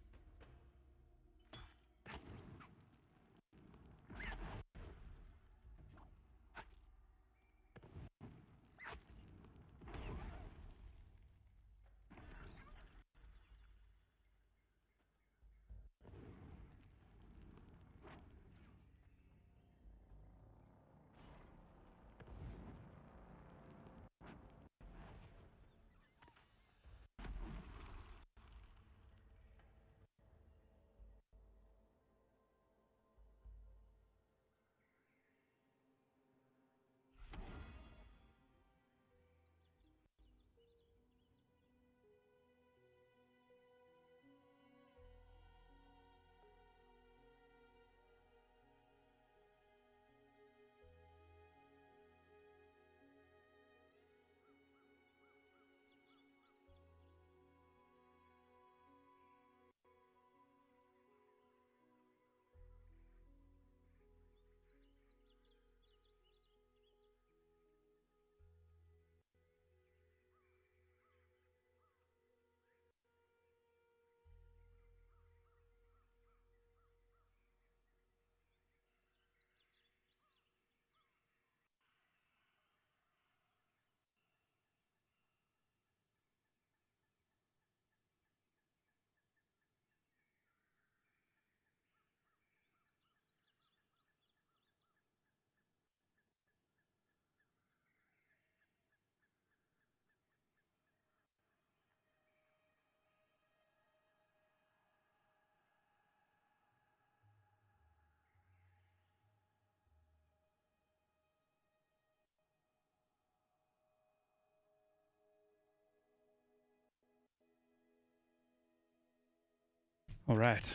All right.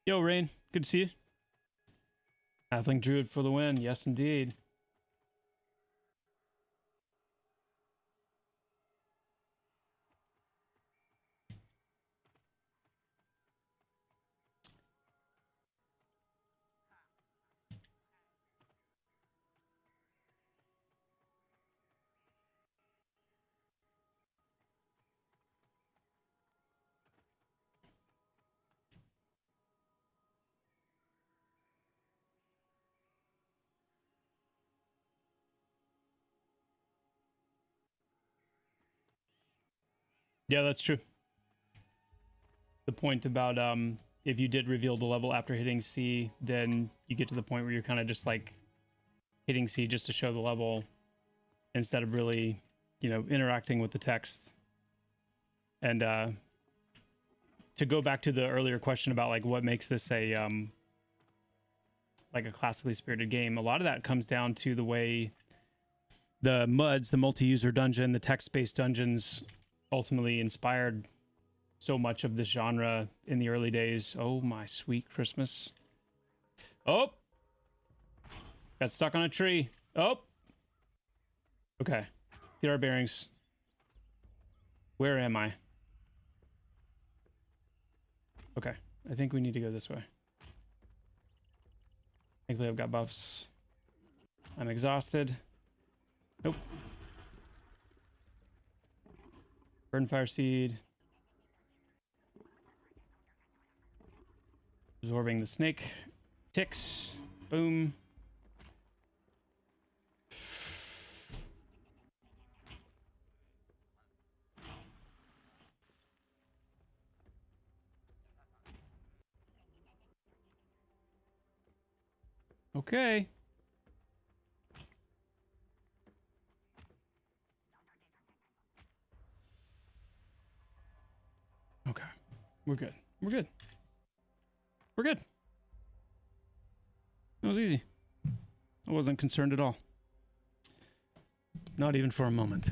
Yo, Rain. Good to see you. Halfling Druid for the win. Yes, indeed. Yeah, that's true. The point about if you did reveal the level after hitting C, then you get to the point where you're kind of just like hitting C just to show the level instead of really, you know, interacting with the text. And to go back to the earlier question about like what makes this a like a classically spirited game, a lot of that comes down to the way the MUDs, the multi-user dungeon, the text-based dungeons ultimately inspired so much of this genre in the early days. Oh my sweet Christmas. Oh, got stuck on a tree. Oh, okay, get our bearings. Where am I? Okay, I think we need to go this way. Thankfully I've got buffs. I'm exhausted. Nope. Burn fire seed. Absorbing the snake. Ticks. Boom. Okay. Okay. We're good. We're good. We're good. That was easy. I wasn't concerned at all. Not even for a moment.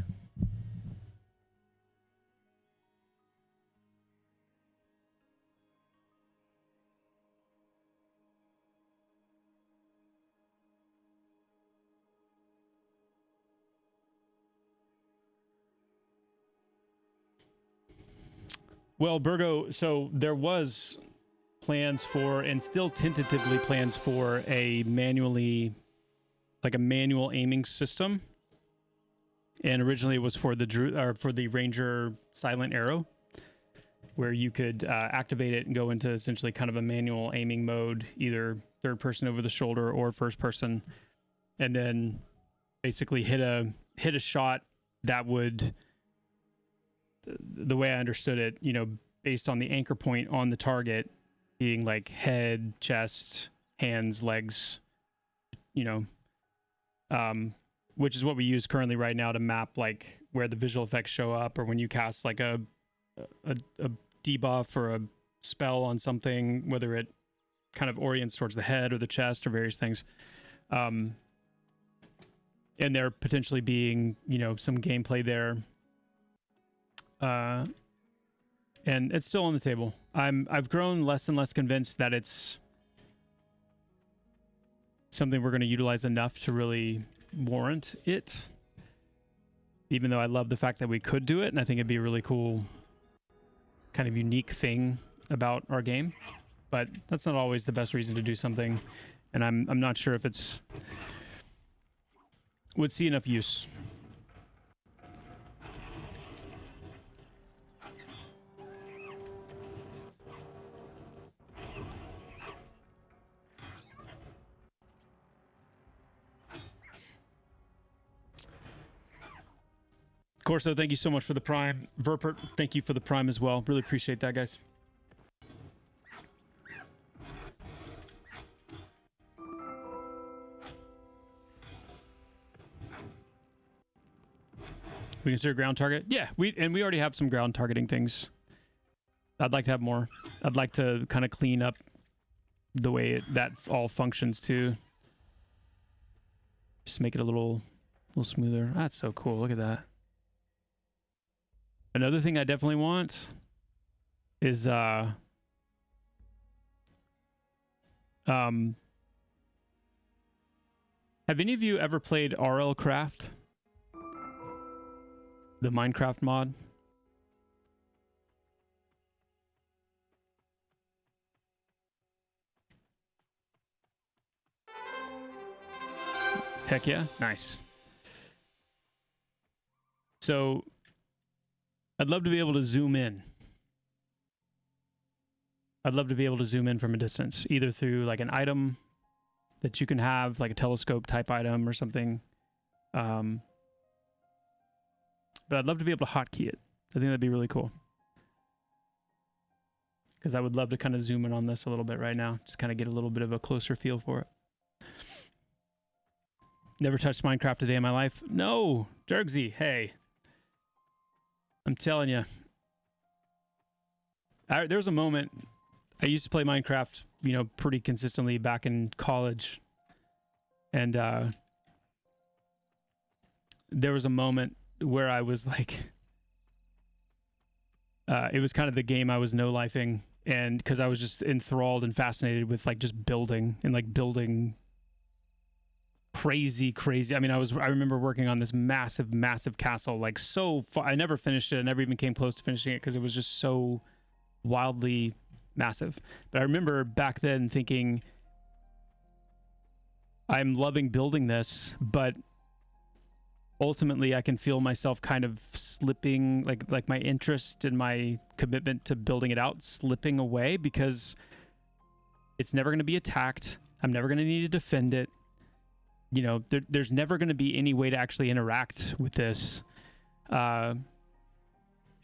Well, Burgo, so there was plans for, and still tentatively plans for, a manually, like a manual aiming system. And originally it was for the Ranger Silent Arrow, where you could activate it and go into essentially kind of a manual aiming mode, either third person over the shoulder or first person, and then basically hit a shot that would, the way I understood it, you know, based on the anchor point on the target being like head, chest, hands, legs, you know, which is what we use currently right now to map like where the visual effects show up, or when you cast like a debuff or a spell on something, whether it kind of orients towards the head or the chest or various things. And there potentially being, you know, some gameplay there. And it's still on the table. I've grown less and less convinced that it's something we're going to utilize enough to really warrant it. Even though I love the fact that we could do it, and I think it'd be a really cool, kind of unique thing about our game. But that's not always the best reason to do something, and I'm not sure if it's would see enough use. Corso, thank you so much for the Prime. Verpert, thank you for the Prime as well. Really appreciate that, guys. We consider ground target? Yeah, we already have some ground targeting things. I'd like to have more. I'd like to kind of clean up the way that all functions too. Just make it a little smoother. That's so cool. Look at that. Another thing I definitely want is have any of you ever played RL Craft? The Minecraft mod? Heck yeah. Nice. So I'd love to be able to zoom in. I'd love to be able to zoom in from a distance, either through like an item that you can have, like a telescope type item or something. But I'd love to be able to hotkey it. I think that'd be really cool. because I would love to kind of zoom in on this a little bit right now. Just kind of get a little bit of a closer feel for it. Never touched Minecraft a day in my life. No, Jergsy, hey. I'm telling you. There was a moment, I used to play Minecraft, you know, pretty consistently back in college. And there was a moment where I was like, it was kind of the game I was no-lifing, and because I was just enthralled and fascinated with like just building and like building crazy. I mean, I remember working on this massive castle, like so far. I never finished it. I never even came close to finishing it because it was just so wildly massive. But I remember back then thinking, I'm loving building this, but ultimately I can feel myself kind of slipping, like my interest and my commitment to building it out slipping away, because it's never going to be attacked. I'm never going to need to defend it. You know, there's never going to be any way to actually interact with this. And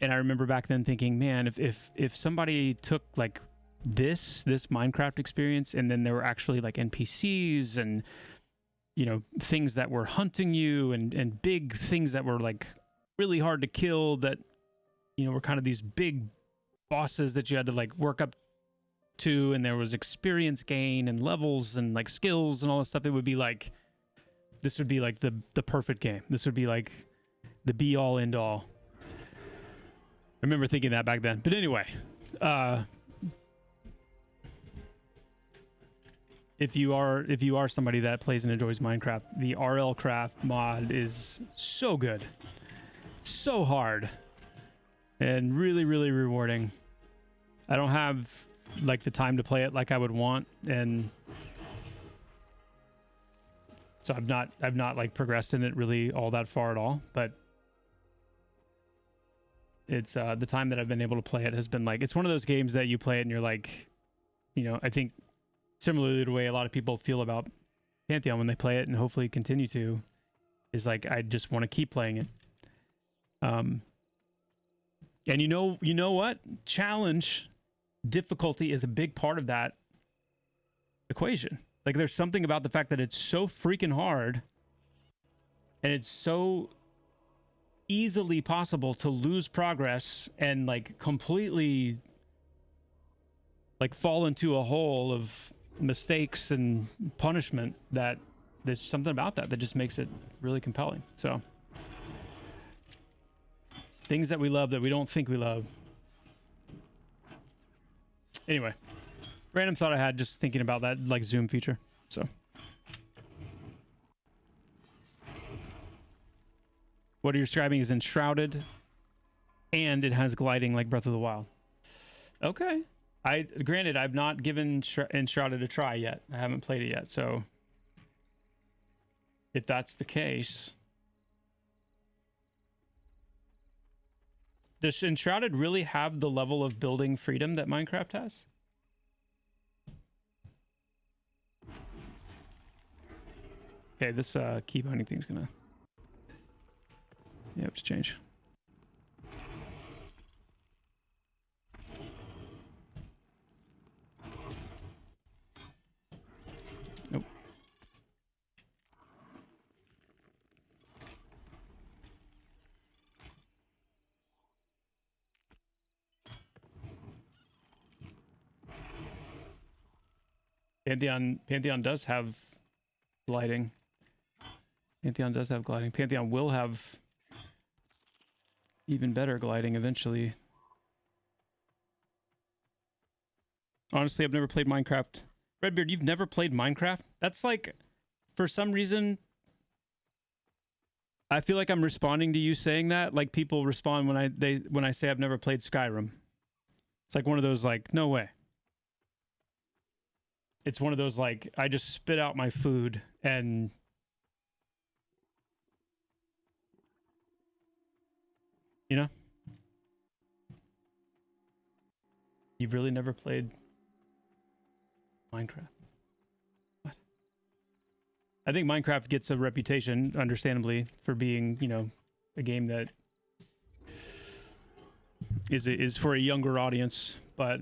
I remember back then thinking, man, if somebody took like this Minecraft experience, and then there were actually like NPCs and, you know, things that were hunting you and big things that were like really hard to kill, that, you know, were kind of these big bosses that you had to like work up to, and there was experience gain and levels and like skills and all this stuff, it would be like, this would be like the perfect game. This would be like the be all end all. I remember thinking that back then. But anyway, if you are somebody that plays and enjoys Minecraft, the RL Craft mod is so good, so hard, and really rewarding. I don't have like the time to play it like I would want, and so I've not like progressed in it really all that far at all. But it's the time that I've been able to play it has been like, it's one of those games that you play it and you're like, you know, I think similarly to the way a lot of people feel about Pantheon when they play it and hopefully continue to, is like, I just want to keep playing it. And you know what? Challenge, difficulty is a big part of that equation. Like, there's something about the fact that it's so freaking hard, and it's so easily possible to lose progress and like completely like fall into a hole of mistakes and punishment, that there's something about that just makes it really compelling. So things that we love that we don't think we love. Anyway, random thought I had just thinking about that like zoom feature. So what you're describing is enshrouded, and it has gliding like Breath of the Wild. Okay. Granted, I've not given Enshrouded a try yet. I haven't played it yet, so if that's the case, does Enshrouded really have the level of building freedom that Minecraft has? Okay, this key binding thing's gonna, you have to change. Nope. Pantheon does have gliding. Pantheon does have gliding. Pantheon will have even better gliding eventually. Honestly, I've never played Minecraft. Redbeard, you've never played Minecraft? That's like, for some reason, I feel like I'm responding to you saying that, like people respond when I say I've never played Skyrim. It's like one of those like, no way. It's one of those like, I just spit out my food and you know? You've really never played Minecraft? What? I think Minecraft gets a reputation, understandably, for being, you know, a game that is for a younger audience, but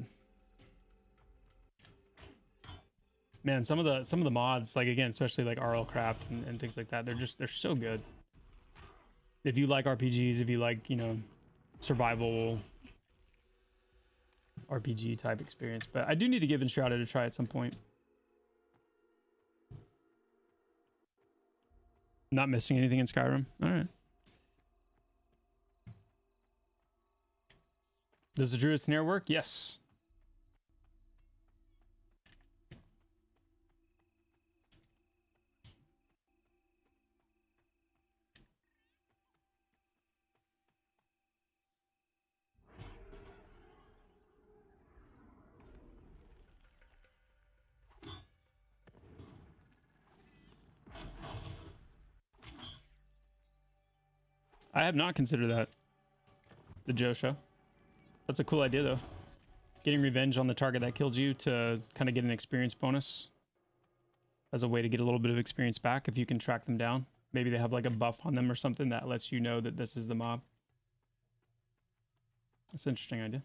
Man, some of the mods, like again, especially like RL Craft and things like that, they're so good. If you like RPGs, if you like, you know, survival RPG type experience. But I do need to give Enshrouded a try at some point. Not missing anything in Skyrim. All right. Does the Druid Snare work? Yes. I have not considered that. The Josha. That's a cool idea, though. Getting revenge on the target that killed you to kind of get an experience bonus as a way to get a little bit of experience back if you can track them down. Maybe they have like a buff on them or something that lets you know that this is the mob. That's an interesting idea.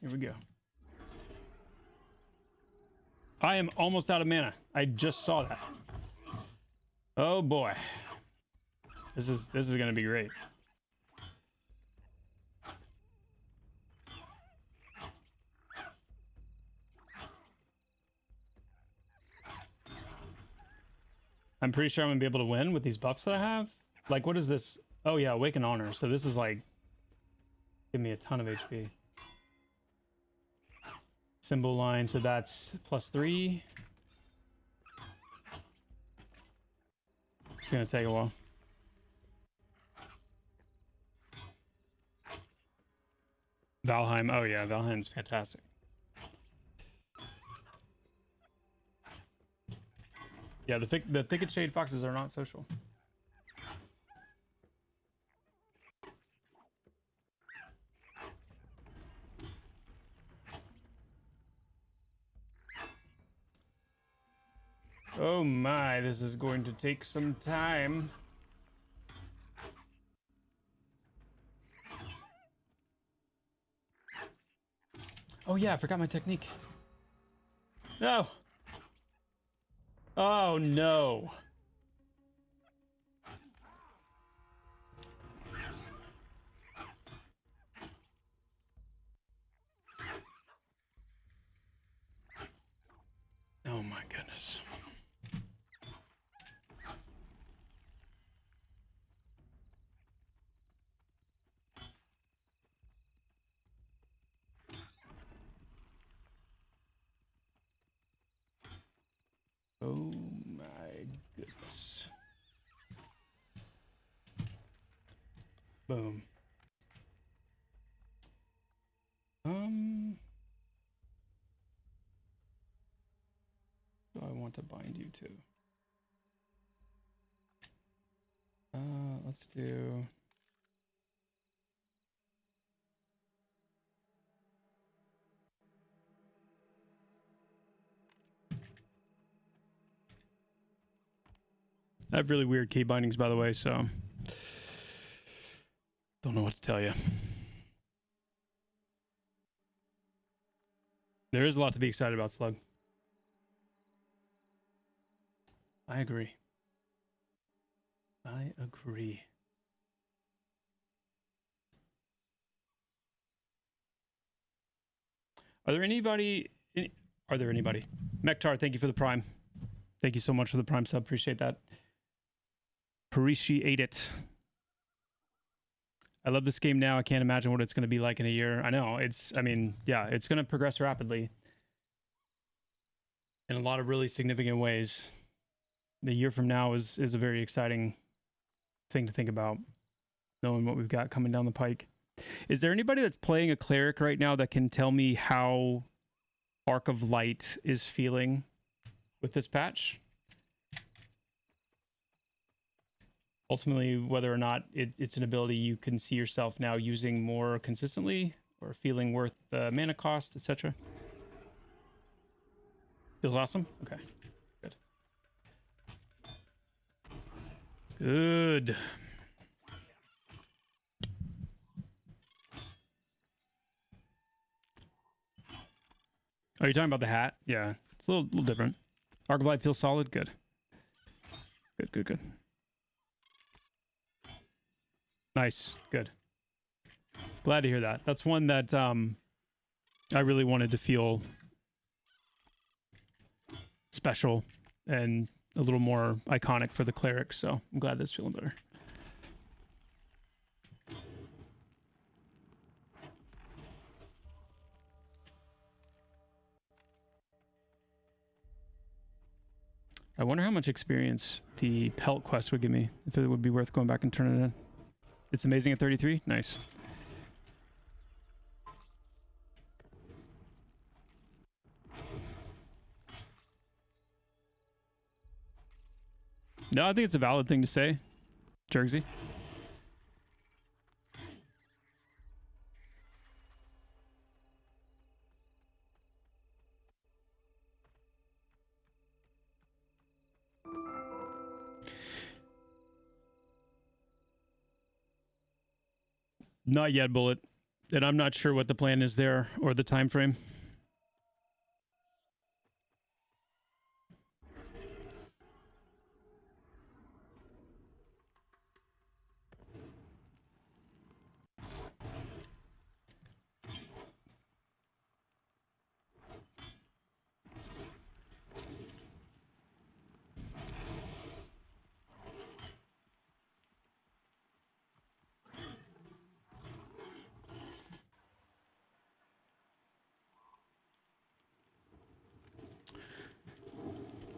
Here we go. I am almost out of mana. I just saw that. Oh boy. This is gonna be great. I'm pretty sure I'm gonna be able to win with these buffs that I have. Like, what is this? Oh yeah, Awaken Honor. So this is like, give me a ton of HP. Symbol line, so that's +3. It's gonna take a while. Valheim. Oh yeah, Valheim's fantastic. Yeah, the Thicket Shade Foxes are not social. Oh my, this is going to take some time. Oh yeah, I forgot my technique. No. Oh no. Oh my goodness. Oh my goodness. Boom. Do I want to bind you to? Let's do. I have really weird key bindings, by the way, so don't know what to tell you. There is a lot to be excited about, Slug. I agree. I agree. Are there anybody? Are there anybody? Mektar, thank you for the Prime. Thank you so much for the Prime sub. Appreciate that. Appreciate it. I love this game now. I can't imagine what it's going to be like in a year. I know. I mean, yeah, it's going to progress rapidly in a lot of really significant ways. The year from now is a very exciting thing to think about, knowing what we've got coming down the pike. Is there anybody that's playing a cleric right now that can tell me how Arc of Light is feeling with this patch? Ultimately, whether or not it's an ability you can see yourself now using more consistently or feeling worth the mana cost, etc. Feels awesome? Okay, good. Good. Oh, you're talking about the hat? Yeah, it's a little different. Arclight feels solid. Good. Good. Nice. Good. Glad to hear that. That's one that I really wanted to feel special and a little more iconic for the cleric, so I'm glad that's feeling better. I wonder how much experience the pelt quest would give me, if it would be worth going back and turning it in. It's amazing at 33? Nice. No, I think it's a valid thing to say, Jergsy. Not yet, Bullet. And I'm not sure what the plan is there or the time frame.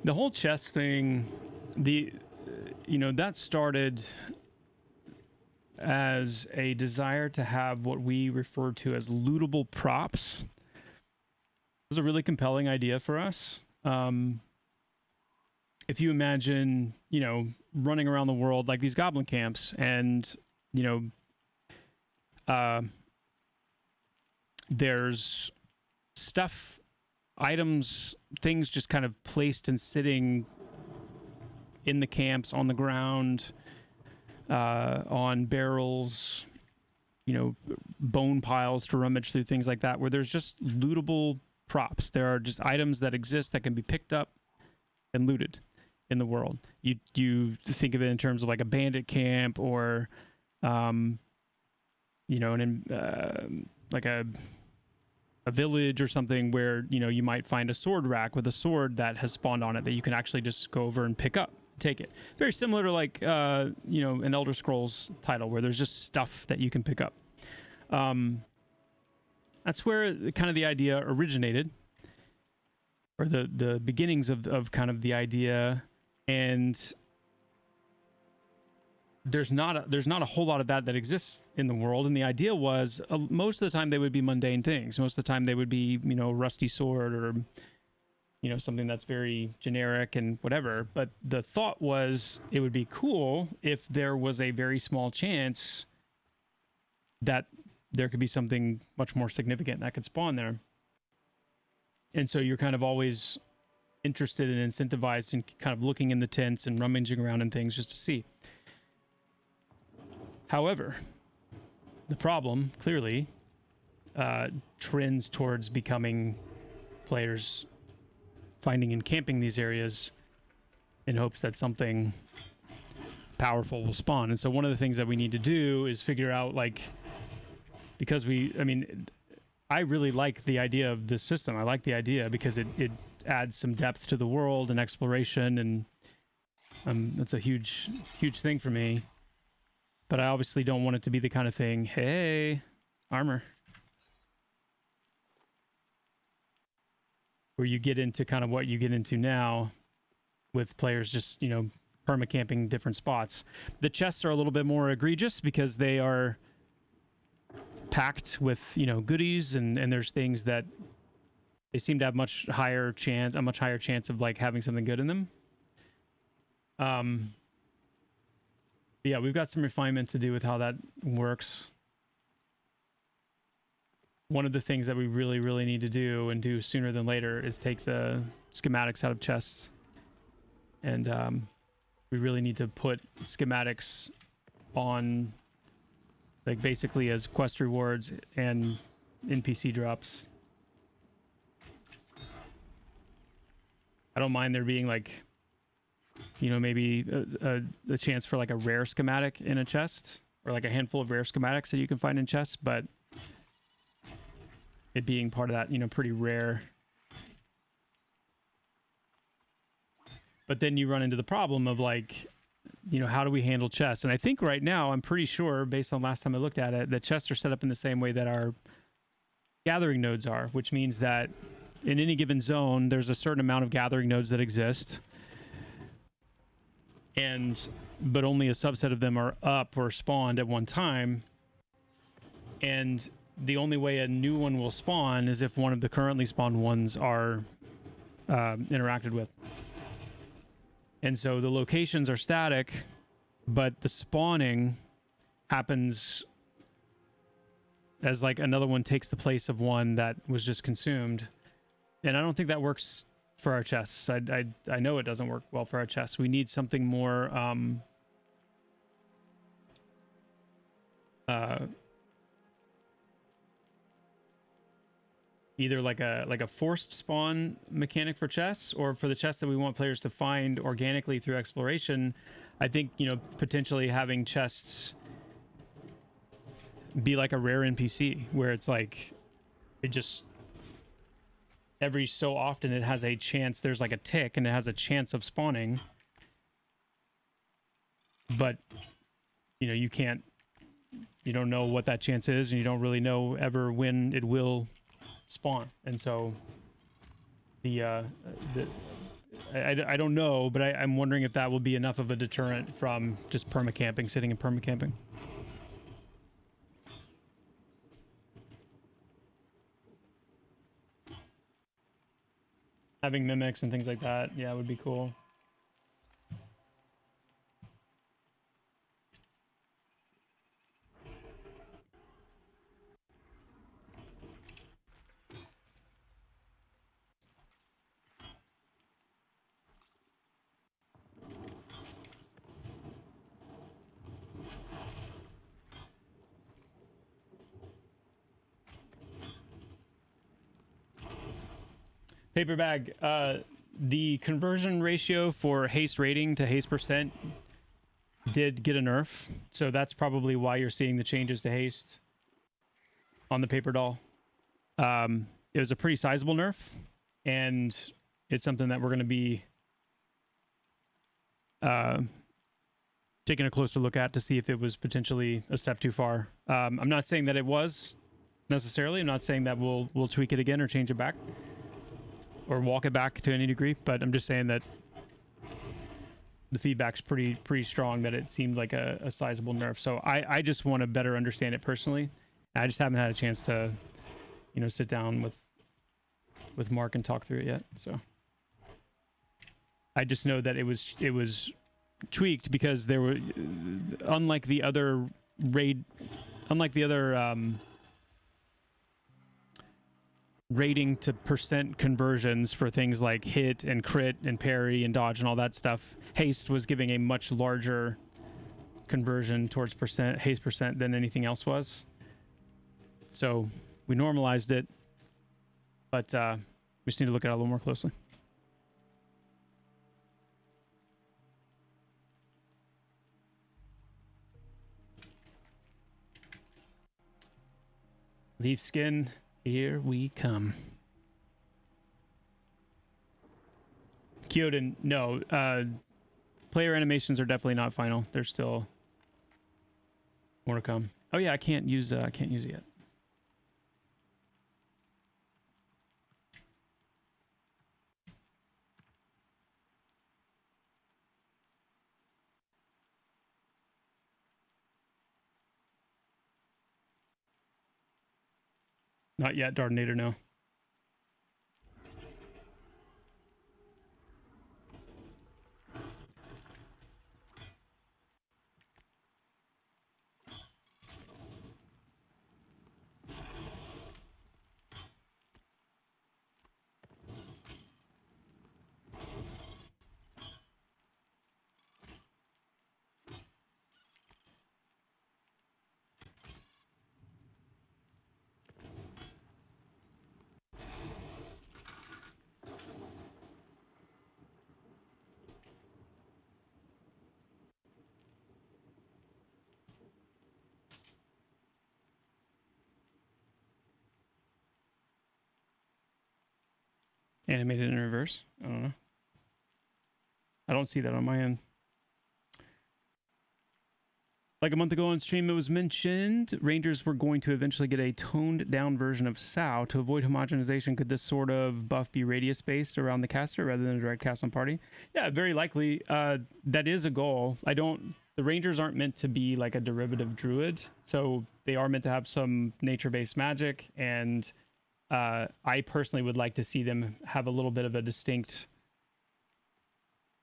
The whole chess thing, that started as a desire to have what we refer to as lootable props. It was a really compelling idea for us. If you imagine, running around the world like these goblin camps and, there's stuff, items, things just kind of placed and sitting in the camps, on the ground, on barrels, bone piles to rummage through, things like that, where there's just lootable props. There are just items that exist that can be picked up and looted in the world. You think of it in terms of like a bandit camp or, like a village or something where, you might find a sword rack with a sword that has spawned on it that you can actually just go over and pick up, take it. Very similar to like, an Elder Scrolls title where there's just stuff that you can pick up. That's where kind of the idea originated, or the beginnings of kind of the idea. And there's not a whole lot of that exists in the world. And the idea was most of the time they would be mundane things. Most of the time they would be, rusty sword or, something that's very generic and whatever. But the thought was it would be cool if there was a very small chance that there could be something much more significant that could spawn there. And so you're kind of always interested and incentivized in kind of looking in the tents and rummaging around in things just to see. However, the problem clearly trends towards becoming players finding and camping these areas in hopes that something powerful will spawn. And so one of the things that we need to do is figure out, like, because I really like the idea of this system. I like the idea because it adds some depth to the world and exploration, and that's a huge thing for me. But I obviously don't want it to be the kind of thing, hey, armor, where you get into kind of what you get into now with players just, perma-camping different spots. The chests are a little bit more egregious because they are packed with, goodies, and there's things that they seem to have a much higher chance of like having something good in them. Yeah, we've got some refinement to do with how that works. One of the things that we really, really need to do, and do sooner than later, is take the schematics out of chests. And we really need to put schematics on, like, basically as quest rewards and NPC drops. I don't mind there being like, you know, maybe a chance for like a rare schematic in a chest, or like a handful of rare schematics that you can find in chests, but it being part of that, you know, pretty rare. But then you run into the problem of like, you know, how do we handle chests? And I think right now, I'm pretty sure, based on last time I looked at it, that chests are set up in the same way that our gathering nodes are, which means that in any given zone, there's a certain amount of gathering nodes that exist. But only a subset of them are up or spawned at one time. And the only way a new one will spawn is if one of the currently spawned ones are interacted with. And so the locations are static, but the spawning happens as like another one takes the place of one that was just consumed. And I don't think that works for our chests. I know it doesn't work well for our chests. We need something more either like a forced spawn mechanic for chests, or for the chests that we want players to find organically through exploration. I think, you know, potentially having chests be like a rare NPC, where it's like it just every so often it has a chance, there's like a tick and it has a chance of spawning, but you know, you don't know what that chance is, and you don't really know ever when it will spawn. And so I don't know, but I'm wondering if that will be enough of a deterrent from just permacamping, sitting and permacamping. Having mimics and things like that, yeah, would be cool. Paper bag, the conversion ratio for haste rating to haste percent did get a nerf, so that's probably why you're seeing the changes to haste on the paper doll. It was a pretty sizable nerf, and it's something that we're going to be taking a closer look at to see if it was potentially a step too far. I'm not saying that it was necessarily. I'm not saying that we'll tweak it again or change it back or walk it back to any degree, but I'm just saying that the feedback's pretty strong that it seemed like a sizable nerf. So I just want to better understand it personally. I just haven't had a chance to, you know, sit down with Mark and talk through it yet. So I just know that it was tweaked because there were, unlike the other rating to percent conversions for things like hit and crit and parry and dodge and all that stuff, haste was giving a much larger conversion towards haste percent than anything else was. So we normalized it, but we just need to look at it a little more closely. Leaf skin, here we come. Kyoden, no. Player animations are definitely not final. There's still more to come. Oh yeah, I can't use it yet. Not yet, Dardonator, no. Animated in reverse. I don't know. I don't see that on my end. Like a month ago on stream, it was mentioned Rangers were going to eventually get a toned down version of SAO to avoid homogenization. Could this sort of buff be radius based around the caster rather than a direct cast on party? Yeah, very likely. That is a goal. The Rangers aren't meant to be like a derivative druid, so they are meant to have some nature based magic, and I personally would like to see them have a little bit of a distinct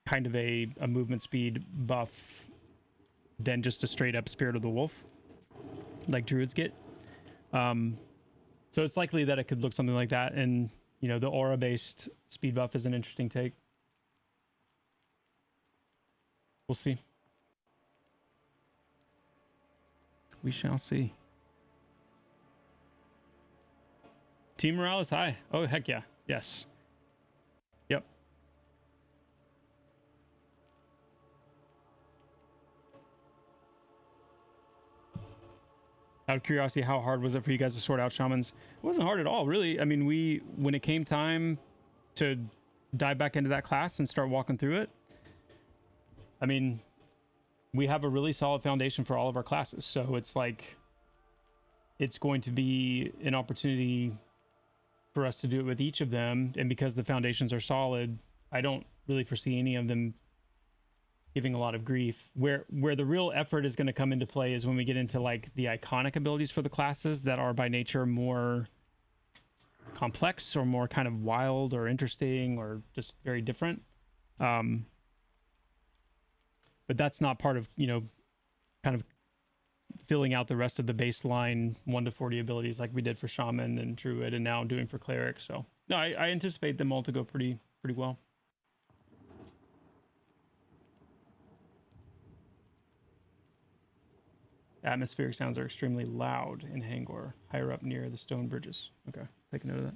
kind of a movement speed buff than just a straight up Spirit of the Wolf like druids get. So it's likely that it could look something like that, and you know, the aura based speed buff is an interesting take. We'll see. We shall see. Team morale is high. Oh heck yeah. Yes. Yep. Out of curiosity, how hard was it for you guys to sort out shamans? It wasn't hard at all, really. I mean, when it came time to dive back into that class and start walking through it, I mean, we have a really solid foundation for all of our classes. So it's like, it's going to be an opportunity for us to do it with each of them. And because the foundations are solid, I don't really foresee any of them giving a lot of grief. Where the real effort is going to come into play is when we get into like the iconic abilities for the classes that are by nature more complex or more kind of wild or interesting or just very different. But that's not part of, you know, kind of filling out the rest of the baseline 1 to 40 abilities like we did for Shaman and Druid, and now doing for Cleric. So no, I anticipate them all to go pretty well. Atmospheric sounds are extremely loud in Hangor, higher up near the stone bridges. Okay, take a note of that.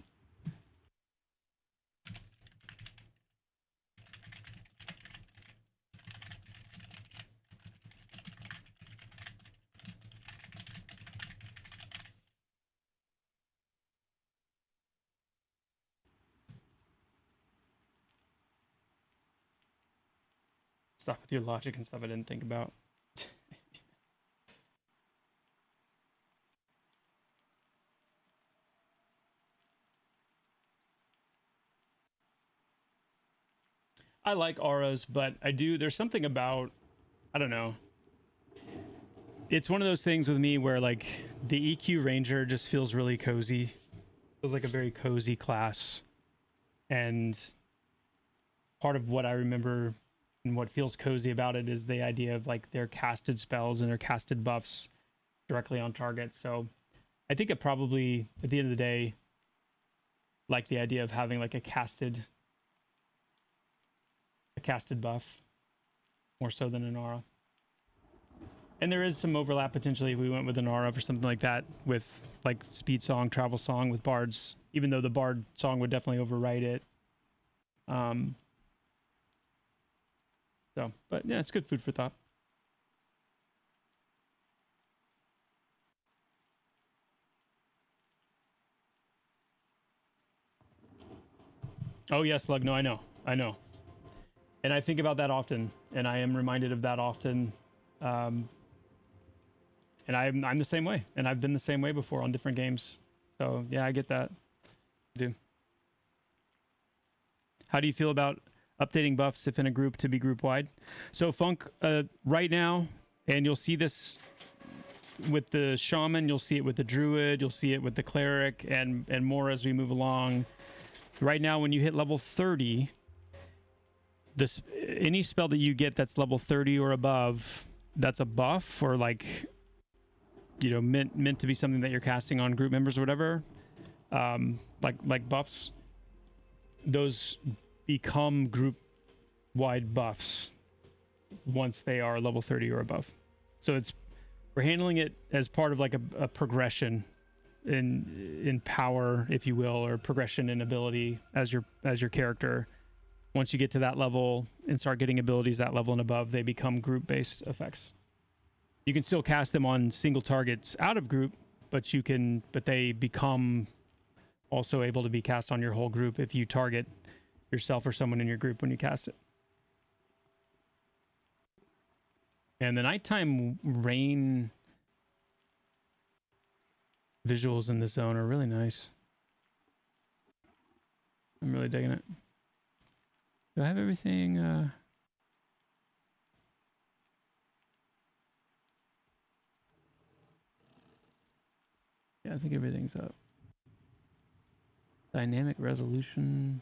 Stuff with your logic and stuff I didn't think about. I like auras, but there's something about, I don't know. It's one of those things with me where like the EQ Ranger just feels really cozy. Feels like a very cozy class. And part of what I remember and what feels cozy about it is the idea of like their casted spells and their casted buffs directly on target. So I think it probably, at the end of the day, like the idea of having like a casted buff more so than an aura. And there is some overlap potentially if we went with an aura for something like that with like speed song, travel song with bards, even though the bard song would definitely overwrite it. So, but yeah, it's good food for thought. Oh yes, Slug. No, I know. And I think about that often, and I am reminded of that often. And I'm the same way, and I've been the same way before on different games. So yeah, I get that. I do. How do you feel about updating buffs if in a group to be group wide? So Funk, right now, and you'll see this with the Shaman, you'll see it with the Druid, you'll see it with the Cleric, and more as we move along. Right now, when you hit level 30, any spell that you get that's level 30 or above, that's a buff or like, you know, meant to be something that you're casting on group members or whatever, like buffs, those become group wide buffs once they are level 30 or above. So we're handling it as part of like a progression in power, if you will, or progression in ability as your character. Once you get to that level and start getting abilities that level and above, they become group-based effects. You can still cast them on single targets out of group, but they become also able to be cast on your whole group if you target yourself or someone in your group when you cast it. And the nighttime rain visuals in this zone are really nice. I'm really digging it. Do I have everything? Yeah, I think everything's up. Dynamic resolution.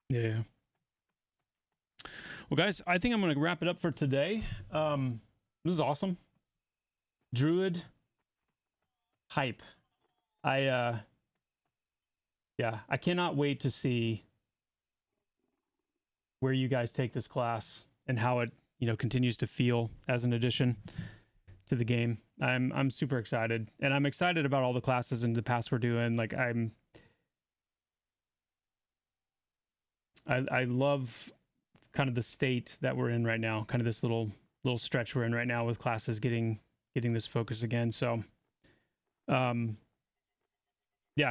Yeah. Well, guys, I think I'm going to wrap it up for today. This is awesome. Druid hype. I cannot wait to see where you guys take this class and how it, continues to feel as an addition to the game. I'm super excited, and I'm excited about all the classes and the paths we're doing. Like I love kind of the state that we're in right now, kind of this little stretch we're in right now with classes getting this focus again. So yeah,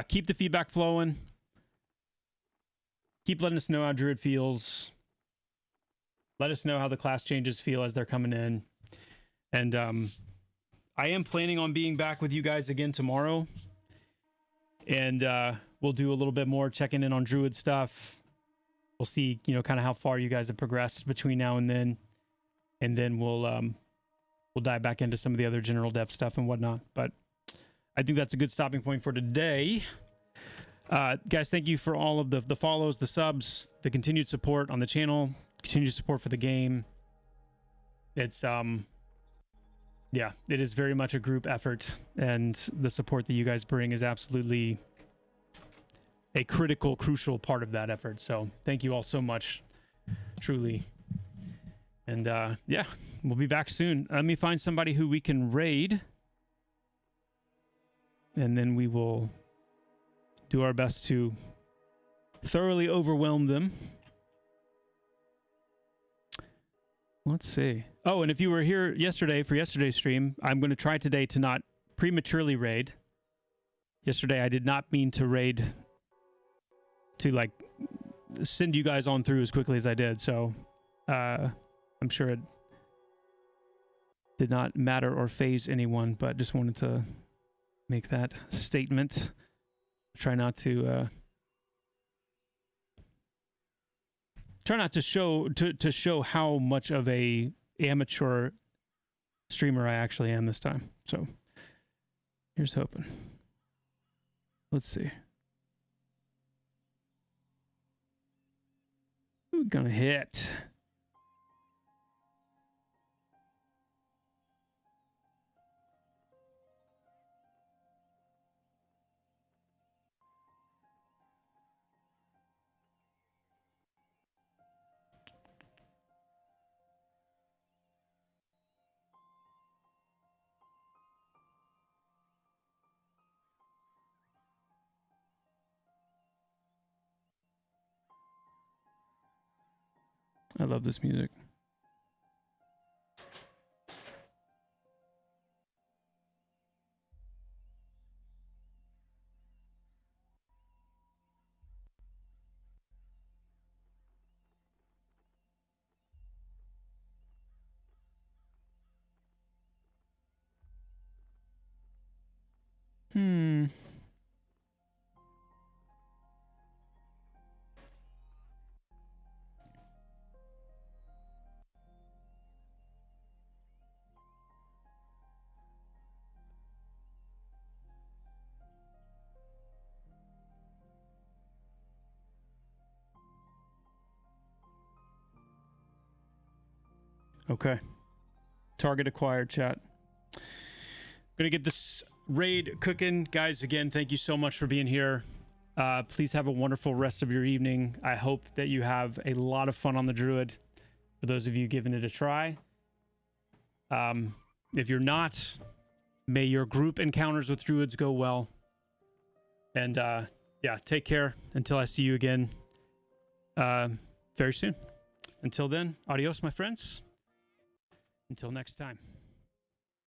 keep the feedback flowing. Keep letting us know how Druid feels. Let us know how the class changes feel as they're coming in. And I am planning on being back with you guys again tomorrow. And we'll do a little bit more checking in on Druid stuff. We'll see, kind of how far you guys have progressed between now and then. And then we'll dive back into some of the other general depth stuff and whatnot. But I think that's a good stopping point for today. Guys, thank you for all of the follows, the subs, the continued support on the channel, continued support for the game. It's yeah, it is very much a group effort, and the support that you guys bring is absolutely a crucial part of that effort. So thank you all so much, truly. And yeah, we'll be back soon. Let me find somebody who we can raid, and then we will do our best to thoroughly overwhelm them. Let's see. Oh, and if you were here yesterday for yesterday's stream, I'm going to try today to not prematurely raid. Yesterday, I did not mean to raid to like send you guys on through as quickly as I did. So I'm sure it did not matter or phase anyone, but just wanted to make that statement. Try not to show how much of a amateur streamer I actually am this time. So here's hoping. Let's see. Who we gonna hit? I love this music. Okay. Target acquired, chat. Gonna get this raid cooking. Guys, again, thank you so much for being here. Please have a wonderful rest of your evening. I hope that you have a lot of fun on the Druid, for those of you giving it a try. If you're not, may your group encounters with druids go well. And yeah, take care until I see you again very soon. Until then, adios, my friends. Until next time.